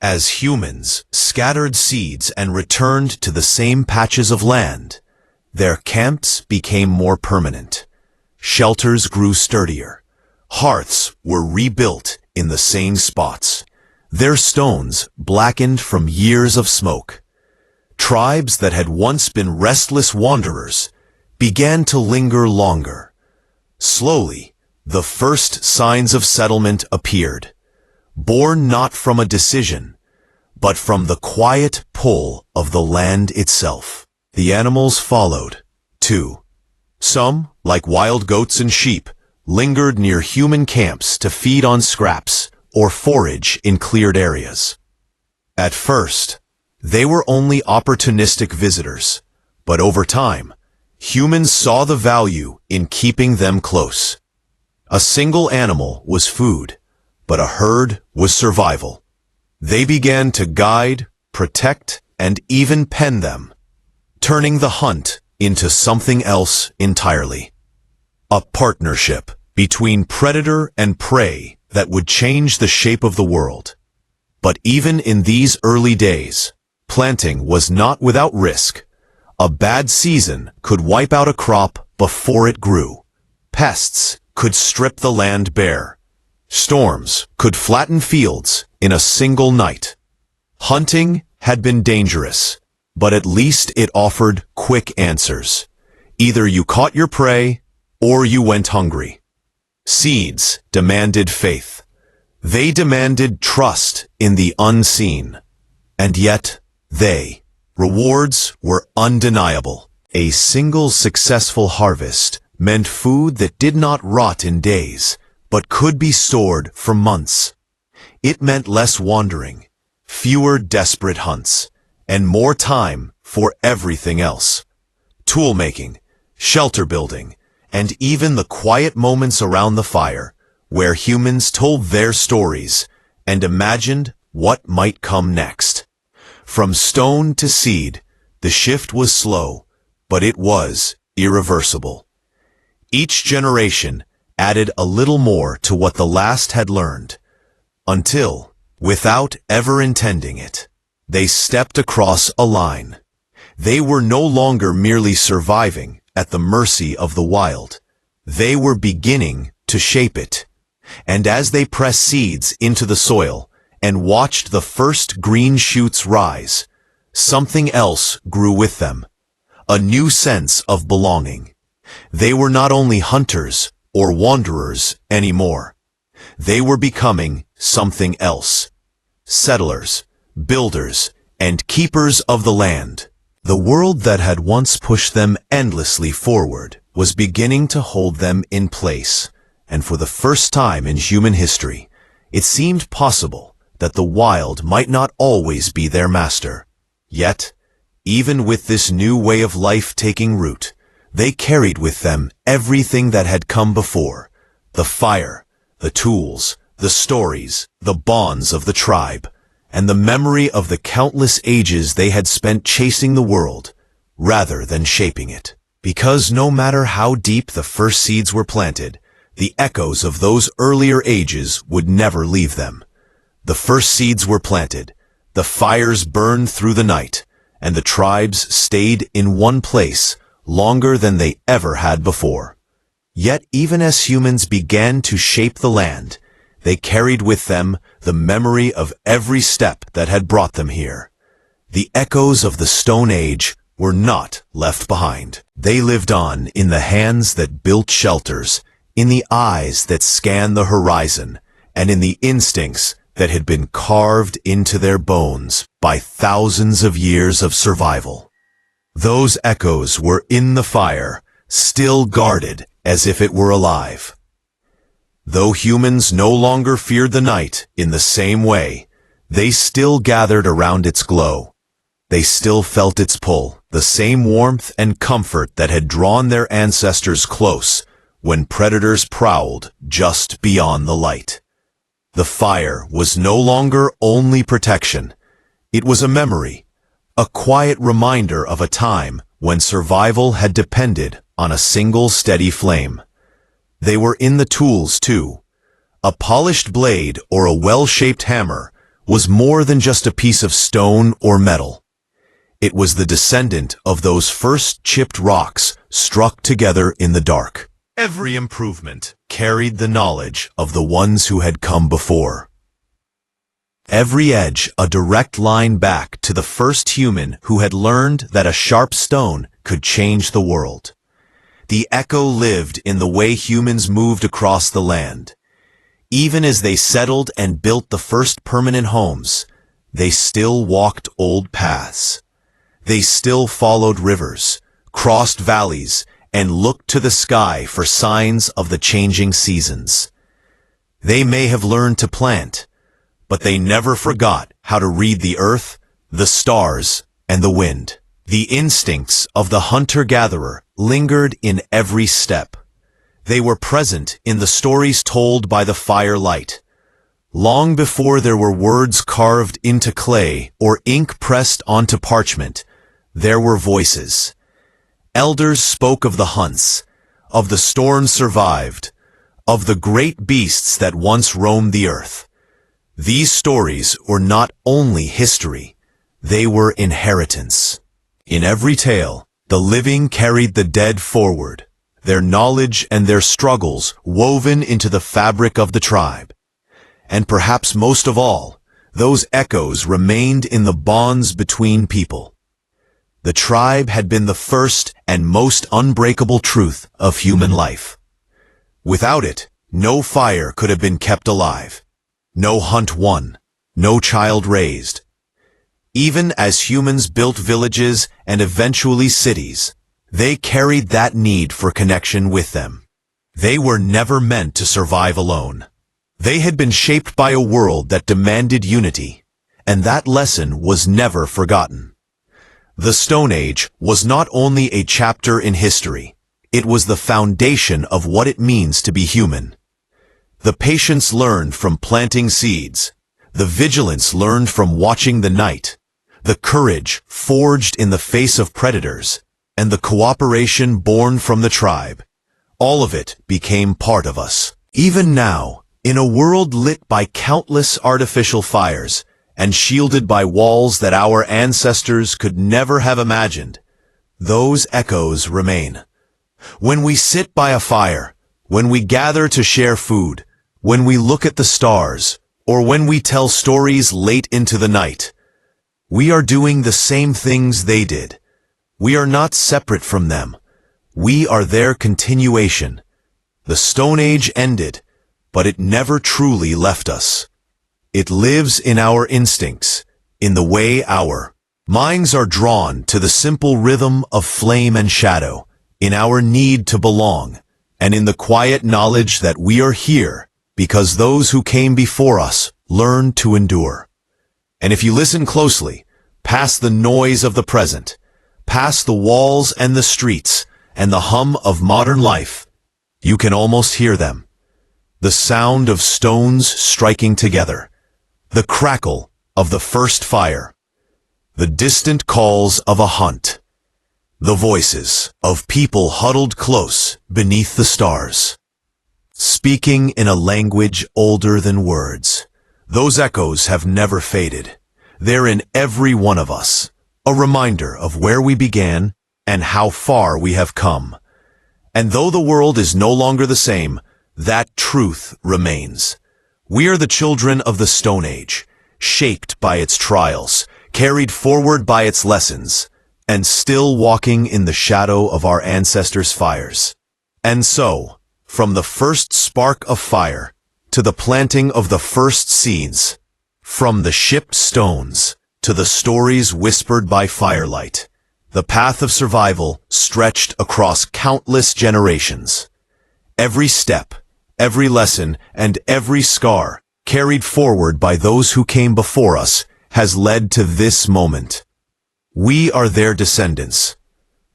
As humans scattered seeds and returned to the same patches of land, their camps became more permanent. Shelters grew sturdier. Hearths were rebuilt in the same spots, their stones blackened from years of smoke. Tribes that had once been restless wanderers began to linger longer. Slowly, the first signs of settlement appeared, born not from a decision, but from the quiet pull of the land itself. The animals followed, too. Some, like wild goats and sheep, lingered near human camps to feed on scraps or forage in cleared areas. At first, they were only opportunistic visitors, but over time, humans saw the value in keeping them close. A single animal was food, but a herd was survival. They began to guide, protect, and even pen them, turning the hunt into something else entirely. A partnership between predator and prey that would change the shape of the world. But even in these early days, planting was not without risk. A bad season could wipe out a crop before it grew. Pests could strip the land bare. Storms could flatten fields in a single night. Hunting had been dangerous, but at least it offered quick answers. Either you caught your prey, or you went hungry. Seeds demanded faith. They demanded trust in the unseen. And yet, rewards were undeniable. A single successful harvest meant food that did not rot in days, but could be stored for months. It meant less wandering, fewer desperate hunts, and more time for everything else. Tool-making, shelter building, and even the quiet moments around the fire, where humans told their stories and imagined what might come next. From stone to seed, the shift was slow, but it was irreversible. Each generation added a little more to what the last had learned, until, without ever intending it, they stepped across a line. They were no longer merely surviving at the mercy of the wild. They were beginning to shape it. And as they pressed seeds into the soil and watched the first green shoots rise, something else grew with them, a new sense of belonging. They were not only hunters or wanderers anymore. They were becoming something else. Settlers, builders, and keepers of the land. The world that had once pushed them endlessly forward was beginning to hold them in place, and for the first time in human history, it seemed possible that the wild might not always be their master. Yet, even with this new way of life taking root, they carried with them everything that had come before: the fire, the tools, the stories, the bonds of the tribe, and the memory of the countless ages they had spent chasing the world, rather than shaping it. Because no matter how deep the first seeds were planted, the echoes of those earlier ages would never leave them. The first seeds were planted, the fires burned through the night, and the tribes stayed in one place longer than they ever had before. Yet even as humans began to shape the land, they carried with them the memory of every step that had brought them here. The echoes of the Stone Age were not left behind. They lived on in the hands that built shelters, in the eyes that scanned the horizon, and in the instincts that had been carved into their bones by thousands of years of survival. Those echoes were in the fire, still guarded as if it were alive. Though humans no longer feared the night in the same way, they still gathered around its glow. They still felt its pull, the same warmth and comfort that had drawn their ancestors close when predators prowled just beyond the light. The fire was no longer only protection. It was a memory, a quiet reminder of a time when survival had depended on a single steady flame. They were in the tools, too. A polished blade or a well-shaped hammer was more than just a piece of stone or metal. It was the descendant of those first chipped rocks struck together in the dark. Every improvement carried the knowledge of the ones who had come before. Every edge a direct line back to the first human who had learned that a sharp stone could change the world. The echo lived in the way humans moved across the land. Even as they settled and built the first permanent homes, they still walked old paths. They still followed rivers, crossed valleys, and looked to the sky for signs of the changing seasons. They may have learned to plant, but they never forgot how to read the earth, the stars, and the wind. The instincts of the hunter-gatherer lingered in every step. They were present in the stories told by the firelight. Long before there were words carved into clay or ink pressed onto parchment, there were voices. Elders spoke of the hunts, of the storms survived, of the great beasts that once roamed the earth. These stories were not only history, they were inheritance. In every tale, the living carried the dead forward, their knowledge and their struggles woven into the fabric of the tribe. And perhaps most of all, those echoes remained in the bonds between people. The tribe had been the first and most unbreakable truth of human life. Without it, no fire could have been kept alive, no hunt won, no child raised. Even as humans built villages and eventually cities, they carried that need for connection with them. They were never meant to survive alone. They had been shaped by a world that demanded unity, and that lesson was never forgotten. The Stone Age was not only a chapter in history, it was the foundation of what it means to be human. The patience learned from planting seeds, the vigilance learned from watching the night, the courage forged in the face of predators, and the cooperation born from the tribe. All of it became part of us. Even now, in a world lit by countless artificial fires, and shielded by walls that our ancestors could never have imagined, those echoes remain. When we sit by a fire, when we gather to share food, when we look at the stars, or when we tell stories late into the night, we are doing the same things they did. We are not separate from them. We are their continuation. The Stone Age ended, but it never truly left us. It lives in our instincts, in the way our minds are drawn to the simple rhythm of flame and shadow, in our need to belong, and in the quiet knowledge that we are here because those who came before us learned to endure. And if you listen closely, past the noise of the present, past the walls and the streets, and the hum of modern life, you can almost hear them. The sound of stones striking together, the crackle of the first fire, the distant calls of a hunt, the voices of people huddled close beneath the stars, speaking in a language older than words. Those echoes have never faded. They're in every one of us, a reminder of where we began and how far we have come. And though the world is no longer the same, that truth remains. We are the children of the Stone Age, shaped by its trials, carried forward by its lessons, and still walking in the shadow of our ancestors' fires. And so, from the first spark of fire to the planting of the first seeds, from the shipped stones to the stories whispered by firelight, The path of survival stretched across countless generations. Every step, every lesson, and every scar carried forward by those who came before us has led to this moment. We are their descendants,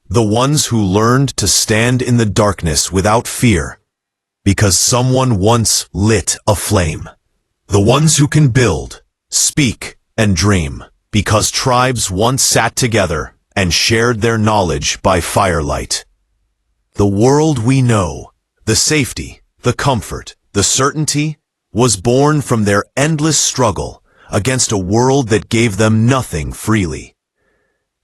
the ones who learned to stand in the darkness without fear, because someone once lit a flame. The ones who can build, speak, and dream, because tribes once sat together and shared their knowledge by firelight. The world we know, the safety, the comfort, the certainty, was born from their endless struggle against a world that gave them nothing freely.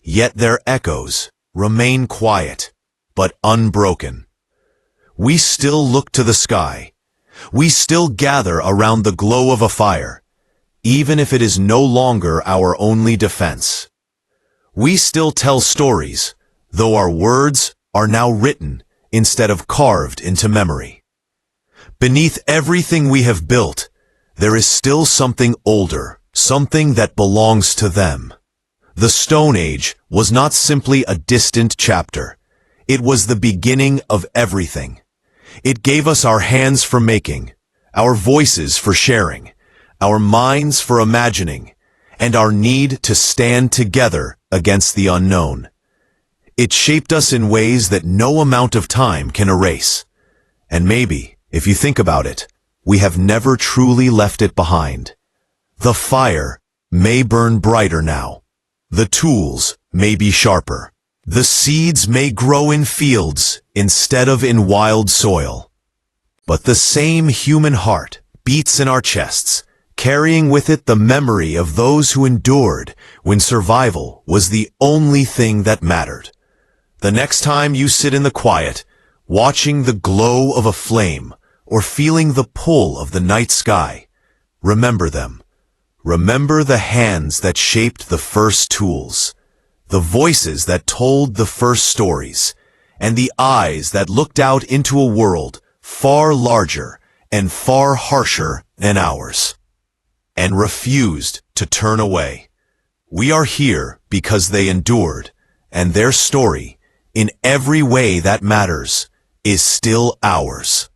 Yet their echoes remain quiet, but unbroken. We still look to the sky. We still gather around the glow of a fire, even if it is no longer our only defense. We still tell stories, though our words are now written instead of carved into memory. Beneath everything we have built, there is still something older, something that belongs to them. The Stone Age was not simply a distant chapter. It was the beginning of everything. It gave us our hands for making, our voices for sharing, our minds for imagining, and our need to stand together against the unknown. It shaped us in ways that no amount of time can erase. And maybe, if you think about it, we have never truly left it behind. The fire may burn brighter now. The tools may be sharper. The seeds may grow in fields instead of in wild soil. But the same human heart beats in our chests, carrying with it the memory of those who endured when survival was the only thing that mattered. The next time you sit in the quiet, watching the glow of a flame or feeling the pull of the night sky, remember them. Remember the hands that shaped the first tools, the voices that told the first stories, and the eyes that looked out into a world far larger and far harsher than ours, and refused to turn away. We are here because they endured, and their story, in every way that matters, is still ours.